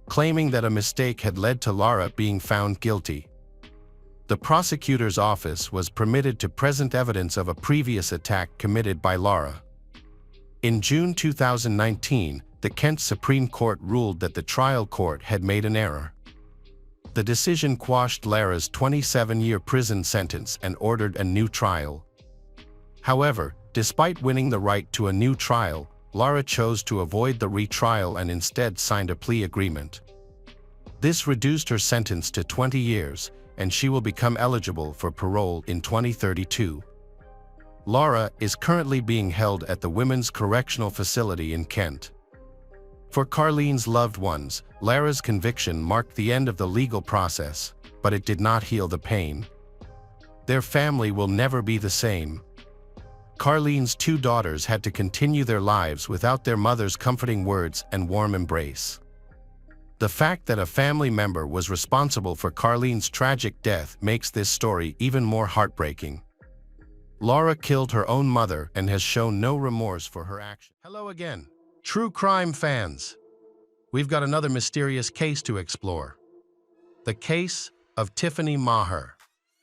claiming that a mistake had led to Lara being found guilty. The prosecutor's office was permitted to present evidence of a previous attack committed by Lara. In June 2019, the Kent Supreme Court ruled that the trial court had made an error. The decision quashed Lara's 27-year prison sentence and ordered a new trial. However, despite winning the right to a new trial, Lara chose to avoid the retrial and instead signed a plea agreement. This reduced her sentence to 20 years, and she will become eligible for parole in 2032. Lara is currently being held at the Women's Correctional Facility in Kent. For Carlene's loved ones, Lara's conviction marked the end of the legal process, but it did not heal the pain. Their family will never be the same. Carlene's 2 daughters had to continue their lives without their mother's comforting words and warm embrace. The fact that a family member was responsible for Carlene's tragic death makes this story even more heartbreaking. Lara killed her own mother and has shown no remorse for her actions. Hello again, true crime fans. We've got another mysterious case to explore. The case of Tiffany Maher.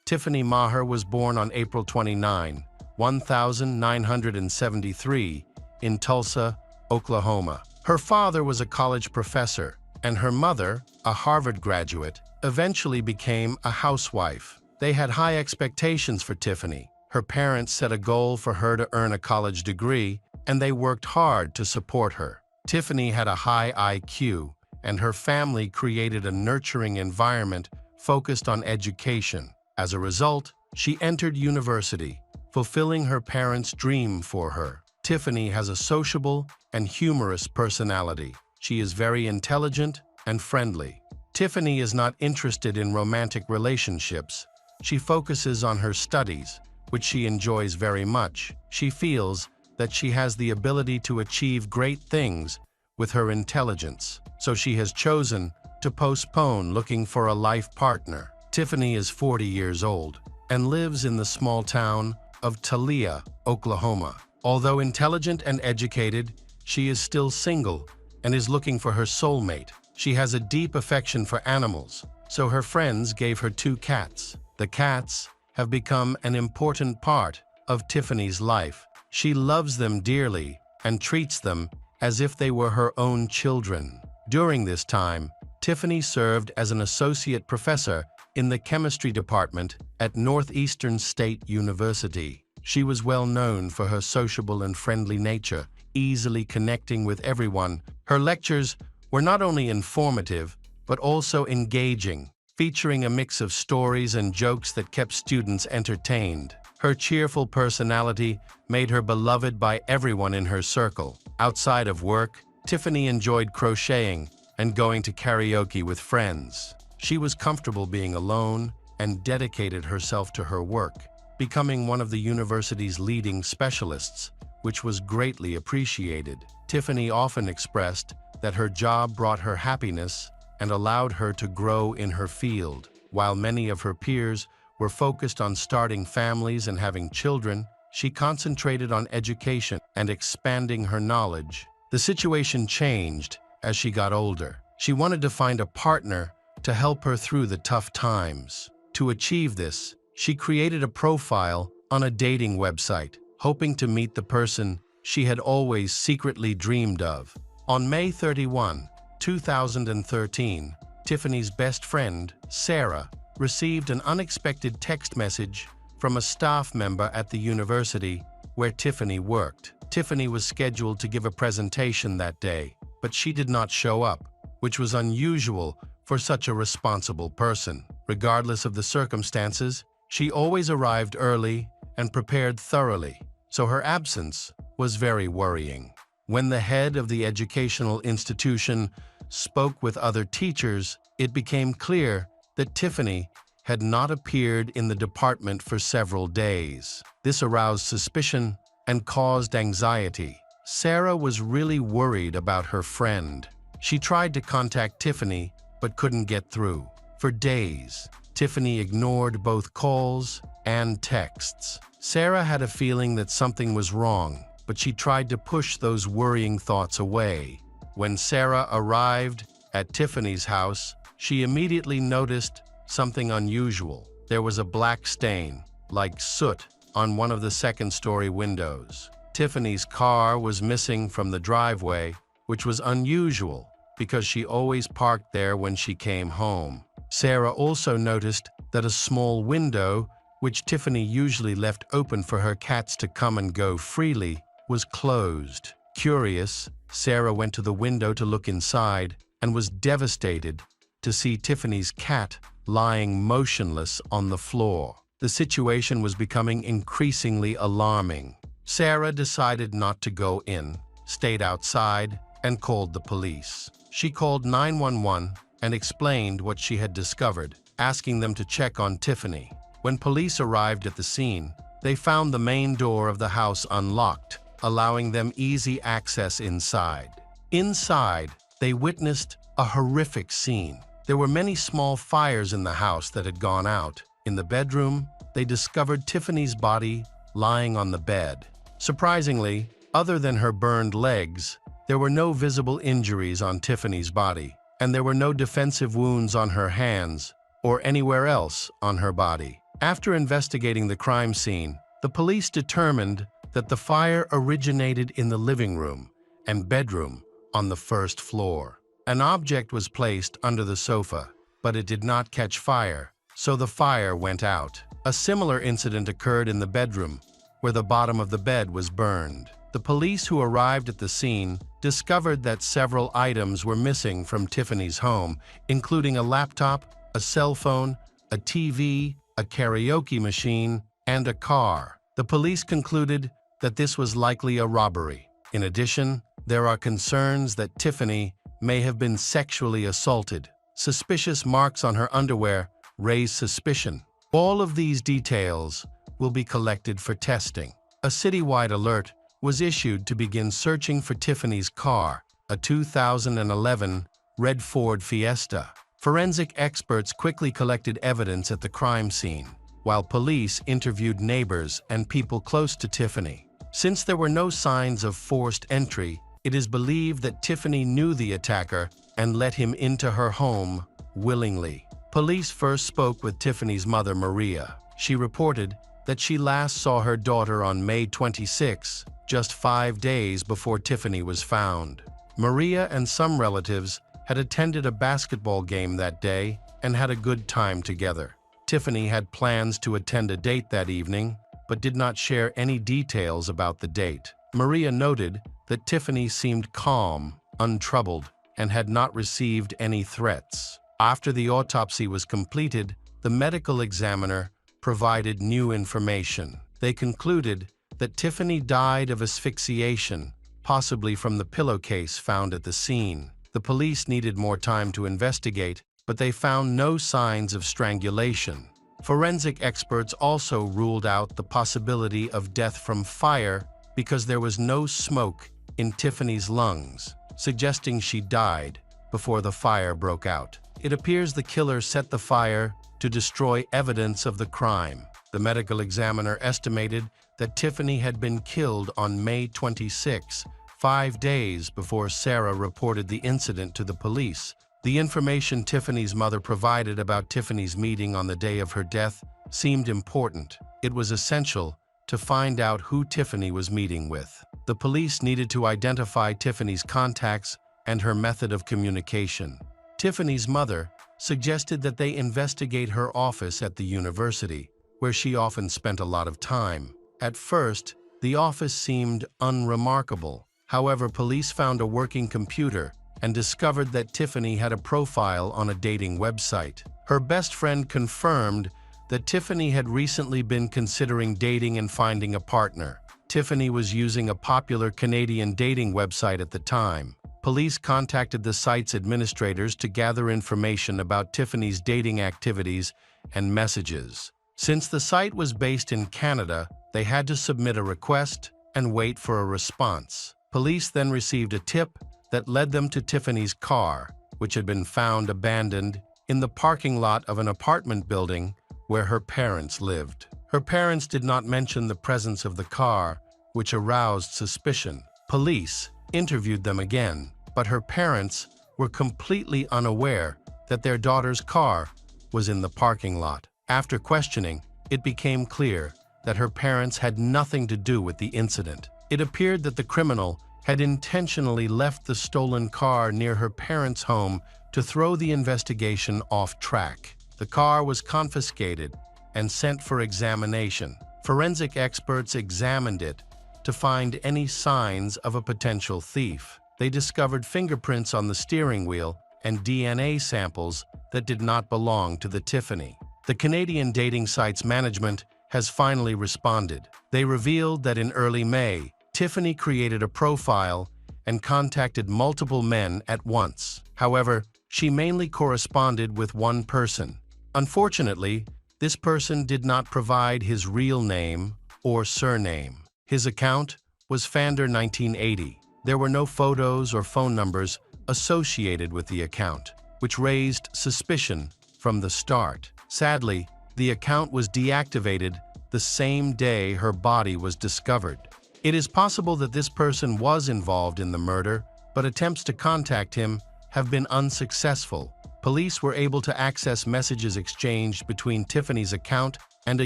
Tiffany Maher was born on April 29, 1973, in Tulsa, Oklahoma. Her father was a college professor, and her mother, a Harvard graduate, eventually became a housewife. They had high expectations for Tiffany. Her parents set a goal for her to earn a college degree, and they worked hard to support her. Tiffany had a high IQ, and her family created a nurturing environment focused on education. As a result, she entered university, fulfilling her parents' dream for her. Tiffany has a sociable and humorous personality. She is very intelligent and friendly. Tiffany is not interested in romantic relationships. She focuses on her studies, which she enjoys very much. She feels that she has the ability to achieve great things with her intelligence, so she has chosen to postpone looking for a life partner. Tiffany is 40 years old and lives in the small town of Tulsa, Oklahoma. Although intelligent and educated, she is still single and is looking for her soulmate. She has a deep affection for animals, so her friends gave her 2 cats. The cats have become an important part of Tiffany's life. She loves them dearly and treats them as if they were her own children. During this time, Tiffany served as an associate professor in the chemistry department at Northeastern State University. She was well known for her sociable and friendly nature, easily connecting with everyone. Her lectures were not only informative, but also engaging, featuring a mix of stories and jokes that kept students entertained. Her cheerful personality made her beloved by everyone in her circle. Outside of work, Tiffany enjoyed crocheting and going to karaoke with friends. She was comfortable being alone and dedicated herself to her work. becoming one of the university's leading specialists, which was greatly appreciated. Tiffany often expressed that her job brought her happiness and allowed her to grow in her field. While many of her peers were focused on starting families and having children, she concentrated on education and expanding her knowledge. The situation changed as she got older. She wanted to find a partner to help her through the tough times. To achieve this, she created a profile on a dating website, hoping to meet the person she had always secretly dreamed of. On May 31, 2013, Tiffany's best friend, Sarah, received an unexpected text message from a staff member at the university where Tiffany worked. Tiffany was scheduled to give a presentation that day, but she did not show up, which was unusual for such a responsible person. Regardless of the circumstances, she always arrived early and prepared thoroughly, so her absence was very worrying. When the head of the educational institution spoke with other teachers, it became clear that Tiffany had not appeared in the department for several days. This aroused suspicion and caused anxiety. Sarah was really worried about her friend. She tried to contact Tiffany but couldn't get through. For days, Tiffany ignored both calls and texts. Sarah had a feeling that something was wrong, but she tried to push those worrying thoughts away. When Sarah arrived at Tiffany's house, she immediately noticed something unusual. There was a black stain, like soot, on one of the second-story windows. Tiffany's car was missing from the driveway, which was unusual because she always parked there when she came home. Sarah also noticed that a small window, which Tiffany usually left open for her cats to come and go freely, was closed. Curious, Sarah went to the window to look inside and was devastated to see Tiffany's cat lying motionless on the floor. The situation was becoming increasingly alarming. Sarah decided not to go in, stayed outside, and called the police. She called 911 and explained what she had discovered, asking them to check on Tiffany. When police arrived at the scene, they found the main door of the house unlocked, allowing them easy access inside. Inside, they witnessed a horrific scene. There were many small fires in the house that had gone out. In the bedroom, they discovered Tiffany's body lying on the bed. Surprisingly, other than her burned legs, there were no visible injuries on Tiffany's body, and there were no defensive wounds on her hands or anywhere else on her body. After investigating the crime scene, the police determined that the fire originated in the living room and bedroom on the first floor. An object was placed under the sofa, but it did not catch fire, so the fire went out. A similar incident occurred in the bedroom, where the bottom of the bed was burned. The police who arrived at the scene discovered that several items were missing from Tiffany's home, including a laptop, a cell phone, a TV, a karaoke machine, and a car. The police concluded that this was likely a robbery. In addition, there are concerns that Tiffany may have been sexually assaulted. Suspicious marks on her underwear raise suspicion. All of these details will be collected for testing. A citywide alert was issued to begin searching for Tiffany's car, a 2011 red Ford Fiesta. Forensic experts quickly collected evidence at the crime scene, while police interviewed neighbors and people close to Tiffany. Since there were no signs of forced entry, it is believed that Tiffany knew the attacker and let him into her home willingly. Police first spoke with Tiffany's mother, Maria. She reported that she last saw her daughter on May 26, just 5 days before Tiffany was found. Maria and some relatives had attended a basketball game that day and had a good time together. Tiffany had plans to attend a date that evening, but did not share any details about the date. Maria noted that Tiffany seemed calm, untroubled, and had not received any threats. After the autopsy was completed, the medical examiner provided new information. They concluded that Tiffany died of asphyxiation, possibly from the pillowcase found at the scene. The police needed more time to investigate, but they found no signs of strangulation. Forensic experts also ruled out the possibility of death from fire because there was no smoke in Tiffany's lungs, suggesting she died before the fire broke out. It appears the killer set the fire to destroy evidence of the crime. The medical examiner estimated that Tiffany had been killed on May 26, 5 days before Sarah reported the incident to the police. The information Tiffany's mother provided about Tiffany's meeting on the day of her death seemed important. It was essential to find out who Tiffany was meeting with. The police needed to identify Tiffany's contacts and her method of communication. Tiffany's mother suggested that they investigate her office at the university, where she often spent a lot of time. At first, the office seemed unremarkable. However, police found a working computer and discovered that Tiffany had a profile on a dating website. Her best friend confirmed that Tiffany had recently been considering dating and finding a partner. Tiffany was using a popular Canadian dating website at the time. Police contacted the site's administrators to gather information about Tiffany's dating activities and messages. Since the site was based in Canada, they had to submit a request and wait for a response. Police then received a tip that led them to Tiffany's car, which had been found abandoned in the parking lot of an apartment building where her parents lived. Her parents did not mention the presence of the car, which aroused suspicion. Police interviewed them again, but her parents were completely unaware that their daughter's car was in the parking lot. After questioning, it became clear that her parents had nothing to do with the incident. It appeared that the criminal had intentionally left the stolen car near her parents' home to throw the investigation off track. The car was confiscated and sent for examination. Forensic experts examined it to find any signs of a potential thief. They discovered fingerprints on the steering wheel and DNA samples that did not belong to the Tiffany. The Canadian dating site's management has finally responded. They revealed that in early May, Tiffany created a profile and contacted multiple men at once. However, she mainly corresponded with one person. Unfortunately, this person did not provide his real name or surname. His account was Fander1980. There were no photos or phone numbers associated with the account, which raised suspicion from the start. Sadly, the account was deactivated the same day her body was discovered. It is possible that this person was involved in the murder, but attempts to contact him have been unsuccessful. Police were able to access messages exchanged between Tiffany's account and a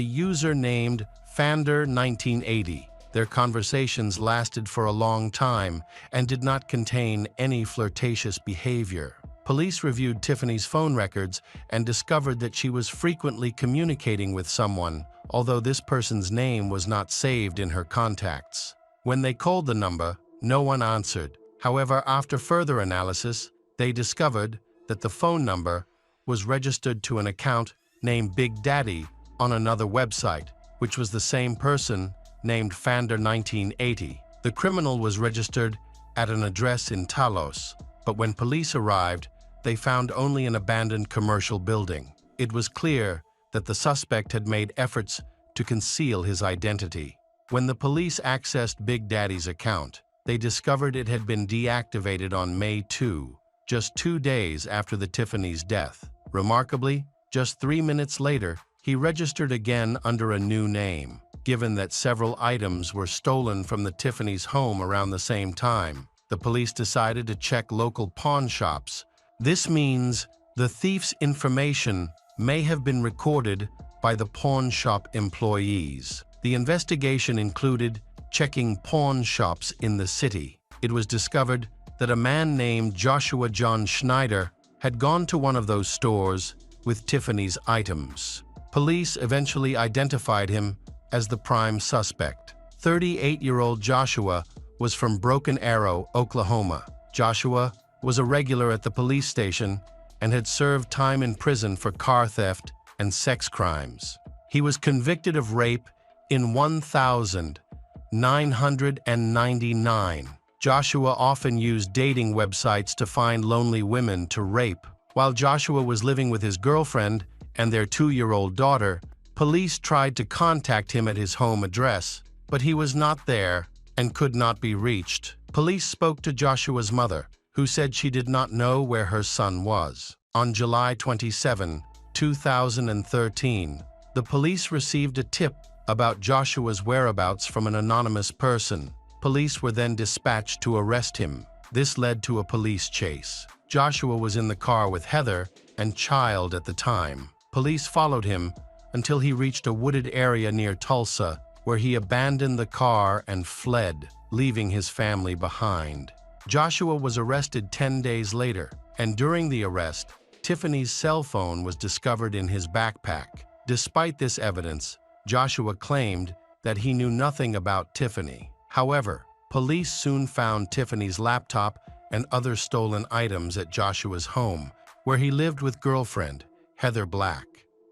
user named Fander1980. Their conversations lasted for a long time and did not contain any flirtatious behavior. Police reviewed Tiffany's phone records and discovered that she was frequently communicating with someone, although this person's name was not saved in her contacts. When they called the number, no one answered. However, after further analysis, they discovered that the phone number was registered to an account named Big Daddy on another website, which was the same person named Fander1980. The criminal was registered at an address in Talos, but when police arrived, they found only an abandoned commercial building. It was clear that the suspect had made efforts to conceal his identity. When the police accessed Big Daddy's account, they discovered it had been deactivated on May 2, just 2 days after the Tiffany's death. Remarkably, just 3 minutes later, he registered again under a new name. Given that several items were stolen from the Tiffany's home around the same time, the police decided to check local pawn shops. This means the thief's information may have been recorded by the pawn shop employees. The investigation included checking pawn shops in the city. It was discovered that a man named Joshua John Schneider had gone to one of those stores with Tiffany's items. Police eventually identified him as the prime suspect. 38-year-old Joshua was from Broken Arrow, Oklahoma. Joshua was a regular at the police station and had served time in prison for car theft and sex crimes. He was convicted of rape in 1999. Joshua often used dating websites to find lonely women to rape. While Joshua was living with his girlfriend and their 2-year-old daughter, police tried to contact him at his home address, but he was not there and could not be reached. Police spoke to Joshua's mother, who said she did not know where her son was. On July 27, 2013, the police received a tip about Joshua's whereabouts from an anonymous person. Police were then dispatched to arrest him. This led to a police chase. Joshua was in the car with Heather and child at the time. Police followed him until he reached a wooded area near Tulsa, where he abandoned the car and fled, leaving his family behind. Joshua was arrested 10 days later, and during the arrest, Tiffany's cell phone was discovered in his backpack. Despite this evidence, Joshua claimed that he knew nothing about Tiffany. However, police soon found Tiffany's laptop and other stolen items at Joshua's home, where he lived with girlfriend, Heather Black.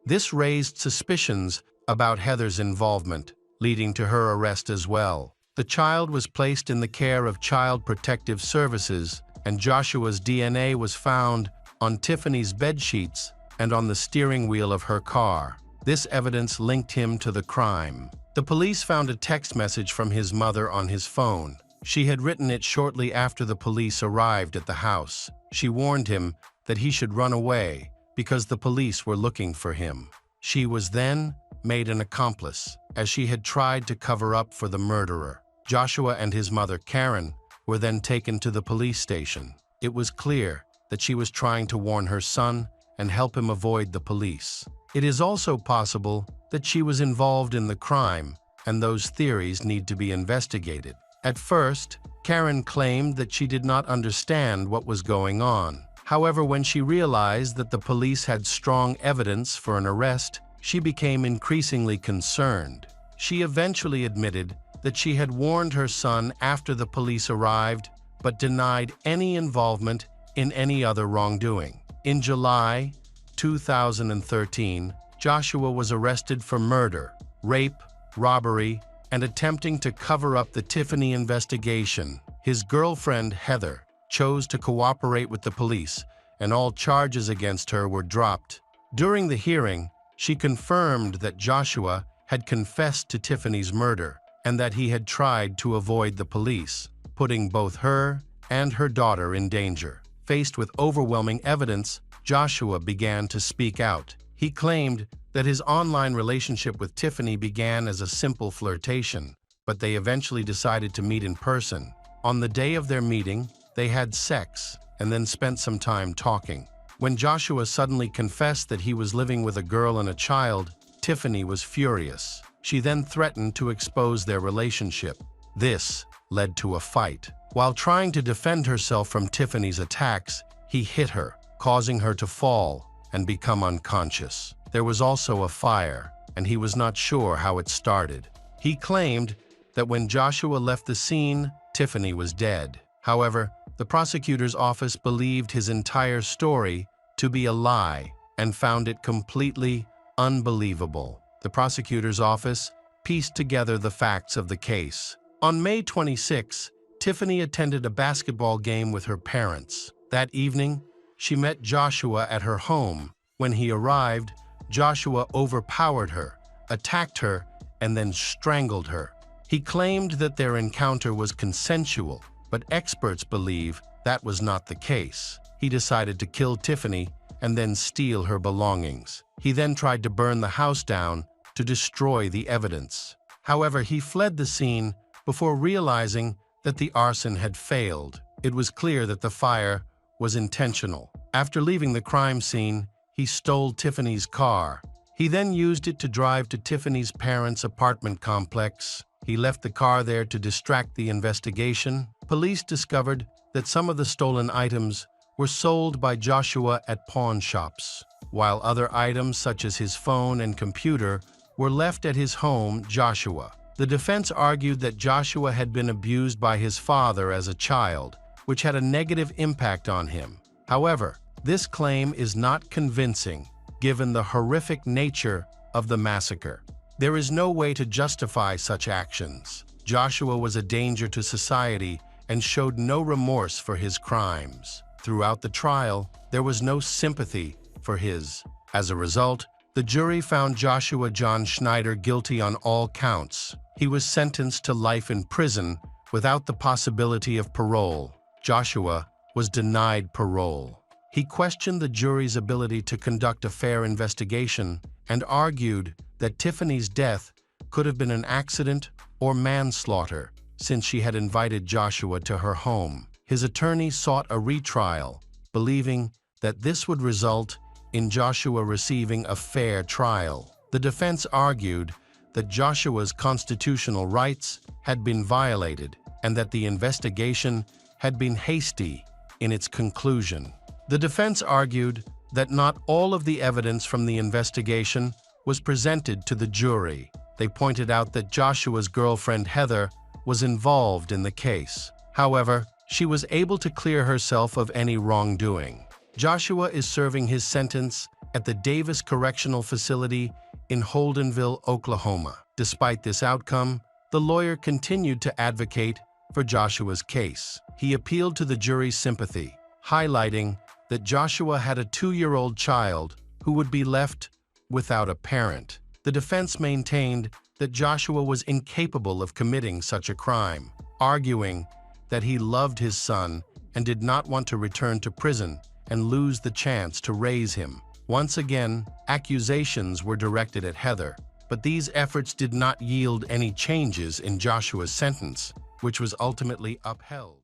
This raised suspicions about Heather's involvement, leading to her arrest as well. The child was placed in the care of Child Protective Services, and Joshua's DNA was found on Tiffany's bedsheets and on the steering wheel of her car. This evidence linked him to the crime. The police found a text message from his mother on his phone. She had written it shortly after the police arrived at the house. She warned him that he should run away because the police were looking for him. She was then made an accomplice, as she had tried to cover up for the murderer. Joshua and his mother, Karen, were then taken to the police station. It was clear that she was trying to warn her son and help him avoid the police. It is also possible that she was involved in the crime, and those theories need to be investigated. At first, Karen claimed that she did not understand what was going on. However, when she realized that the police had strong evidence for an arrest, she became increasingly concerned. She eventually admitted that she had warned her son after the police arrived, but denied any involvement in any other wrongdoing. In July 2013, Joshua was arrested for murder, rape, robbery, and attempting to cover up the Tiffany investigation. His girlfriend, Heather, chose to cooperate with the police, and all charges against her were dropped. During the hearing, she confirmed that Joshua had confessed to Tiffany's murder and that he had tried to avoid the police, putting both her and her daughter in danger. Faced with overwhelming evidence, Joshua began to speak out. He claimed that his online relationship with Tiffany began as a simple flirtation, but they eventually decided to meet in person. On the day of their meeting, they had sex and then spent some time talking. When Joshua suddenly confessed that he was living with a girl and a child, Tiffany was furious. She then threatened to expose their relationship. This led to a fight. While trying to defend herself from Tiffany's attacks, he hit her, causing her to fall and become unconscious. There was also a fire, and he was not sure how it started. He claimed that when Joshua left the scene, Tiffany was dead. However, the prosecutor's office believed his entire story to be a lie and found it completely unbelievable. The prosecutor's office pieced together the facts of the case. On May 26, Tiffany attended a basketball game with her parents. That evening, she met Joshua at her home. When he arrived, Joshua overpowered her, attacked her, and then strangled her. He claimed that their encounter was consensual, but experts believe that was not the case. He decided to kill Tiffany and then steal her belongings. He then tried to burn the house down to destroy the evidence. However, he fled the scene before realizing that the arson had failed. It was clear that the fire was intentional. After leaving the crime scene, he stole Tiffany's car. He then used it to drive to Tiffany's parents' apartment complex. He left the car there to distract the investigation. Police discovered that some of the stolen items were sold by Joshua at pawn shops, while other items such as his phone and computer were left at his home, Joshua. The defense argued that Joshua had been abused by his father as a child, which had a negative impact on him. However, this claim is not convincing, given the horrific nature of the massacre. There is no way to justify such actions. Joshua was a danger to society and showed no remorse for his crimes. Throughout the trial, there was no sympathy for his. As a result, The jury found Joshua John Schneider guilty on all counts. He was sentenced to life in prison without the possibility of parole. Joshua was denied parole. He questioned the jury's ability to conduct a fair investigation and argued that Tiffany's death could have been an accident or manslaughter, since she had invited Joshua to her home. His attorney sought a retrial, believing that this would result in Joshua receiving a fair trial. The defense argued that Joshua's constitutional rights had been violated and that the investigation had been hasty in its conclusion. The defense argued that not all of the evidence from the investigation was presented to the jury. They pointed out that Joshua's girlfriend Heather was involved in the case. However, she was able to clear herself of any wrongdoing. Joshua is serving his sentence at the Davis Correctional Facility in Holdenville, Oklahoma. Despite this outcome, the lawyer continued to advocate for Joshua's case. He appealed to the jury's sympathy, highlighting that Joshua had a 2-year-old child who would be left without a parent. The defense maintained that Joshua was incapable of committing such a crime, arguing that he loved his son and did not want to return to prison and lose the chance to raise him. Once again, accusations were directed at Heather, but these efforts did not yield any changes in Joshua's sentence, which was ultimately upheld.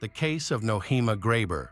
The case of Nohema Graber.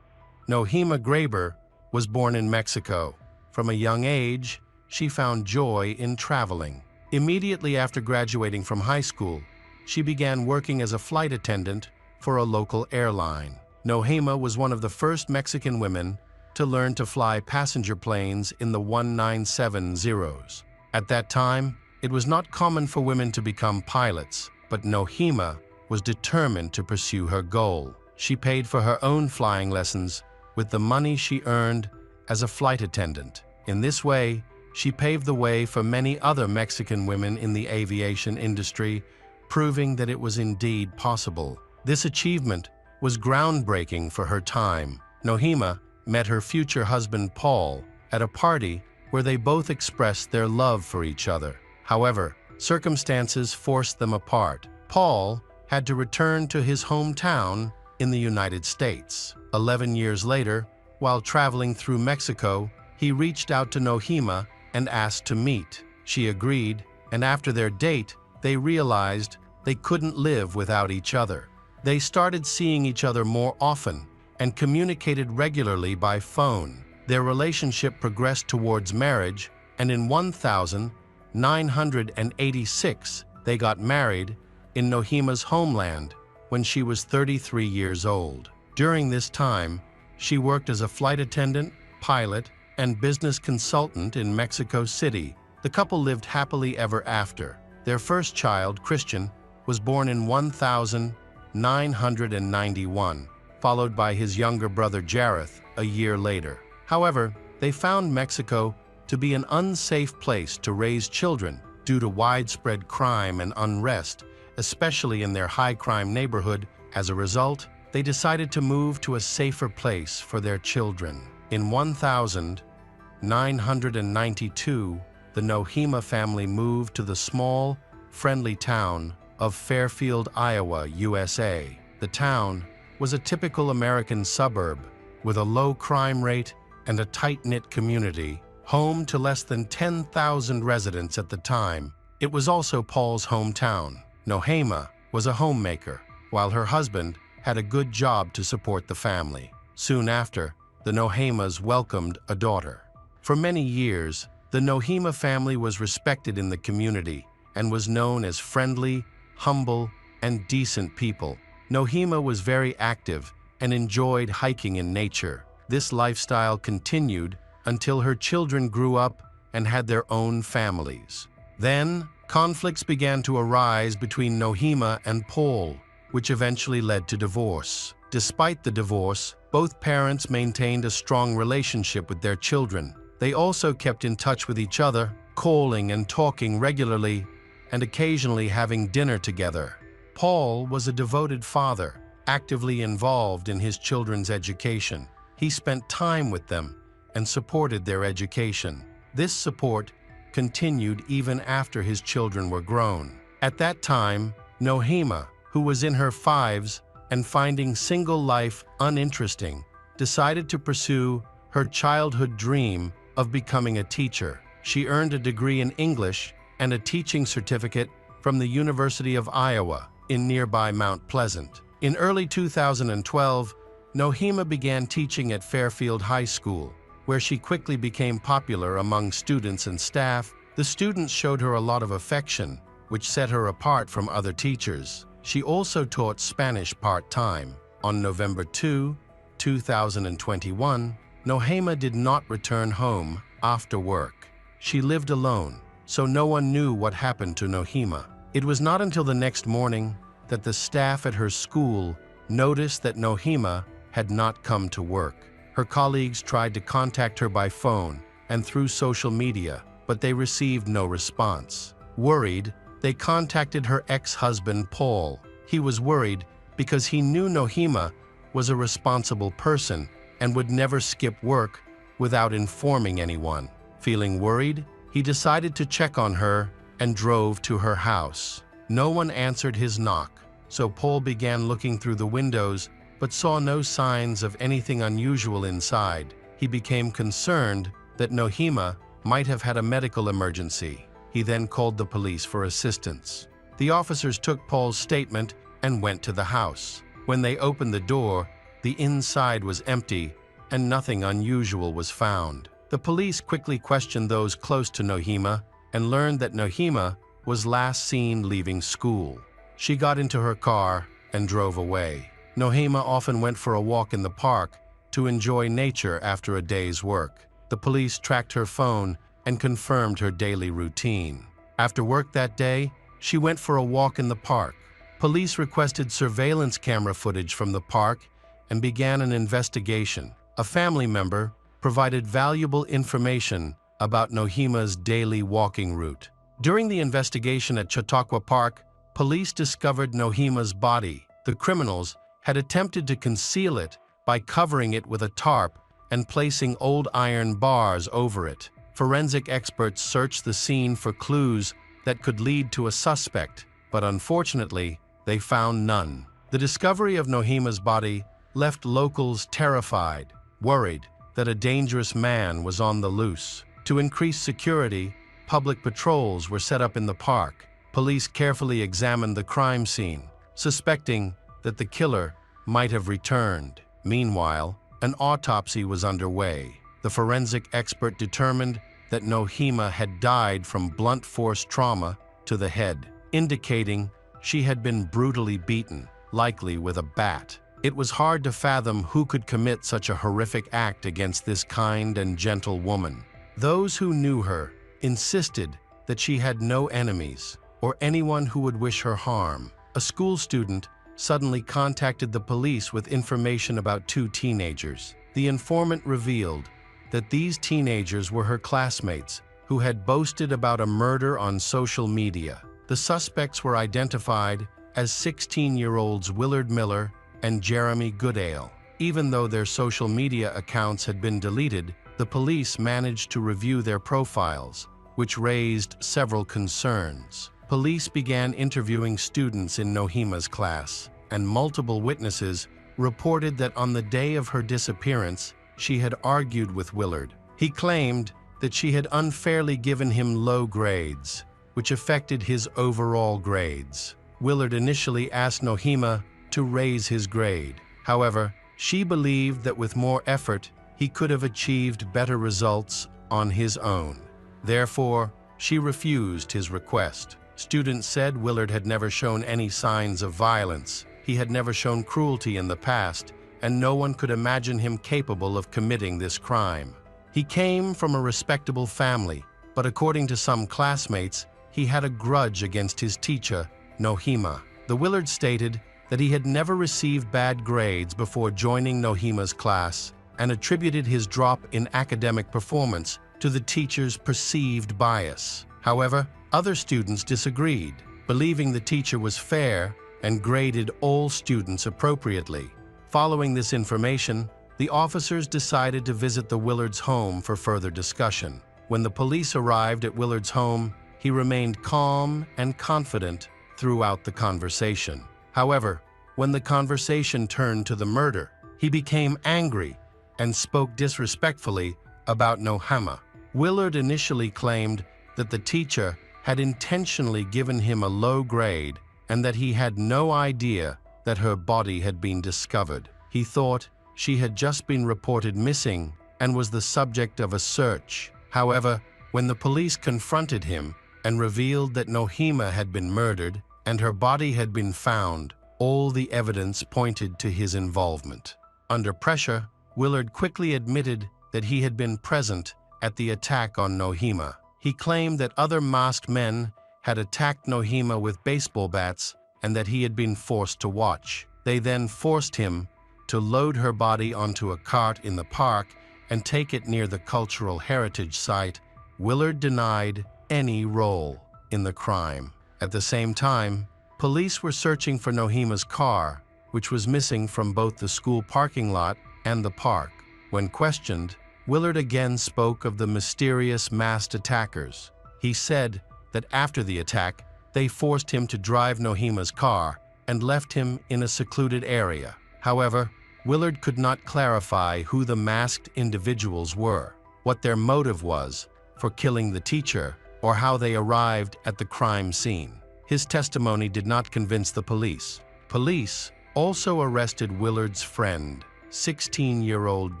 Nohema Graber was born in Mexico. From a young age, she found joy in traveling. Immediately after graduating from high school, she began working as a flight attendant for a local airline. Nohema was one of the first Mexican women to learn to fly passenger planes in the 1970s. At that time, it was not common for women to become pilots, but Nohema was determined to pursue her goal. She paid for her own flying lessons with the money she earned as a flight attendant. In this way, she paved the way for many other Mexican women in the aviation industry, proving that it was indeed possible. This achievement was groundbreaking for her time. Nohema met her future husband Paul at a party where they both expressed their love for each other. However, circumstances forced them apart. Paul had to return to his hometown in the United States. 11 years later, while traveling through Mexico, he reached out to Nohema and asked to meet. She agreed, and after their date, they realized they couldn't live without each other. They started seeing each other more often and communicated regularly by phone. Their relationship progressed towards marriage, and in 1986, they got married in Nohema's homeland when she was 33 years old. During this time, she worked as a flight attendant, pilot, and business consultant in Mexico City. The couple lived happily ever after. Their first child, Christian, was born in 1991, followed by his younger brother Jareth a year later. However, they found Mexico to be an unsafe place to raise children due to widespread crime and unrest, especially in their high-crime neighborhood. As a result, they decided to move to a safer place for their children. In 1992, the Nohema family moved to the small, friendly town of Fairfield, Iowa, USA. The town was a typical American suburb with a low crime rate and a tight-knit community, home to less than 10,000 residents at the time. It was also Paul's hometown. Nohema was a homemaker, while her husband had a good job to support the family. Soon after, the Nohemas welcomed a daughter. For many years, the Nohema family was respected in the community and was known as friendly, humble, and decent people. Nohema was very active and enjoyed hiking in nature. This lifestyle continued until her children grew up and had their own families. Then, conflicts began to arise between Nohema and Paul, which eventually led to divorce. Despite the divorce, both parents maintained a strong relationship with their children. They also kept in touch with each other, calling and talking regularly, and occasionally having dinner together. Paul was a devoted father, actively involved in his children's education. He spent time with them and supported their education. This support continued even after his children were grown. At that time, Nohima, who was in her 50s and finding single life uninteresting, decided to pursue her childhood dream of becoming a teacher. She earned a degree in English and a teaching certificate from the University of Iowa in nearby Mount Pleasant. In early 2012, Nohima began teaching at Fairfield High School, where she quickly became popular among students and staff. The students showed her a lot of affection, which set her apart from other teachers. She also taught Spanish part-time. On November 2, 2021, Nohima did not return home after work. She lived alone, so no one knew what happened to Nohima. It was not until the next morning that the staff at her school noticed that Nohima had not come to work. Her colleagues tried to contact her by phone and through social media, but they received no response. Worried, they contacted her ex-husband, Paul. He was worried because he knew Nohima was a responsible person and would never skip work without informing anyone. Feeling worried, he decided to check on her and drove to her house. No one answered his knock, so Paul began looking through the windows but saw no signs of anything unusual inside. He became concerned that Nohima might have had a medical emergency. He then called the police for assistance. The officers took Paul's statement and went to the house. When they opened the door, the inside was empty and nothing unusual was found. The police quickly questioned those close to Nohima and learned that Nohima was last seen leaving school. She got into her car and drove away. Nohima often went for a walk in the park to enjoy nature after a day's work. The police tracked her phone and confirmed her daily routine. After work that day, she went for a walk in the park. Police requested surveillance camera footage from the park and began an investigation. A family member provided valuable information about Nohima's daily walking route. During the investigation at Chautauqua Park, police discovered Nohima's body. The criminals had attempted to conceal it by covering it with a tarp and placing old iron bars over it. Forensic experts searched the scene for clues that could lead to a suspect, but unfortunately, they found none. The discovery of Nohima's body left locals terrified, worried that a dangerous man was on the loose. To increase security, public patrols were set up in the park. Police carefully examined the crime scene, suspecting that the killer might have returned. Meanwhile, an autopsy was underway. The forensic expert determined that Nohima had died from blunt force trauma to the head, indicating she had been brutally beaten, likely with a bat. It was hard to fathom who could commit such a horrific act against this kind and gentle woman. Those who knew her insisted that she had no enemies or anyone who would wish her harm. A school student suddenly contacted the police with information about two teenagers. The informant revealed that these teenagers were her classmates who had boasted about a murder on social media. The suspects were identified as 16-year-olds Willard Miller and Jeremy Goodale. Even though their social media accounts had been deleted, the police managed to review their profiles, which raised several concerns. Police began interviewing students in Nohima's class, and multiple witnesses reported that on the day of her disappearance, she had argued with Willard. He claimed that she had unfairly given him low grades, which affected his overall grades. Willard initially asked Nohima to raise his grade. However, she believed that with more effort, he could have achieved better results on his own. Therefore, she refused his request. Students said Willard had never shown any signs of violence. He had never shown cruelty in the past, and no one could imagine him capable of committing this crime. He came from a respectable family, but according to some classmates, he had a grudge against his teacher, Nohima. The Willard stated that he had never received bad grades before joining Nohima's class and attributed his drop in academic performance to the teacher's perceived bias. However, other students disagreed, believing the teacher was fair and graded all students appropriately. Following this information, the officers decided to visit the Willards' home for further discussion. When the police arrived at Willard's home, he remained calm and confident throughout the conversation. However, when the conversation turned to the murder, he became angry and spoke disrespectfully about Nohema. Willard initially claimed that the teacher had intentionally given him a low grade and that he had no idea that her body had been discovered. He thought she had just been reported missing and was the subject of a search. However, when the police confronted him and revealed that Nohema had been murdered and her body had been found, all the evidence pointed to his involvement. Under pressure, Willard quickly admitted that he had been present at the attack on Nohema. He claimed that other masked men had attacked Nohema with baseball bats and that he had been forced to watch. They then forced him to load her body onto a cart in the park and take it near the cultural heritage site. Willard denied any role in the crime. At the same time, police were searching for Nohema's car, which was missing from both the school parking lot and the park. When questioned, Willard again spoke of the mysterious masked attackers. He said that after the attack, they forced him to drive Nohema's car and left him in a secluded area. However, Willard could not clarify who the masked individuals were, what their motive was for killing the teacher, or how they arrived at the crime scene. His testimony did not convince the police. Police also arrested Willard's friend, 16-year-old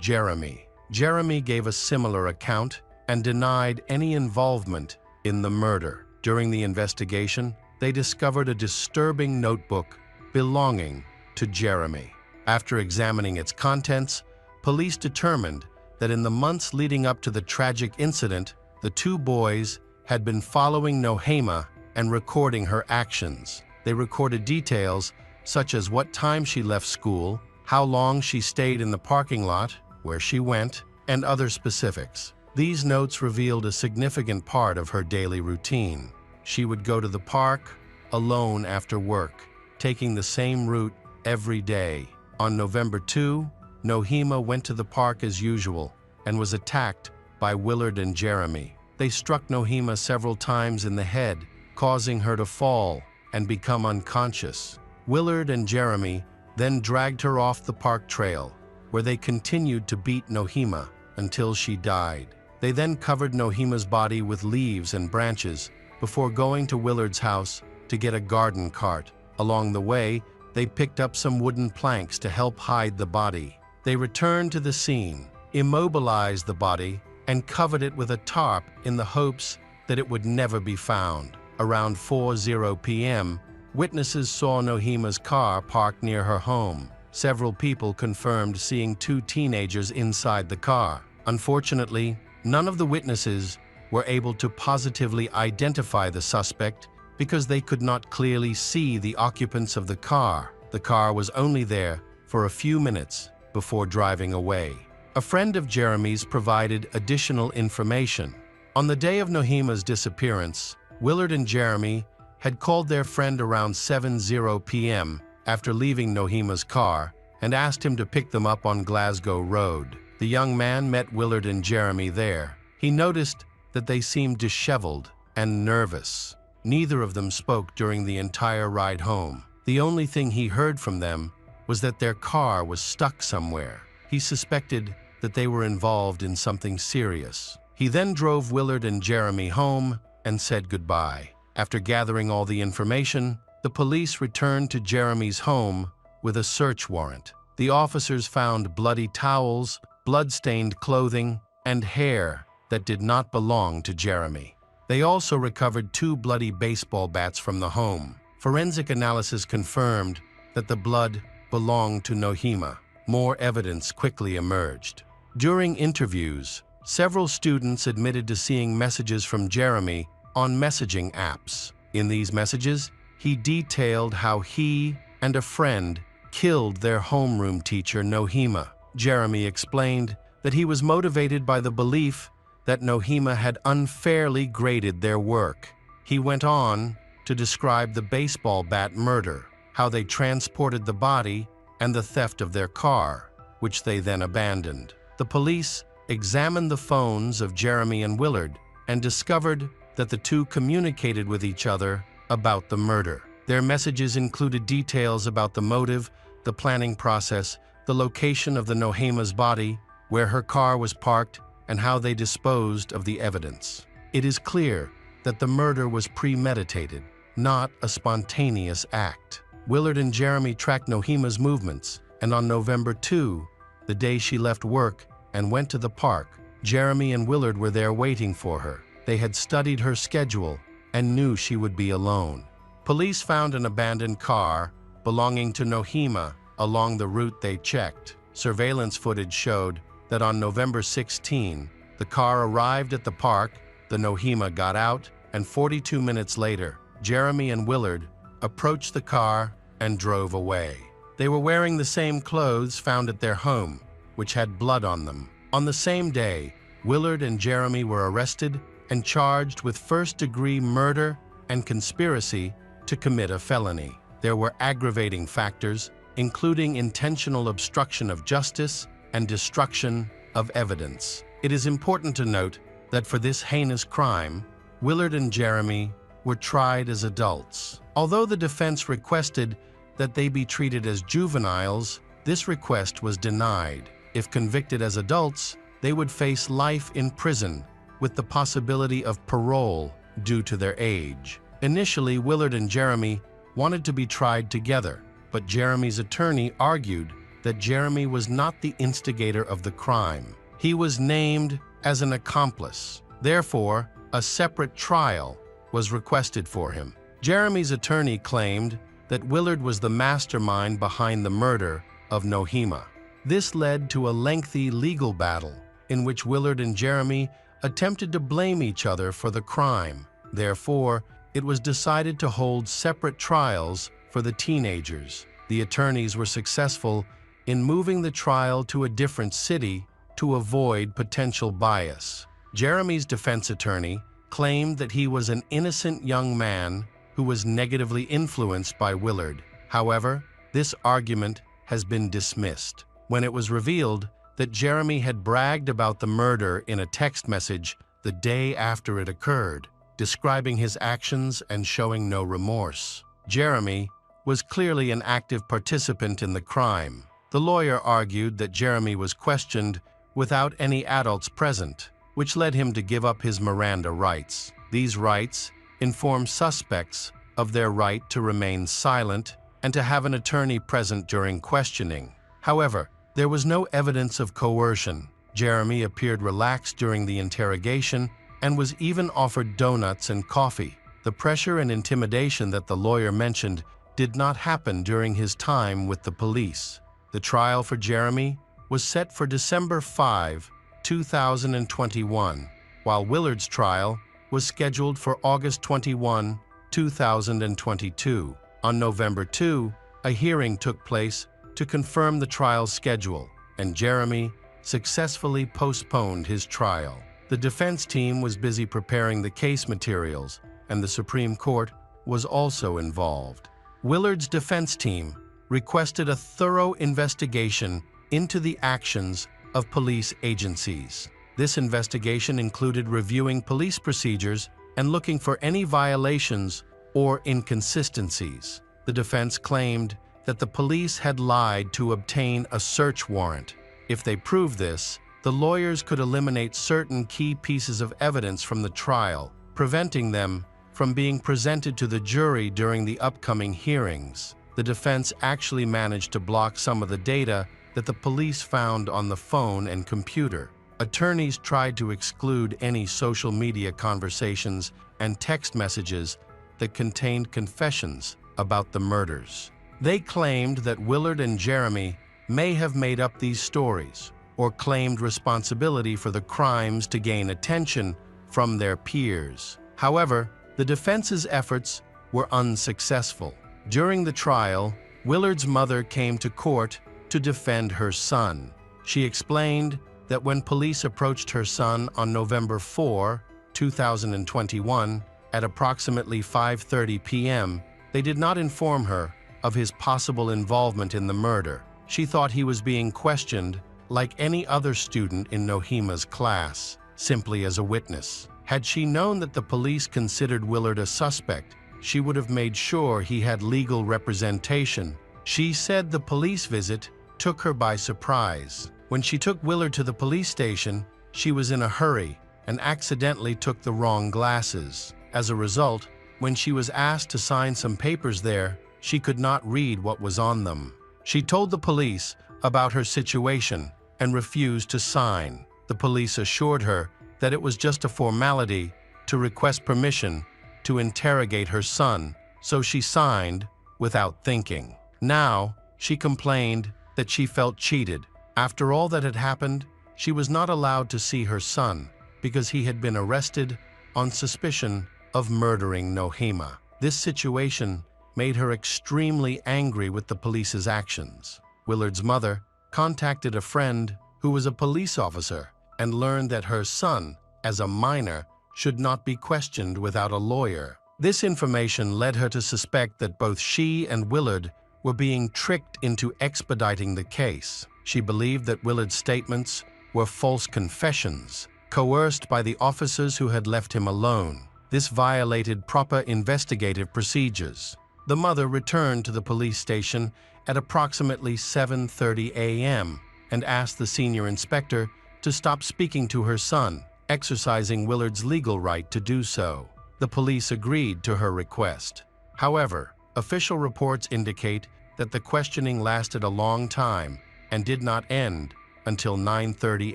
Jeremy. Jeremy gave a similar account and denied any involvement in the murder. During the investigation, they discovered a disturbing notebook belonging to Jeremy. After examining its contents, police determined that in the months leading up to the tragic incident, the two boys had been following Nohema and recording her actions. They recorded details such as what time she left school, how long she stayed in the parking lot, where she went, and other specifics. These notes revealed a significant part of her daily routine. She would go to the park alone after work, taking the same route every day. On November 2, Nohema went to the park as usual and was attacked by Willard and Jeremy. They struck Nohema several times in the head, causing her to fall and become unconscious. Willard and Jeremy then dragged her off the park trail, where they continued to beat Nohema until she died. They then covered Nohema's body with leaves and branches before going to Willard's house to get a garden cart. Along the way, they picked up some wooden planks to help hide the body. They returned to the scene, immobilized the body, and covered it with a tarp in the hopes that it would never be found. Around 4:00 p.m., witnesses saw Nohema's car parked near her home. Several people confirmed seeing two teenagers inside the car. Unfortunately, none of the witnesses were able to positively identify the suspect because they could not clearly see the occupants of the car. The car was only there for a few minutes before driving away. A friend of Jeremy's provided additional information. On the day of Nohema's disappearance, Willard and Jeremy had called their friend around 7:00 p.m. after leaving Nohema's car and asked him to pick them up on Glasgow Road. The young man met Willard and Jeremy there. He noticed that they seemed disheveled and nervous. Neither of them spoke during the entire ride home. The only thing he heard from them was that their car was stuck somewhere. He suspected that they were involved in something serious. He then drove Willard and Jeremy home and said goodbye. After gathering all the information, the police returned to Jeremy's home with a search warrant. The officers found bloody towels, blood-stained clothing, and hair that did not belong to Jeremy. They also recovered two bloody baseball bats from the home. Forensic analysis confirmed that the blood belonged to Nohema. More evidence quickly emerged. During interviews, several students admitted to seeing messages from Jeremy on messaging apps. In these messages, he detailed how he and a friend killed their homeroom teacher, Nohema. Jeremy explained that he was motivated by the belief that Nohema had unfairly graded their work. He went on to describe the baseball bat murder, how they transported the body, and the theft of their car, which they then abandoned. The police examined the phones of Jeremy and Willard and discovered that the two communicated with each other about the murder. Their messages included details about the motive, the planning process, the location of the Nohema's body, where her car was parked, and how they disposed of the evidence. It is clear that the murder was premeditated, not a spontaneous act. Willard and Jeremy tracked Nohema's movements, and on November 2, the day she left work and went to the park, Jeremy and Willard were there waiting for her. They had studied her schedule and knew she would be alone. Police found an abandoned car belonging to Nohema along the route they checked. Surveillance footage showed that on November 16, the car arrived at the park, the Nohema got out, and 42 minutes later, Jeremy and Willard approached the car and drove away. They were wearing the same clothes found at their home, which had blood on them. On the same day, Willard and Jeremy were arrested and charged with first-degree murder and conspiracy to commit a felony. There were aggravating factors, including intentional obstruction of justice and destruction of evidence. It is important to note that for this heinous crime, Willard and Jeremy were tried as adults. Although the defense requested that they be treated as juveniles, this request was denied. If convicted as adults, they would face life in prison with the possibility of parole due to their age. Initially, Willard and Jeremy wanted to be tried together, but Jeremy's attorney argued that Jeremy was not the instigator of the crime. He was named as an accomplice. Therefore, a separate trial was requested for him. Jeremy's attorney claimed that Willard was the mastermind behind the murder of Nohema. This led to a lengthy legal battle in which Willard and Jeremy attempted to blame each other for the crime. Therefore, it was decided to hold separate trials for the teenagers. The attorneys were successful in moving the trial to a different city to avoid potential bias. Jeremy's defense attorney claimed that he was an innocent young man who was negatively influenced by Willard. However, this argument has been dismissed when it was revealed that Jeremy had bragged about the murder in a text message the day after it occurred, describing his actions and showing no remorse. Jeremy was clearly an active participant in the crime. The lawyer argued that Jeremy was questioned without any adults present, which led him to give up his Miranda rights. These rights inform suspects of their right to remain silent and to have an attorney present during questioning. However, there was no evidence of coercion. Jeremy appeared relaxed during the interrogation and was even offered donuts and coffee. The pressure and intimidation that the lawyer mentioned did not happen during his time with the police. The trial for Jeremy was set for December 5, 2021, while Willard's trial was scheduled for August 21, 2022. On November 2, a hearing took place to confirm the trial's schedule, and Jeremy successfully postponed his trial. The defense team was busy preparing the case materials, and the Supreme Court was also involved. Willard's defense team requested a thorough investigation into the actions of police agencies. This investigation included reviewing police procedures and looking for any violations or inconsistencies. The defense claimed that the police had lied to obtain a search warrant. If they proved this, the lawyers could eliminate certain key pieces of evidence from the trial, preventing them from being presented to the jury during the upcoming hearings. The defense actually managed to block some of the data that the police found on the phone and computer. Attorneys tried to exclude any social media conversations and text messages that contained confessions about the murders. They claimed that Willard and Jeremy may have made up these stories or claimed responsibility for the crimes to gain attention from their peers. However, the defense's efforts were unsuccessful. During the trial, Willard's mother came to court to defend her son. She explained that when police approached her son on November 4, 2021, at approximately 5:30 p.m., they did not inform her of his possible involvement in the murder. She thought he was being questioned like any other student in Nohima's class, simply as a witness. Had she known that the police considered Willard a suspect, she would have made sure he had legal representation. She said the police visit took her by surprise. When she took Willard to the police station, she was in a hurry and accidentally took the wrong glasses. As a result, when she was asked to sign some papers there, she could not read what was on them. She told the police about her situation and refused to sign. The police assured her that it was just a formality to request permission to interrogate her son, so she signed without thinking. Now, she complained that she felt cheated. After all that had happened, she was not allowed to see her son because he had been arrested on suspicion of murdering Nohima. This situation made her extremely angry with the police's actions. Willard's mother contacted a friend who was a police officer and learned that her son, as a minor, should not be questioned without a lawyer. This information led her to suspect that both she and Willard were being tricked into expediting the case. She believed that Willard's statements were false confessions, coerced by the officers who had left him alone. This violated proper investigative procedures. The mother returned to the police station at approximately 7:30 a.m. and asked the senior inspector to stop speaking to her son, exercising Willard's legal right to do so. The police agreed to her request. However, official reports indicate that the questioning lasted a long time and did not end until 9:30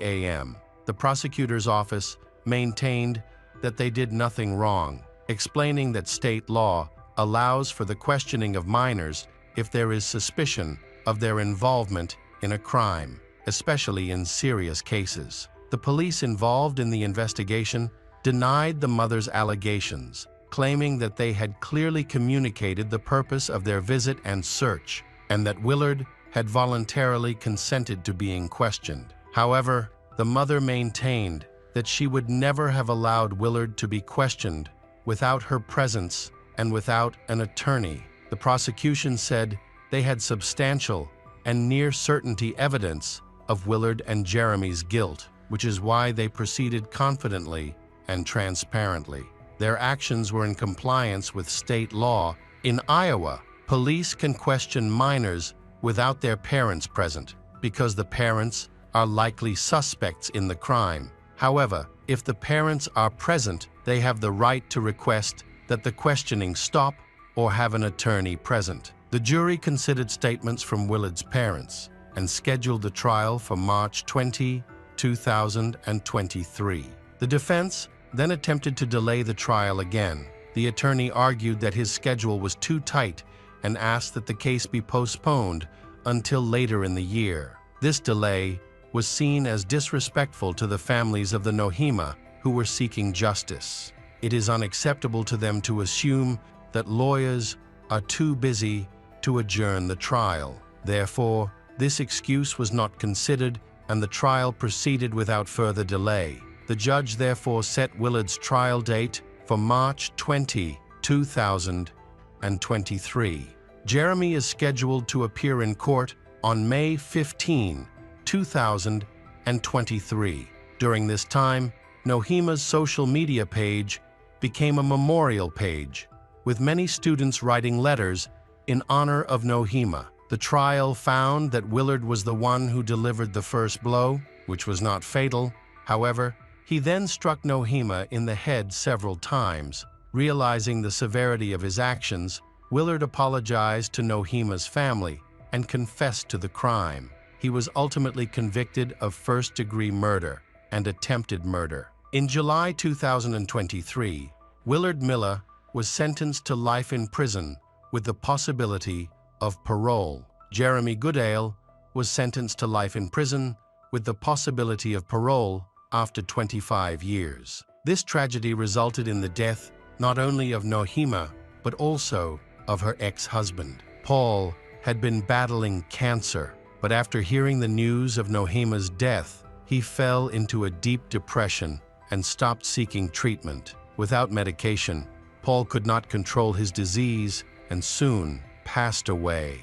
a.m. The prosecutor's office maintained that they did nothing wrong, explaining that state law allows for the questioning of minors if there is suspicion of their involvement in a crime, especially in serious cases. The police involved in the investigation denied the mother's allegations, claiming that they had clearly communicated the purpose of their visit and search, and that Willard had voluntarily consented to being questioned. However, the mother maintained that she would never have allowed Willard to be questioned without her presence and without an attorney. The prosecution said they had substantial and near-certainty evidence of Willard and Jeremy's guilt, which is why they proceeded confidently and transparently. Their actions were in compliance with state law. In Iowa, police can question minors without their parents present because the parents are likely suspects in the crime. However, if the parents are present, they have the right to request that the questioning stop or have an attorney present. The jury considered statements from Willard's parents and scheduled the trial for March 20, 2023. The defense then attempted to delay the trial again. The attorney argued that his schedule was too tight and asked that the case be postponed until later in the year. This delay was seen as disrespectful to the families of the Nohima who were seeking justice. It is unacceptable to them to assume that lawyers are too busy to adjourn the trial. Therefore, this excuse was not considered and the trial proceeded without further delay. The judge therefore set Willard's trial date for March 20, 2023. Jeremy is scheduled to appear in court on May 15, 2023. During this time, Nohima's social media page became a memorial page, with many students writing letters in honor of Nohima. The trial found that Willard was the one who delivered the first blow, which was not fatal. However, he then struck Nohima in the head several times. Realizing the severity of his actions, Willard apologized to Nohima's family and confessed to the crime. He was ultimately convicted of first-degree murder and attempted murder. In July 2023, Willard Miller was sentenced to life in prison with the possibility of parole. Jeremy Goodale was sentenced to life in prison with the possibility of parole after 25 years. This tragedy resulted in the death not only of Nohima, but also of her ex-husband. Paul had been battling cancer, but after hearing the news of Nohima's death, he fell into a deep depression and stopped seeking treatment. Without medication, Paul could not control his disease and soon passed away.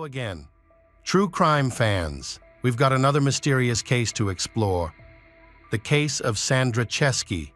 again. True crime fans, we've got another mysterious case to explore. The case of Sandra Chesky.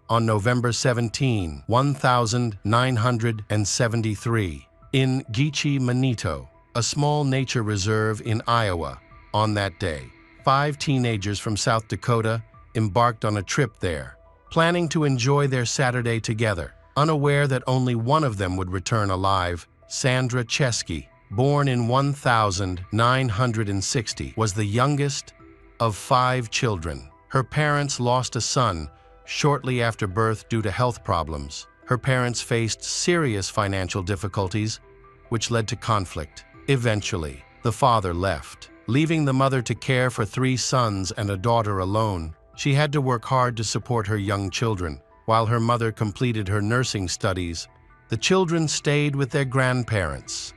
On November 17, 1973, in Geechee, Manito, a small nature reserve in Iowa. On that day, 5 teenagers from South Dakota embarked on a trip there, planning to enjoy their Saturday together, unaware that only one of them would return alive. Sandra Chesky, born in 1960, was the youngest of 5 children. Her parents lost a son shortly after birth due to health problems. Her parents faced serious financial difficulties, which led to conflict. Eventually, the father left, leaving the mother to care for 3 sons and a daughter alone. She had to work hard to support her young children. While her mother completed her nursing studies, the children stayed with their grandparents.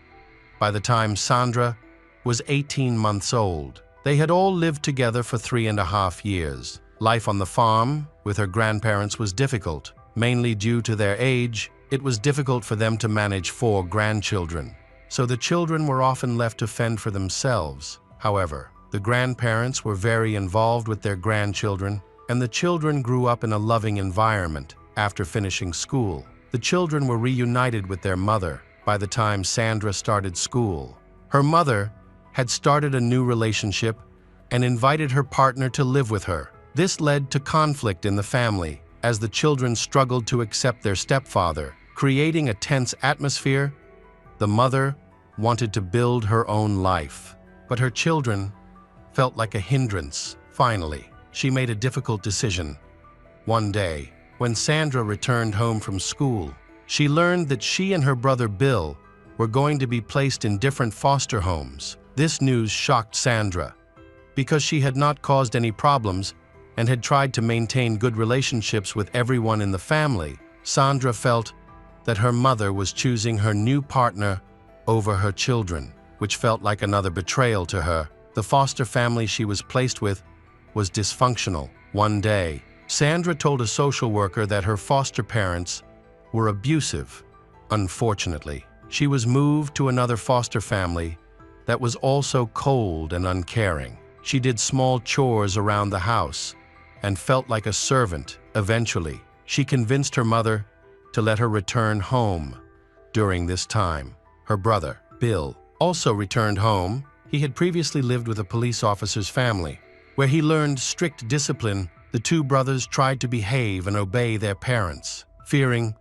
By the time Sandra was 18 months old, they had all lived together for 3.5 years. Life on the farm with her grandparents was difficult. Mainly due to their age, it was difficult for them to manage 4 grandchildren. So the children were often left to fend for themselves. However, the grandparents were very involved with their grandchildren, and the children grew up in a loving environment. After finishing school, the children were reunited with their mother. By the time Sandra started school, her mother had started a new relationship and invited her partner to live with her. This led to conflict in the family as the children struggled to accept their stepfather, creating a tense atmosphere. The mother wanted to build her own life, but her children felt like a hindrance. Finally, she made a difficult decision. One day, when Sandra returned home from school, she learned that she and her brother Bill were going to be placed in different foster homes. This news shocked Sandra because she had not caused any problems and had tried to maintain good relationships with everyone in the family. Sandra felt that her mother was choosing her new partner over her children, which felt like another betrayal to her. The foster family she was placed with was dysfunctional. One day, Sandra told a social worker that her foster parents were abusive. Unfortunately, she was moved to another foster family that was also cold and uncaring. She did small chores around the house and felt like a servant. Eventually, she convinced her mother to let her return home. During this time, her brother, Bill, also returned home. He had previously lived with a police officer's family, where he learned strict discipline. The 2 brothers tried to behave and obey their parents, fearing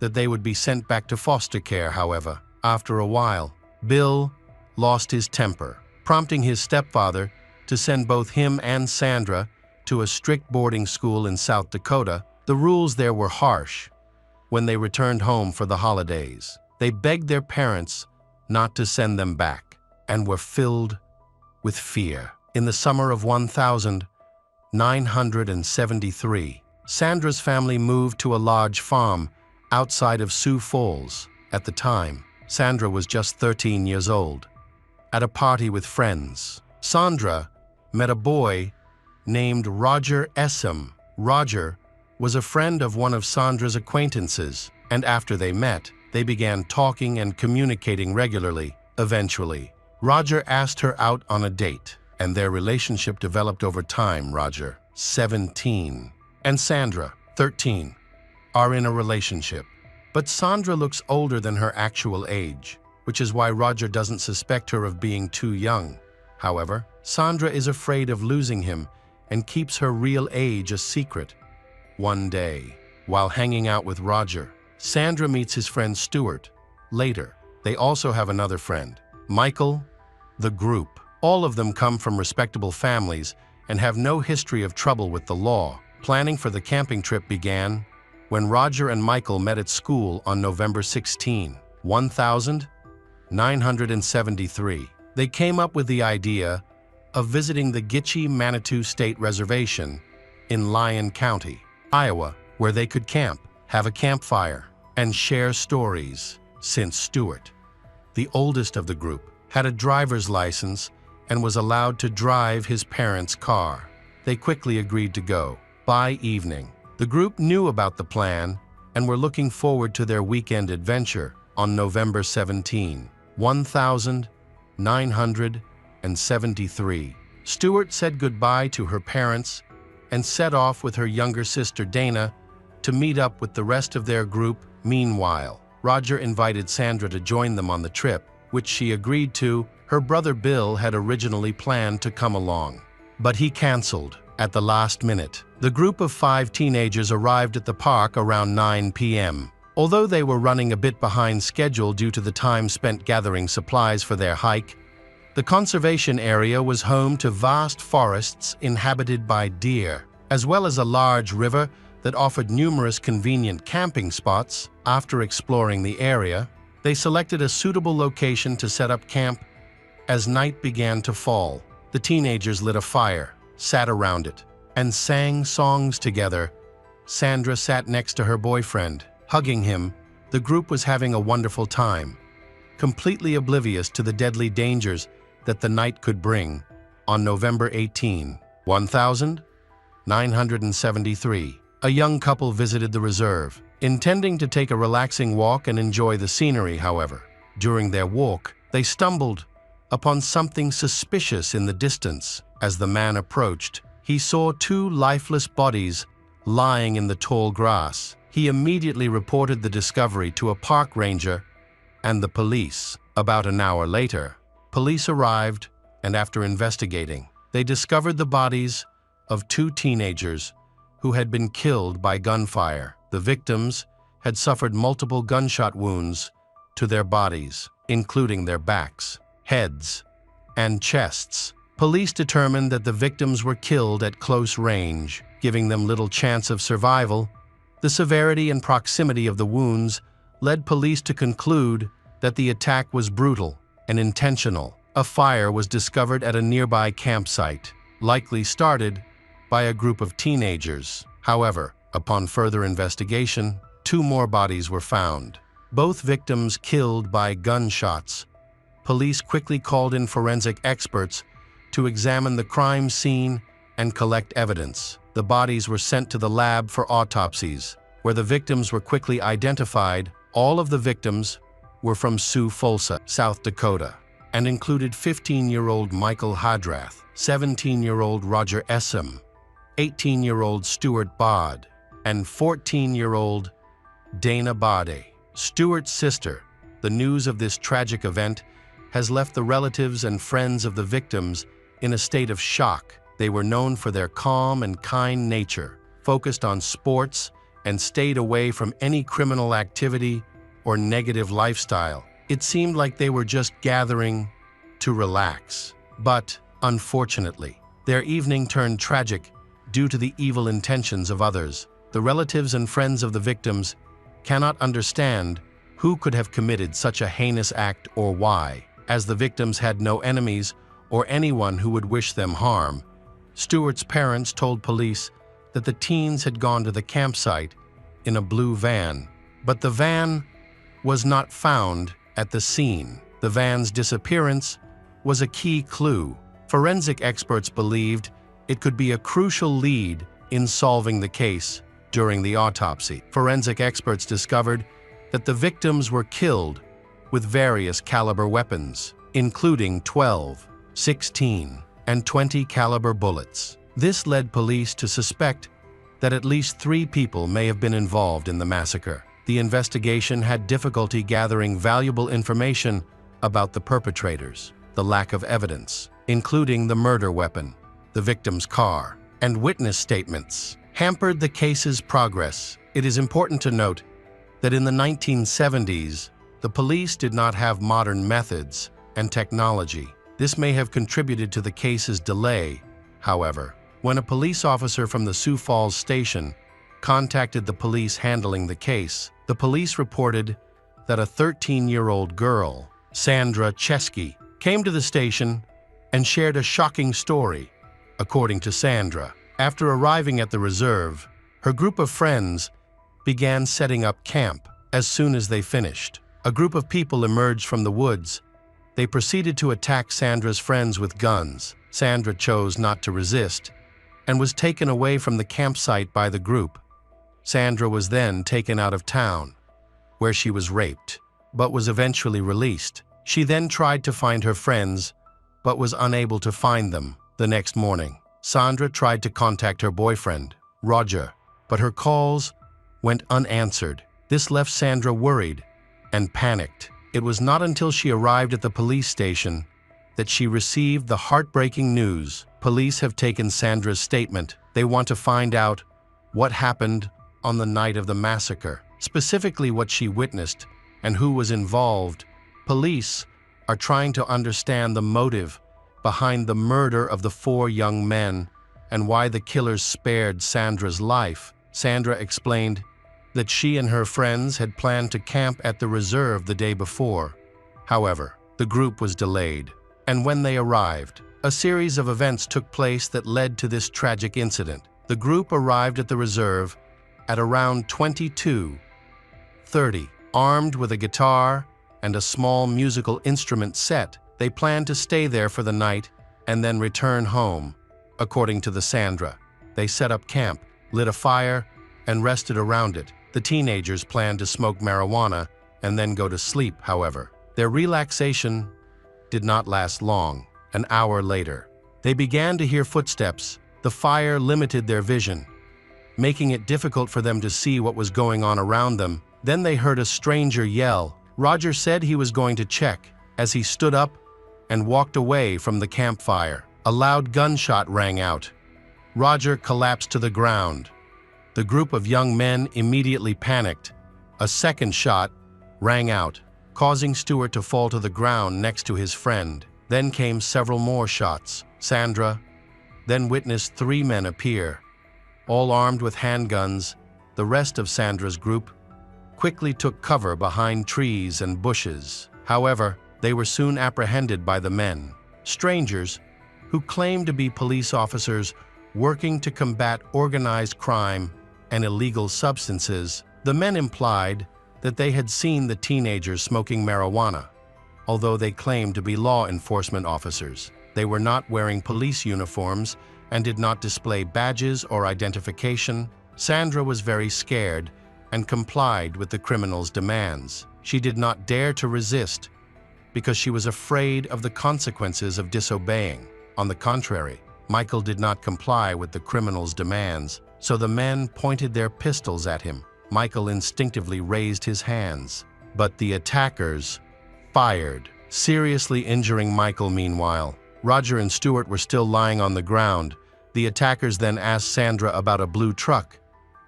that they would be sent back to foster care. However, after a while, Bill lost his temper, prompting his stepfather to send both him and Sandra to a strict boarding school in South Dakota. The rules there were harsh. When they returned home for the holidays, they begged their parents not to send them back and were filled with fear. In the summer of 1973, Sandra's family moved to a large farm outside of Sioux Falls. At the time, Sandra was just 13 years old. At a party with friends, Sandra met a boy named Roger Essam. Roger was a friend of one of Sandra's acquaintances, and after they met, they began talking and communicating regularly. Eventually, Roger asked her out on a date, and their relationship developed over time. Roger, 17, and Sandra, 13, are in a relationship. But Sandra looks older than her actual age, which is why Roger doesn't suspect her of being too young. However, Sandra is afraid of losing him and keeps her real age a secret. One day, while hanging out with Roger, Sandra meets his friend Stuart. Later, they also have another friend, Michael. The group, all of them come from respectable families and have no history of trouble with the law. Planning for the camping trip began when Roger and Michael met at school on November 16, 1973. They came up with the idea of visiting the Geechee-Manitou State Reservation in Lyon County, Iowa, where they could camp, have a campfire, and share stories. Since Stuart, the oldest of the group, had a driver's license and was allowed to drive his parents' car, they quickly agreed to go. By evening, the group knew about the plan and were looking forward to their weekend adventure. On November 17, 973. Stewart said goodbye to her parents and set off with her younger sister Dana to meet up with the rest of their group. Meanwhile, Roger invited Sandra to join them on the trip, which she agreed to. Her brother Bill had originally planned to come along, but he canceled at the last minute. The group of 5 teenagers arrived at the park around 9 p.m. Although they were running a bit behind schedule due to the time spent gathering supplies for their hike, the conservation area was home to vast forests inhabited by deer, as well as a large river that offered numerous convenient camping spots. After exploring the area, they selected a suitable location to set up camp. As night began to fall, the teenagers lit a fire, sat around it, and sang songs together. Sandra sat next to her boyfriend, hugging him. The group was having a wonderful time, completely oblivious to the deadly dangers that the night could bring. On November 18, 1973, a young couple visited the reserve, intending to take a relaxing walk and enjoy the scenery. However, during their walk, they stumbled upon something suspicious in the distance. As the man approached, he saw 2 lifeless bodies lying in the tall grass. He immediately reported the discovery to a park ranger and the police. About an hour later, police arrived, and after investigating, they discovered the bodies of 2 teenagers who had been killed by gunfire. The victims had suffered multiple gunshot wounds to their bodies, including their backs, heads, and chests. Police determined that the victims were killed at close range, giving them little chance of survival. The severity and proximity of the wounds led police to conclude that the attack was brutal and intentional. A fire was discovered at a nearby campsite, likely started by a group of teenagers. However, upon further investigation, 2 more bodies were found, both victims killed by gunshots. Police quickly called in forensic experts to examine the crime scene and collect evidence. The bodies were sent to the lab for autopsies, where the victims were quickly identified. All of the victims were from Sioux Falls, South Dakota, and included 15-year-old Michael Hadrath, 17-year-old Roger Essam, 18-year-old Stuart Bod, and 14-year-old Dana Bade, Stuart's sister. The news of this tragic event has left the relatives and friends of the victims in a state of shock. They were known for their calm and kind nature, focused on sports, and stayed away from any criminal activity or negative lifestyle. It seemed like they were just gathering to relax. But, unfortunately, their evening turned tragic due to the evil intentions of others. The relatives and friends of the victims cannot understand who could have committed such a heinous act or why, as the victims had no enemies or anyone who would wish them harm. Stuart's parents told police that the teens had gone to the campsite in a blue van, but the van was not found at the scene. The van's disappearance was a key clue. Forensic experts believed it could be a crucial lead in solving the case. During the autopsy, forensic experts discovered that the victims were killed with various caliber weapons, including 12, 16, and 20 caliber bullets. This led police to suspect that at least 3 people may have been involved in the massacre. The investigation had difficulty gathering valuable information about the perpetrators. The lack of evidence, including the murder weapon, the victim's car, and witness statements, hampered the case's progress. It is important to note that in the 1970s, the police did not have modern methods and technology. This may have contributed to the case's delay. However, when a police officer from the Sioux Falls station contacted the police handling the case, the police reported that a 13-year-old girl, Sandra Chesky, came to the station and shared a shocking story. According to Sandra, after arriving at the reserve, her group of friends began setting up camp. As soon as they finished, a group of people emerged from the woods. They proceeded to attack Sandra's friends with guns. Sandra chose not to resist and was taken away from the campsite by the group. Sandra was then taken out of town, where she was raped, but was eventually released. She then tried to find her friends, but was unable to find them. The next morning, Sandra tried to contact her boyfriend, Roger, but her calls went unanswered. This left Sandra worried and panicked. It was not until she arrived at the police station that she received the heartbreaking news. Police have taken Sandra's statement. They want to find out what happened on the night of the massacre, specifically what she witnessed and who was involved. Police are trying to understand the motive behind the murder of the 4 young men and why the killers spared Sandra's life. Sandra explained that she and her friends had planned to camp at the reserve the day before. However, the group was delayed, and when they arrived, a series of events took place that led to this tragic incident. The group arrived at the reserve at around 22:30, armed with a guitar and a small musical instrument set. They planned to stay there for the night and then return home. According to the Sandra, they set up camp, lit a fire, and rested around it. The teenagers planned to smoke marijuana and then go to sleep, however. Their relaxation did not last long. An hour later, they began to hear footsteps. The fire limited their vision, making it difficult for them to see what was going on around them. Then they heard a stranger yell. Roger said he was going to check. As he stood up and walked away from the campfire, a loud gunshot rang out. Roger collapsed to the ground. The group of young men immediately panicked. A second shot rang out, causing Stewart to fall to the ground next to his friend. Then came several more shots. Sandra then witnessed 3 men appear, all armed with handguns. The rest of Sandra's group quickly took cover behind trees and bushes. However, they were soon apprehended by the men, strangers who claimed to be police officers working to combat organized crime and illegal substances. The men implied that they had seen the teenagers smoking marijuana. Although they claimed to be law enforcement officers, they were not wearing police uniforms and did not display badges or identification. Sandra was very scared and complied with the criminals' demands. She did not dare to resist because she was afraid of the consequences of disobeying. On the contrary, Michael did not comply with the criminals' demands, so the men pointed their pistols at him. Michael instinctively raised his hands, but the attackers fired, seriously injuring Michael. Meanwhile, Roger and Stewart were still lying on the ground. The attackers then asked Sandra about a blue truck.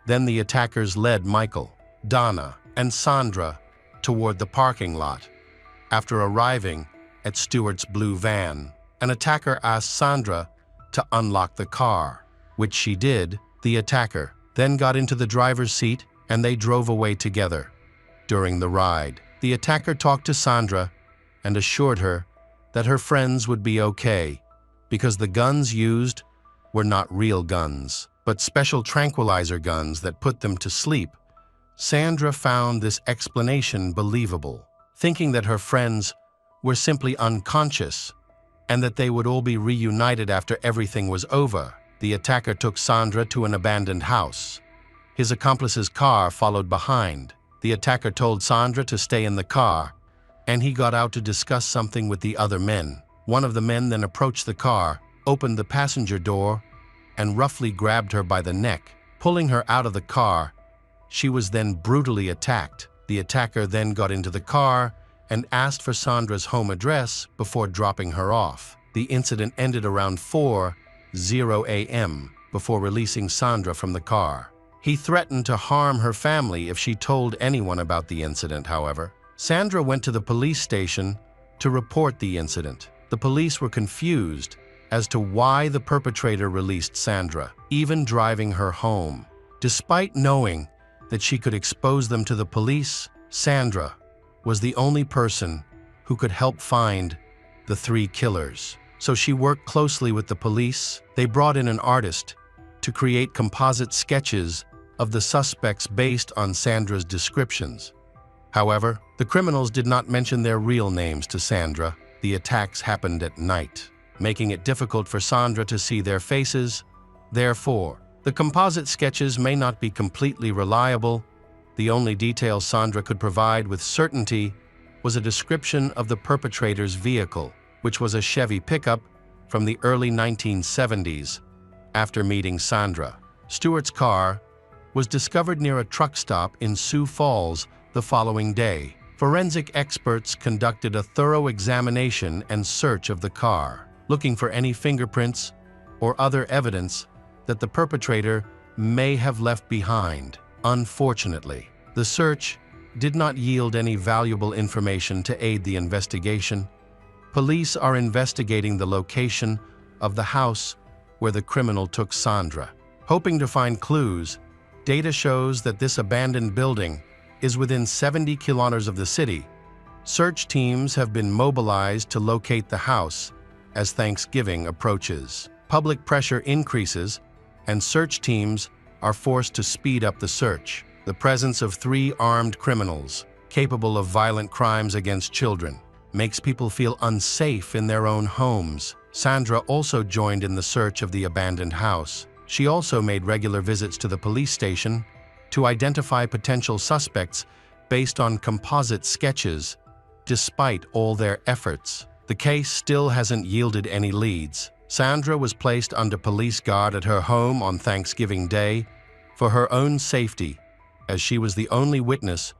Then the attackers led Michael, Donna, and Sandra toward the parking lot. After arriving at Stewart's blue van, an attacker asked Sandra to unlock the car, which she did. The attacker then got into the driver's seat and they drove away together. During the ride, the attacker talked to Sandra and assured her that her friends would be okay because the guns used were not real guns, but special tranquilizer guns that put them to sleep. Sandra found this explanation believable, thinking that her friends were simply unconscious and that they would all be reunited after everything was over. The attacker took Sandra to an abandoned house. His accomplice's car followed behind. The attacker told Sandra to stay in the car, and he got out to discuss something with the other men. One of the men then approached the car, opened the passenger door, and roughly grabbed her by the neck, pulling her out of the car. She was then brutally attacked. The attacker then got into the car and asked for Sandra's home address before dropping her off. The incident ended around 4:00 a.m. before releasing Sandra from the car. He threatened to harm her family if she told anyone about the incident. However, Sandra went to the police station to report the incident. The police were confused as to why the perpetrator released Sandra, even driving her home. Despite knowing that she could expose them to the police, Sandra was the only person who could help find the 3 killers. So she worked closely with the police. They brought in an artist to create composite sketches of the suspects based on Sandra's descriptions. However, the criminals did not mention their real names to Sandra. The attacks happened at night, making it difficult for Sandra to see their faces. Therefore, the composite sketches may not be completely reliable. The only detail Sandra could provide with certainty was a description of the perpetrator's vehicle, which was a Chevy pickup from the early 1970s. After meeting Sandra, Stewart's car was discovered near a truck stop in Sioux Falls the following day. Forensic experts conducted a thorough examination and search of the car, looking for any fingerprints or other evidence that the perpetrator may have left behind. Unfortunately, the search did not yield any valuable information to aid the investigation. Police are investigating the location of the house where the criminal took Sandra. Hoping to find clues, data shows that this abandoned building is within 70 kilometers of the city. Search teams have been mobilized to locate the house as Thanksgiving approaches. Public pressure increases, and search teams are forced to speed up the search. The presence of 3 armed criminals capable of violent crimes against children makes people feel unsafe in their own homes. Sandra also joined in the search of the abandoned house. She also made regular visits to the police station to identify potential suspects based on composite sketches. Despite all their efforts, the case still hasn't yielded any leads. Sandra was placed under police guard at her home on Thanksgiving Day for her own safety, as she was the only witness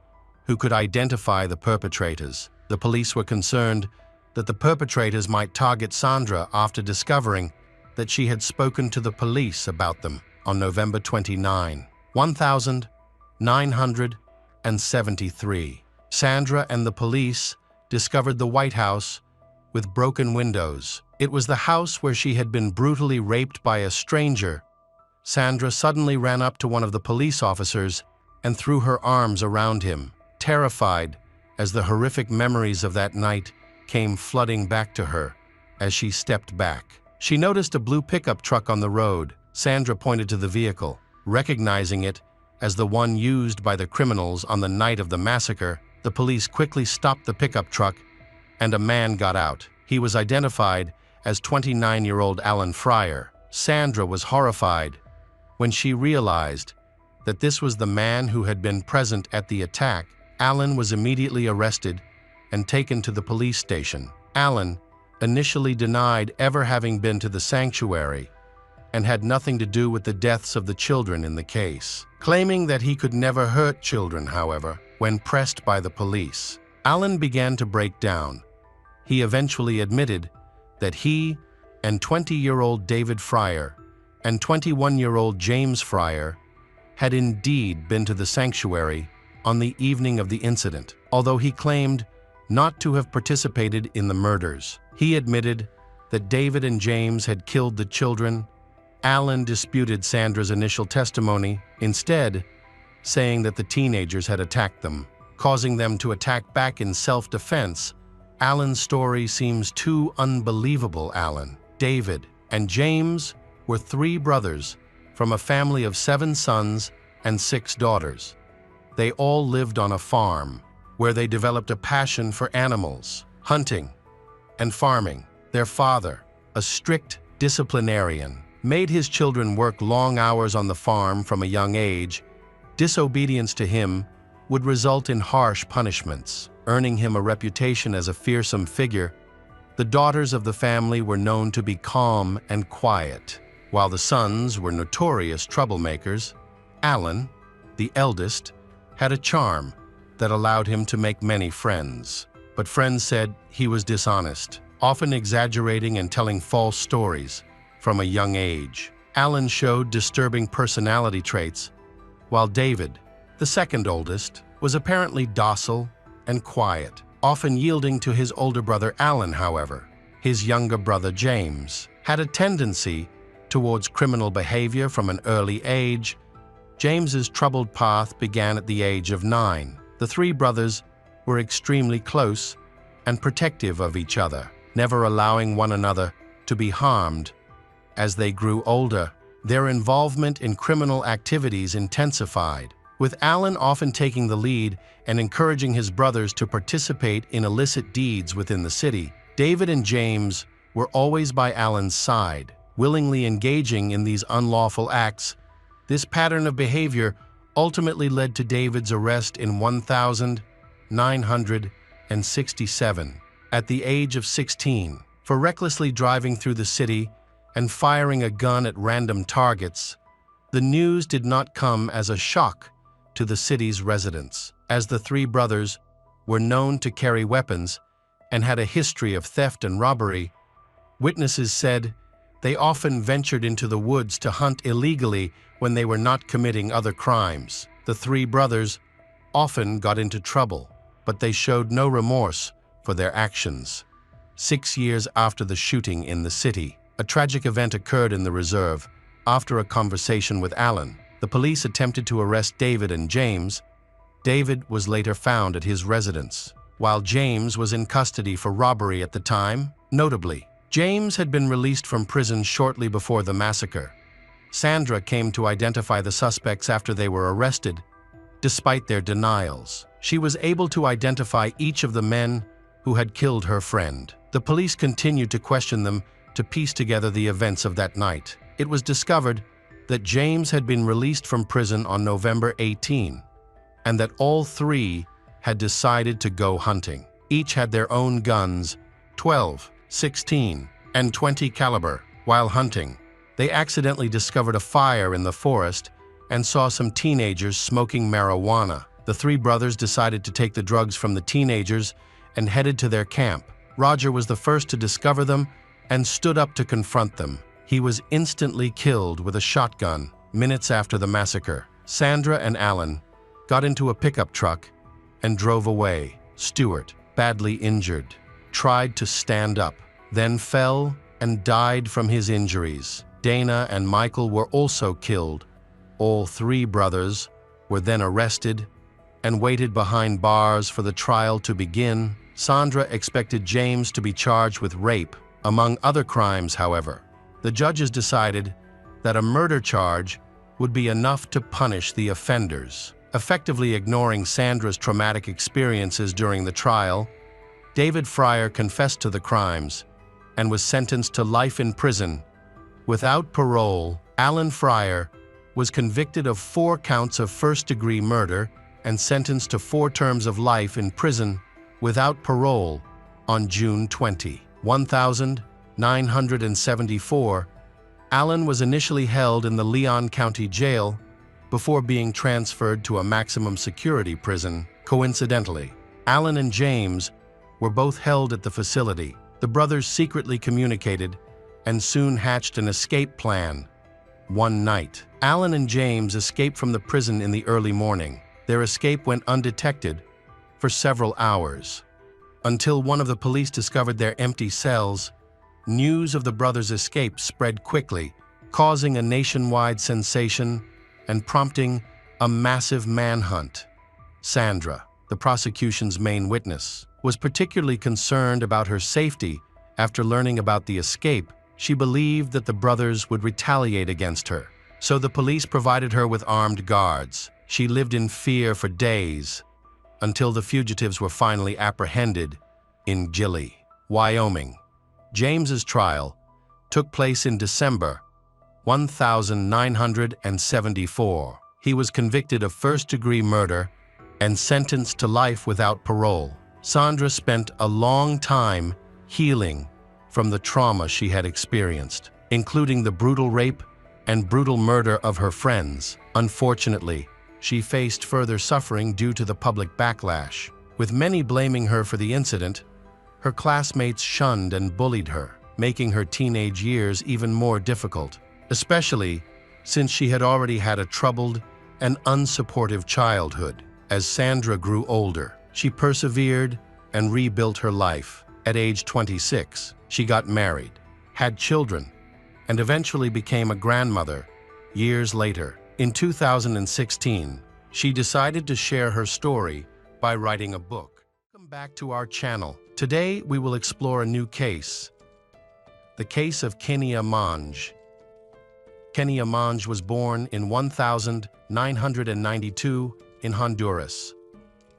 who could identify the perpetrators. The police were concerned that the perpetrators might target Sandra after discovering that she had spoken to the police about them. On November 29, 1973, Sandra and the police discovered the White House with broken windows. It was the house where she had been brutally raped by a stranger. Sandra suddenly ran up to one of the police officers and threw her arms around him, terrified as the horrific memories of that night came flooding back to her as she stepped back. She noticed a blue pickup truck on the road. Sandra pointed to the vehicle. Recognizing it as the one used by the criminals on the night of the massacre, the police quickly stopped the pickup truck and a man got out. He was identified as 29-year-old Alan Fryer. Sandra was horrified when she realized that this was the man who had been present at the attack. Alan was immediately arrested and taken to the police station. Alan initially denied ever having been to the sanctuary and had nothing to do with the deaths of the children in the case, claiming that he could never hurt children. However, when pressed by the police, Alan began to break down. He eventually admitted that he and 20-year-old David Fryer and 21-year-old James Fryer had indeed been to the sanctuary on the evening of the incident. Although he claimed not to have participated in the murders, he admitted that David and James had killed the children. Alan disputed Sandra's initial testimony, instead saying that the teenagers had attacked them, causing them to attack back in self-defense. Alan's story seems too unbelievable. Alan, David, and James were 3 brothers from a family of 7 sons and 6 daughters. They all lived on a farm where they developed a passion for animals, hunting, and farming. Their father, a strict disciplinarian, made his children work long hours on the farm from a young age. Disobedience to him would result in harsh punishments, earning him a reputation as a fearsome figure. The daughters of the family were known to be calm and quiet, while the sons were notorious troublemakers. Alan, the eldest, had a charm that allowed him to make many friends, but friends said he was dishonest, often exaggerating and telling false stories from a young age. Alan showed disturbing personality traits, while David, the second oldest, was apparently docile and quiet, often yielding to his older brother Alan. However, his younger brother James had a tendency towards criminal behavior from an early age. James's troubled path began at the age of 9. The 3 brothers were extremely close and protective of each other, never allowing one another to be harmed. As they grew older, their involvement in criminal activities intensified, with Alan often taking the lead and encouraging his brothers to participate in illicit deeds within the city. David and James were always by Alan's side, willingly engaging in these unlawful acts. This pattern of behavior ultimately led to David's arrest in 1974. 1967, at the age of 16, for recklessly driving through the city and firing a gun at random targets. The news did not come as a shock to the city's residents, as the three brothers were known to carry weapons and had a history of theft and robbery. Witnesses said they often ventured into the woods to hunt illegally when they were not committing other crimes. The three brothers often got into trouble, but they showed no remorse for their actions. 6 years after the shooting in the city, a tragic event occurred in the reserve. After a conversation with Alan, the police attempted to arrest David and James. David was later found at his residence, while James was in custody for robbery at the time. Notably, James had been released from prison shortly before the massacre. Sandra came to identify the suspects after they were arrested. Despite their denials, she was able to identify each of the men who had killed her friend. The police continued to question them to piece together the events of that night. It was discovered that James had been released from prison on November 18, and that all three had decided to go hunting. Each had their own guns, 12, 16, and 20 caliber. While hunting, they accidentally discovered a fire in the forest and saw some teenagers smoking marijuana. The three brothers decided to take the drugs from the teenagers and headed to their camp. Roger was the first to discover them and stood up to confront them. He was instantly killed with a shotgun minutes after the massacre. Sandra and Alan got into a pickup truck and drove away. Stuart, badly injured, tried to stand up, then fell and died from his injuries. Dana and Michael were also killed. All three brothers were then arrested and waited behind bars for the trial to begin. Sandra expected James to be charged with rape, among other crimes, however. The judges decided that a murder charge would be enough to punish the offenders. Effectively ignoring Sandra's traumatic experiences during the trial, David Fryer confessed to the crimes and was sentenced to life in prison without parole. Alan Fryer was convicted of 4 counts of first-degree murder and sentenced to 4 terms of life in prison without parole on June 20, 1974. Alan was initially held in the Leon County Jail before being transferred to a maximum security prison. Coincidentally, Alan and James were both held at the facility. The brothers secretly communicated and soon hatched an escape plan. One night, Alan and James escaped from the prison in the early morning. Their escape went undetected for several hours, until one of the police discovered their empty cells. News of the brothers' escape spread quickly, causing a nationwide sensation and prompting a massive manhunt. Sandra, the prosecution's main witness, was particularly concerned about her safety. After learning about the escape, she believed that the brothers would retaliate against her, so the police provided her with armed guards. She lived in fear for days, until the fugitives were finally apprehended in Gilley, Wyoming. James's trial took place in December 1974. He was convicted of first-degree murder and sentenced to life without parole. Sandra spent a long time healing from the trauma she had experienced, including the brutal rape and brutal murder of her friends. Unfortunately, she faced further suffering due to the public backlash, with many blaming her for the incident. Her classmates shunned and bullied her, making her teenage years even more difficult, especially since she had already had a troubled and unsupportive childhood. As Sandra grew older, she persevered and rebuilt her life. At age 26, she got married, had children, and eventually became a grandmother. Years later, in 2016, she decided to share her story by writing a book. Welcome back to our channel. Today, we will explore a new case, the case of Kenia Monge. Kenia Monge was born in 1992 in Honduras.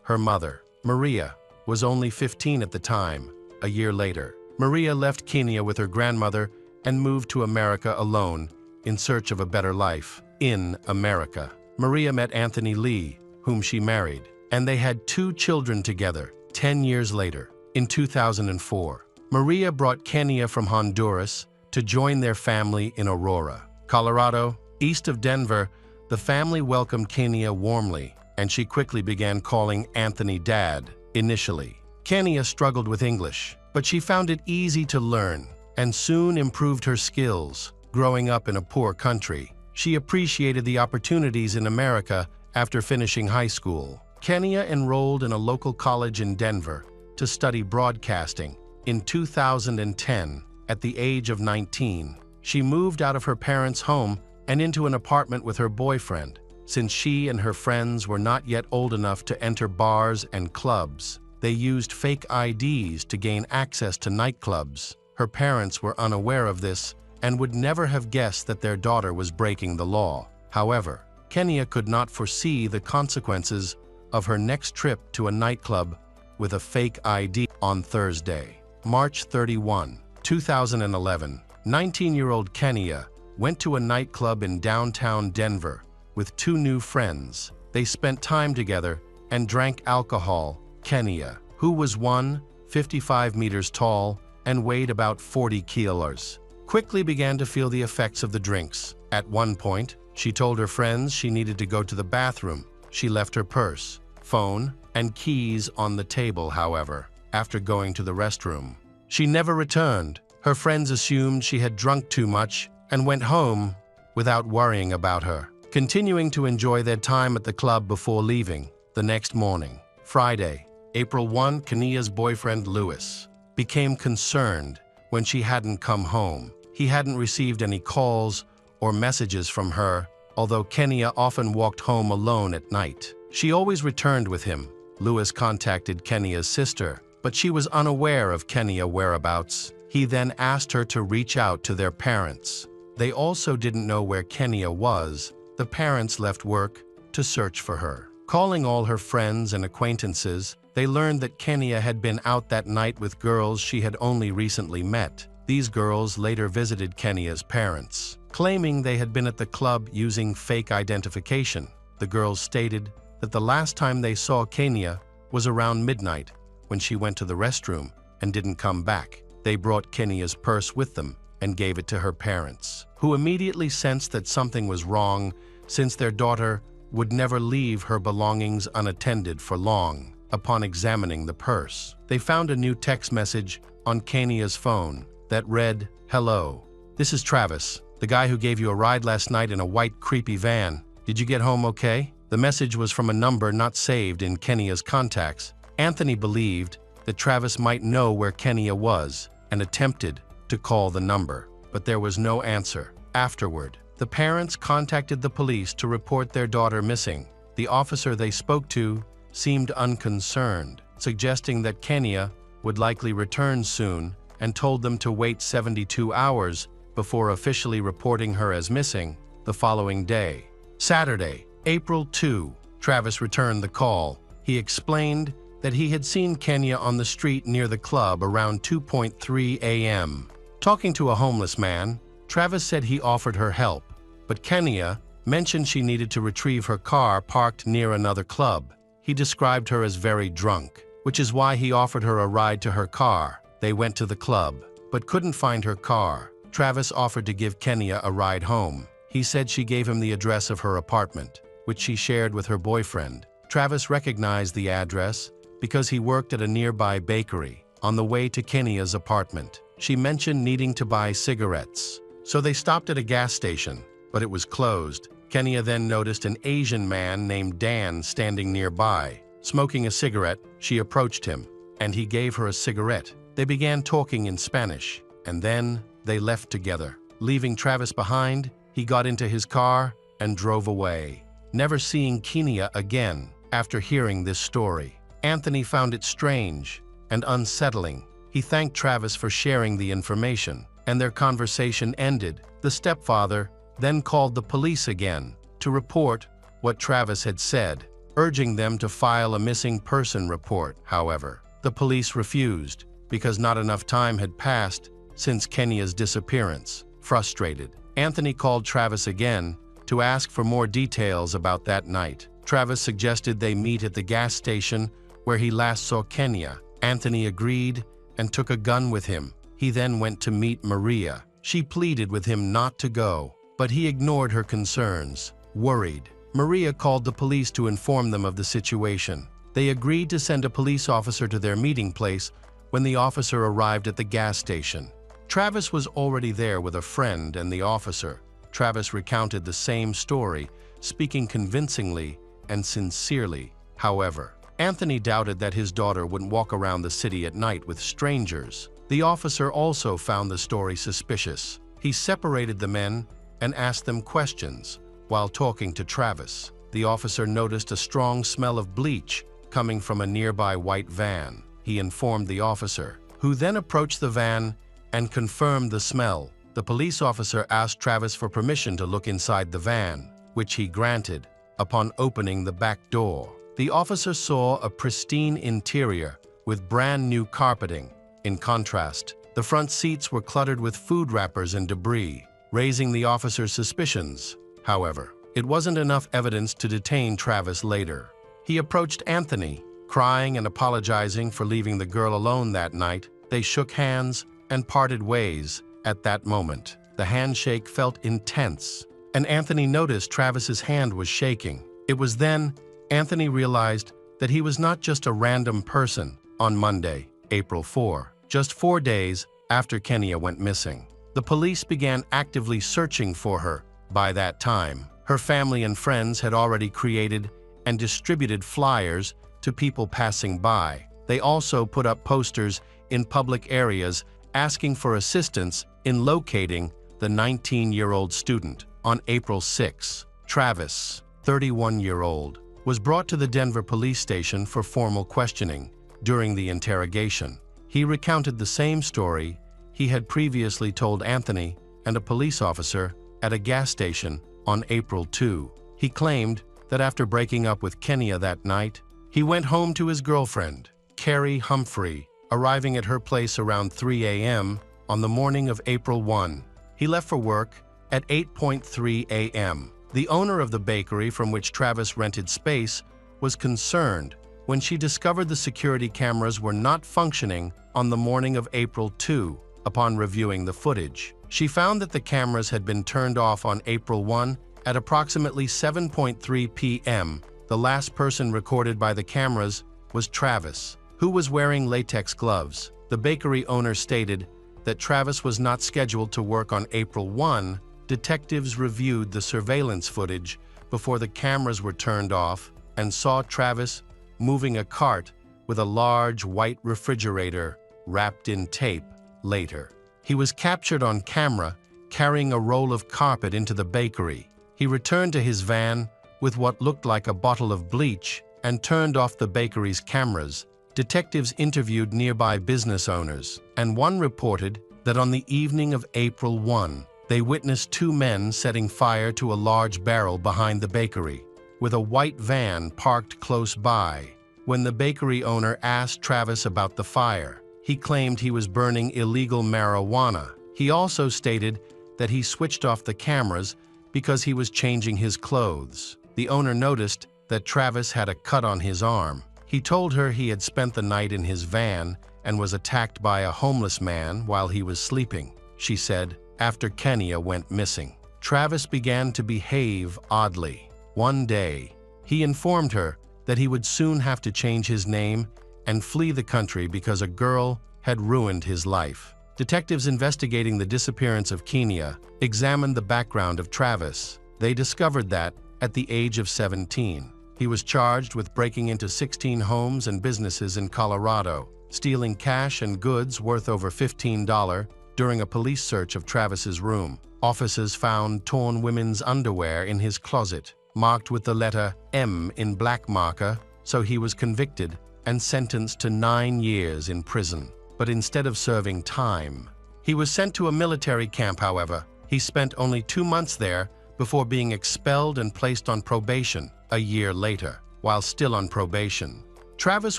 Her mother, Maria, was only 15 at the time. A year later, Maria left Kenia with her grandmother and moved to America alone in search of a better life. In America, Maria met Anthony Lee, whom she married, and they had 2 children together. 10 years later, in 2004, Maria brought Kenya from Honduras to join their family in Aurora, Colorado. East of Denver, the family welcomed Kenya warmly, and she quickly began calling Anthony Dad. Initially, Kenya struggled with English, but she found it easy to learn and soon improved her skills. Growing up in a poor country, she appreciated the opportunities in America after finishing high school. Kenya enrolled in a local college in Denver to study broadcasting. In 2010, at the age of 19, she moved out of her parents' home and into an apartment with her boyfriend. Since she and her friends were not yet old enough to enter bars and clubs, they used fake IDs to gain access to nightclubs. Her parents were unaware of this and would never have guessed that their daughter was breaking the law. However, Kenya could not foresee the consequences of her next trip to a nightclub with a fake ID. On Thursday, March 31, 2011, 19-year-old Kenya went to a nightclub in downtown Denver with two new friends. They spent time together and drank alcohol. Kenya, who was 155 meters tall and weighed about 40 kilos, quickly began to feel the effects of the drinks. At one point, she told her friends she needed to go to the bathroom. She left her purse, phone, and keys on the table, however, after going to the restroom. She never returned. Her friends assumed she had drunk too much and went home without worrying about her, continuing to enjoy their time at the club before leaving. The next morning, Friday, April 1, Kenya's boyfriend Louis became concerned when she hadn't come home. He hadn't received any calls or messages from her, although Kenya often walked home alone at night. She always returned with him. Louis contacted Kenya's sister, but she was unaware of Kenya's whereabouts. He then asked her to reach out to their parents. They also didn't know where Kenya was. The parents left work to search for her. Calling all her friends and acquaintances, they learned that Kenya had been out that night with girls she had only recently met. These girls later visited Kenya's parents, claiming they had been at the club using fake identification. The girls stated that the last time they saw Kenya was around midnight when she went to the restroom and didn't come back. They brought Kenya's purse with them and gave it to her parents, who immediately sensed that something was wrong since their daughter would never leave her belongings unattended for long. Upon examining the purse, they found a new text message on Kenya's phone that read, "Hello, this is Travis, the guy who gave you a ride last night in a white creepy van. Did you get home okay?" The message was from a number not saved in Kenya's contacts. Anthony believed that Travis might know where Kenya was and attempted to call the number, but there was no answer. Afterward, the parents contacted the police to report their daughter missing. The officer they spoke to seemed unconcerned, suggesting that Kenya would likely return soon, and told them to wait 72 hours before officially reporting her as missing the following day. Saturday, April 2, Travis returned the call. He explained that he had seen Kenya on the street near the club around 2:03 a.m. Talking to a homeless man, Travis said he offered her help, but Kenya mentioned she needed to retrieve her car parked near another club. He described her as very drunk, which is why he offered her a ride to her car. They went to the club, but couldn't find her car. Travis offered to give Kenya a ride home. He said she gave him the address of her apartment, which she shared with her boyfriend. Travis recognized the address because he worked at a nearby bakery. On the way to Kenya's apartment, she mentioned needing to buy cigarettes, so they stopped at a gas station, but it was closed. Kenya then noticed an Asian man named Dan standing nearby. Smoking a cigarette, she approached him, and he gave her a cigarette. They began talking in Spanish, and then they left together. Leaving Travis behind, he got into his car and drove away, never seeing Kenya again. After hearing this story, Anthony found it strange and unsettling. He thanked Travis for sharing the information, and their conversation ended. The stepfather then called the police again to report what Travis had said, urging them to file a missing person report. However, the police refused because not enough time had passed since Kenya's disappearance. Frustrated, Anthony called Travis again to ask for more details about that night. Travis suggested they meet at the gas station where he last saw Kenya. Anthony agreed and took a gun with him. He then went to meet Maria. She pleaded with him not to go, but he ignored her concerns. Worried, Maria called the police to inform them of the situation. They agreed to send a police officer to their meeting place when the officer arrived at the gas station. Travis was already there with a friend and the officer. Travis recounted the same story, speaking convincingly and sincerely. However, Anthony doubted that his daughter wouldn't walk around the city at night with strangers. The officer also found the story suspicious. He separated the men and asked them questions. While talking to Travis, the officer noticed a strong smell of bleach coming from a nearby white van. He informed the officer, who then approached the van and confirmed the smell. The police officer asked Travis for permission to look inside the van, which he granted. Upon opening the back door, the officer saw a pristine interior with brand new carpeting. In contrast, the front seats were cluttered with food wrappers and debris, raising the officer's suspicions. However, it wasn't enough evidence to detain Travis later. He approached Anthony, crying and apologizing for leaving the girl alone that night. They shook hands and parted ways. At that moment, the handshake felt intense, and Anthony noticed Travis's hand was shaking. It was then Anthony realized that he was not just a random person. On Monday, April 4, just 4 days after Kenya went missing, the police began actively searching for her. By that time, her family and friends had already created and distributed flyers to people passing by. They also put up posters in public areas asking for assistance in locating the 19-year-old student. On April 6, Travis, 31-year-old, was brought to the Denver police station for formal questioning. During the interrogation, he recounted the same story he had previously told Anthony and a police officer at a gas station on April 2. He claimed that after breaking up with Kenya that night, he went home to his girlfriend, Carrie Humphrey, arriving at her place around 3 a.m. on the morning of April 1. He left for work at 8:03 a.m. The owner of the bakery from which Travis rented space was concerned when she discovered the security cameras were not functioning on the morning of April 2. Upon reviewing the footage, she found that the cameras had been turned off on April 1 at approximately 7:03 p.m. The last person recorded by the cameras was Travis, who was wearing latex gloves. The bakery owner stated that Travis was not scheduled to work on April 1. Detectives reviewed the surveillance footage before the cameras were turned off and saw Travis moving a cart with a large white refrigerator wrapped in tape. Later, he was captured on camera carrying a roll of carpet into the bakery. He returned to his van with what looked like a bottle of bleach and turned off the bakery's cameras. Detectives interviewed nearby business owners, and one reported that on the evening of April 1, they witnessed 2 men setting fire to a large barrel behind the bakery, with a white van parked close by. When the bakery owner asked Travis about the fire, he claimed he was burning illegal marijuana. He also stated that he switched off the cameras because he was changing his clothes. The owner noticed that Travis had a cut on his arm. He told her he had spent the night in his van and was attacked by a homeless man while he was sleeping. She said, after Kenya went missing, Travis began to behave oddly. One day, he informed her that he would soon have to change his name and flee the country because a girl had ruined his life. Detectives investigating the disappearance of Kenya examined the background of Travis. They discovered that, at the age of 17, he was charged with breaking into 16 homes and businesses in Colorado, stealing cash and goods worth over $15. During a police search of Travis's room, officers found torn women's underwear in his closet, marked with the letter M in black marker, so he was convicted and sentenced to 9 years in prison. But instead of serving time, he was sent to a military camp. However, he spent only 2 months there before being expelled and placed on probation. A year later, while still on probation, Travis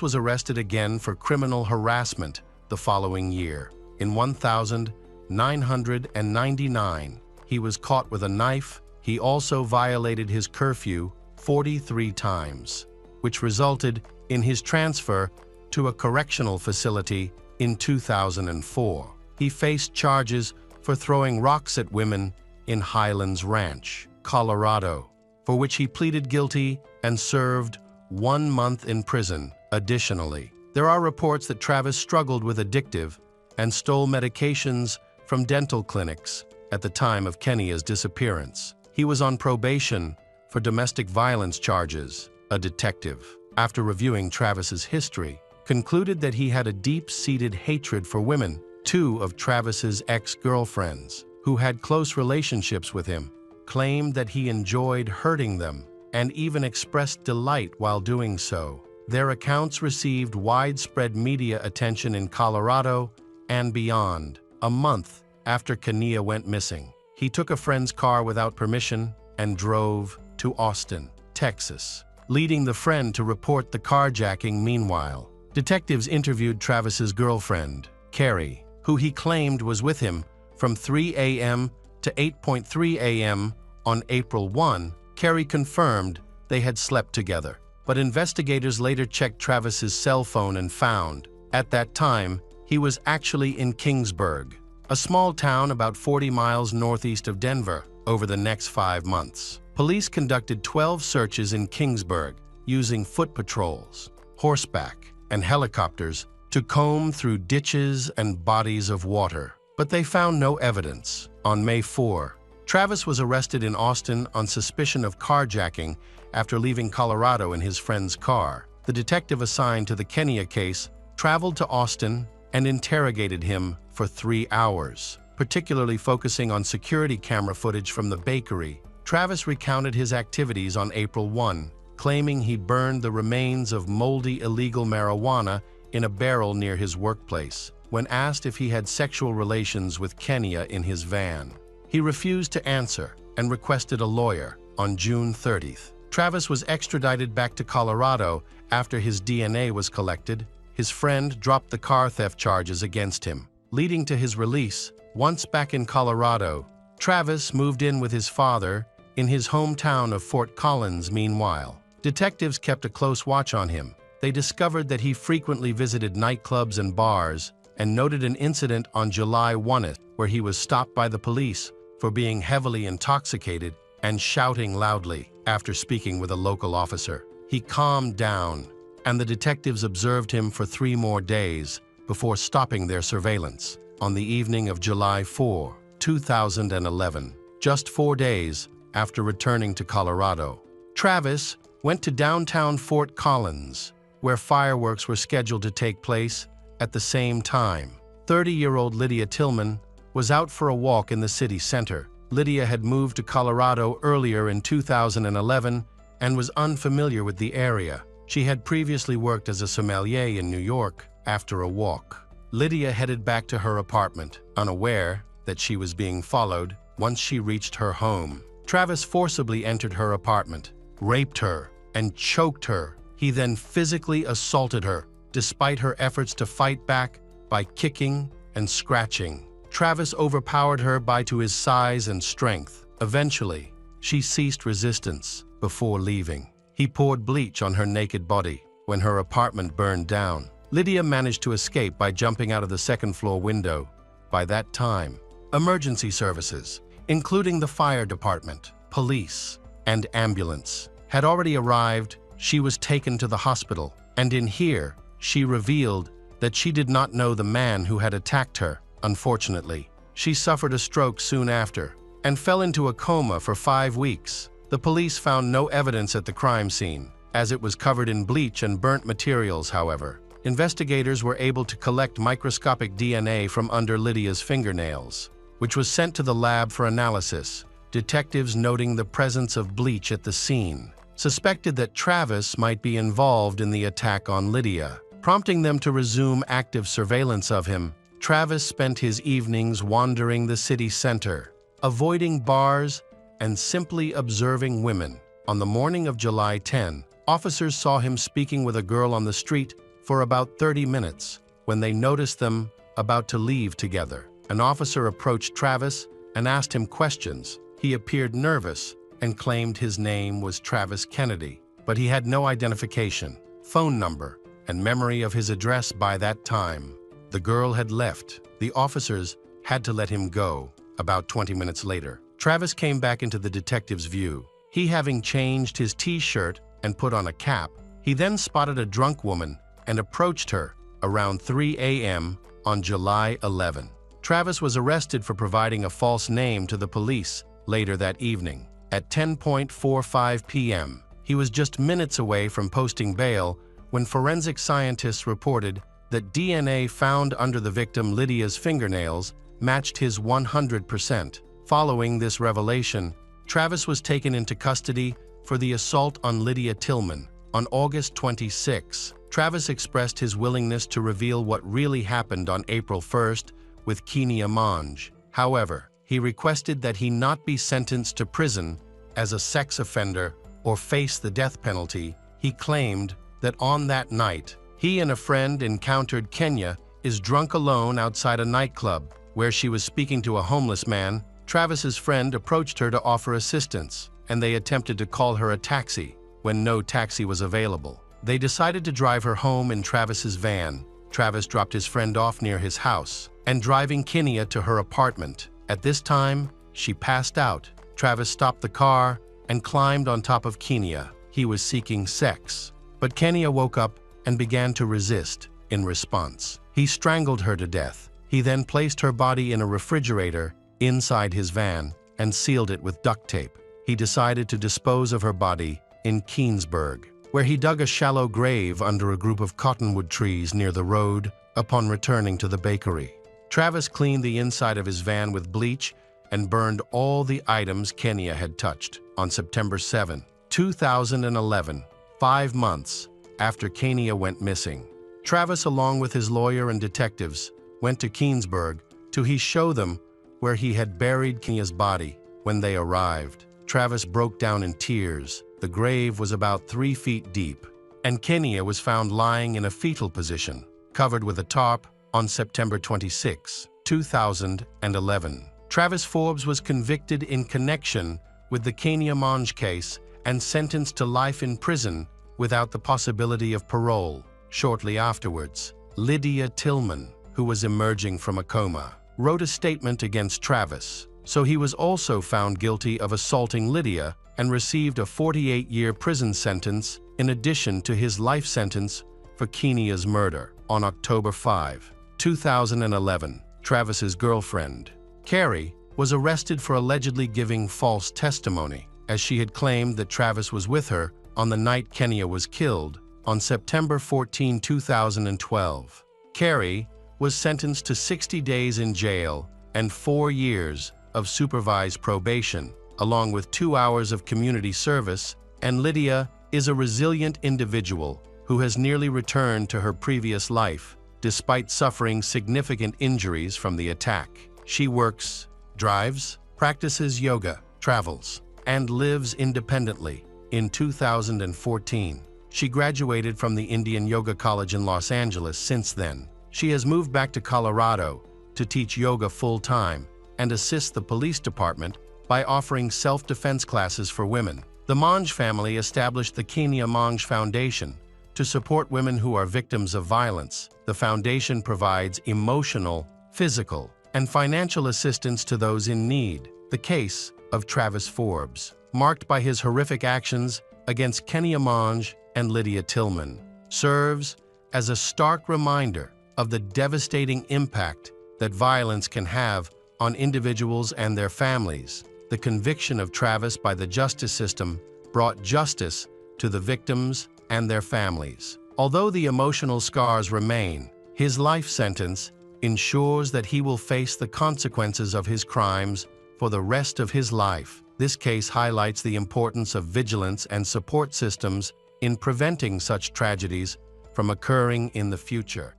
was arrested again for criminal harassment the following year. In 1999, he was caught with a knife. He also violated his curfew 43 times, which resulted in his transfer to a correctional facility in 2004. He faced charges for throwing rocks at women in Highlands Ranch, Colorado, for which he pleaded guilty and served 1 month in prison. Additionally, there are reports that Travis struggled with addictive and stole medications from dental clinics at the time of Kenya's disappearance. He was on probation for domestic violence charges. A detective, after reviewing Travis's history, concluded that he had a deep-seated hatred for women. 2 of Travis's ex-girlfriends, who had close relationships with him, claimed that he enjoyed hurting them and even expressed delight while doing so. Their accounts received widespread media attention in Colorado and beyond. A month after Kenya went missing, he took a friend's car without permission and drove to Austin, Texas, leading the friend to report the carjacking. Meanwhile, detectives interviewed Travis's girlfriend, Carrie, who he claimed was with him from 3 a.m. to 8:3 a.m. on April 1. Carrie confirmed they had slept together, but investigators later checked Travis's cell phone and found, at that time, he was actually in Kingsburg, a small town about 40 miles northeast of Denver. Over the next 5 months, police conducted 12 searches in Kingsburg using foot patrols, horseback, and helicopters to comb through ditches and bodies of water, but they found no evidence. On May 4, Travis was arrested in Austin on suspicion of carjacking after leaving Colorado in his friend's car. The detective assigned to the Kenya case traveled to Austin and interrogated him for 3 hours, particularly focusing on security camera footage from the bakery. Travis recounted his activities on April 1, claiming he burned the remains of moldy illegal marijuana in a barrel near his workplace. When asked if he had sexual relations with Kenya in his van, he refused to answer and requested a lawyer. On June 30th, Travis was extradited back to Colorado after his DNA was collected. His friend dropped the car theft charges against him, leading to his release. Once back in Colorado, Travis moved in with his father in his hometown of Fort Collins. Meanwhile, detectives kept a close watch on him. They discovered that he frequently visited nightclubs and bars and noted an incident on July 1 where he was stopped by the police for being heavily intoxicated and shouting loudly. After speaking with a local officer, he calmed down, and the detectives observed him for 3 more days before stopping their surveillance. On the evening of July 4, 2011, just 4 days after returning to Colorado, Travis went to downtown Fort Collins, where fireworks were scheduled to take place at the same time. 30-year-old Lydia Tillman was out for a walk in the city center. Lydia had moved to Colorado earlier in 2011 and was unfamiliar with the area. She had previously worked as a sommelier in New York. After a walk, Lydia headed back to her apartment, unaware that she was being followed. Once she reached her home, Travis forcibly entered her apartment, raped her, and choked her. He then physically assaulted her, despite her efforts to fight back by kicking and scratching. Travis overpowered her to his size and strength. Eventually, she ceased resistance before leaving. He poured bleach on her naked body. When her apartment burned down, Lydia managed to escape by jumping out of the second-floor window. By that time, emergency services, including the fire department, police, and ambulance, had already arrived. She was taken to the hospital, and in here, she revealed that she did not know the man who had attacked her. Unfortunately, she suffered a stroke soon after and fell into a coma for 5 weeks. The police found no evidence at the crime scene, as it was covered in bleach and burnt materials. However, investigators were able to collect microscopic DNA from under Lydia's fingernails, which was sent to the lab for analysis. Detectives, noting the presence of bleach at the scene, suspected that Travis might be involved in the attack on Lydia, prompting them to resume active surveillance of him. Travis spent his evenings wandering the city center, avoiding bars and simply observing women. On the morning of July 10, officers saw him speaking with a girl on the street for about 30 minutes when they noticed them about to leave together. An officer approached Travis and asked him questions. He appeared nervous and claimed his name was Travis Kennedy, but he had no identification. phone number, and memory of his address by that time. The girl had left. The officers had to let him go. About 20 minutes later, Travis came back into the detective's view. He having changed his t-shirt and put on a cap, he then spotted a drunk woman and approached her around 3 a.m. on July 11. Travis was arrested for providing a false name to the police later that evening. At 10:45 p.m., he was just minutes away from posting bail when forensic scientists reported that DNA found under the victim Lydia's fingernails matched his 100%. Following this revelation, Travis was taken into custody for the assault on Lydia Tillman. On August 26, Travis expressed his willingness to reveal what really happened on April 1st with Kenia Monge. However, he requested that he not be sentenced to prison as a sex offender or face the death penalty. He claimed that on that night, he and a friend encountered Kenya is drunk alone outside a nightclub where she was speaking to a homeless man. Travis's friend approached her to offer assistance, and they attempted to call her a taxi. When no taxi was available, they decided to drive her home in Travis's van. Travis dropped his friend off near his house and driving Kenia to her apartment. At this time, she passed out. Travis stopped the car and climbed on top of Kenia. He was seeking sex, but Kenia woke up and began to resist. In response, he strangled her to death. He then placed her body in a refrigerator inside his van and sealed it with duct tape. He decided to dispose of her body in Keensburg, where he dug a shallow grave under a group of cottonwood trees near the road. Upon returning to the bakery, Travis cleaned the inside of his van with bleach and burned all the items Kenia had touched. On September 7, 2011, 5 months after Kenia went missing, Travis, along with his lawyer and detectives, went to Keensburg to show them where he had buried Kenia's body. When they arrived, Travis broke down in tears. The grave was about 3 feet deep, and Kenia was found lying in a fetal position, covered with a tarp. On September 26, 2011, Travis Forbes was convicted in connection with the Kenia Monge case and sentenced to life in prison without the possibility of parole. Shortly afterwards, Lydia Tillman, who was emerging from a coma, wrote a statement against Travis, so he was also found guilty of assaulting Lydia and received a 48-year prison sentence in addition to his life sentence for Kenia's murder. On October 5, 2011, Travis's girlfriend, Carrie, was arrested for allegedly giving false testimony, as she had claimed that Travis was with her on the night Kenia was killed. On September 14, 2012, Carrie was sentenced to 60 days in jail and 4 years of supervised probation, along with 2 hours of community service, and Lydia is a resilient individual who has nearly returned to her previous life, despite suffering significant injuries from the attack. She works, drives, practices yoga, travels, and lives independently. In 2014, she graduated from the Indian Yoga College in Los Angeles. Since then, she has moved back to Colorado to teach yoga full-time and assist the police department by offering self-defense classes for women. The Monge family established the Kenia Monge Foundation to support women who are victims of violence. The foundation provides emotional, physical, and financial assistance to those in need. The case of Travis Forbes, marked by his horrific actions against Kenia Monge and Lydia Tillman, serves as a stark reminder of the devastating impact that violence can have on individuals and their families. The conviction of Travis by the justice system brought justice to the victims and their families. Although the emotional scars remain, his life sentence ensures that he will face the consequences of his crimes for the rest of his life. This case highlights the importance of vigilance and support systems in preventing such tragedies from occurring in the future.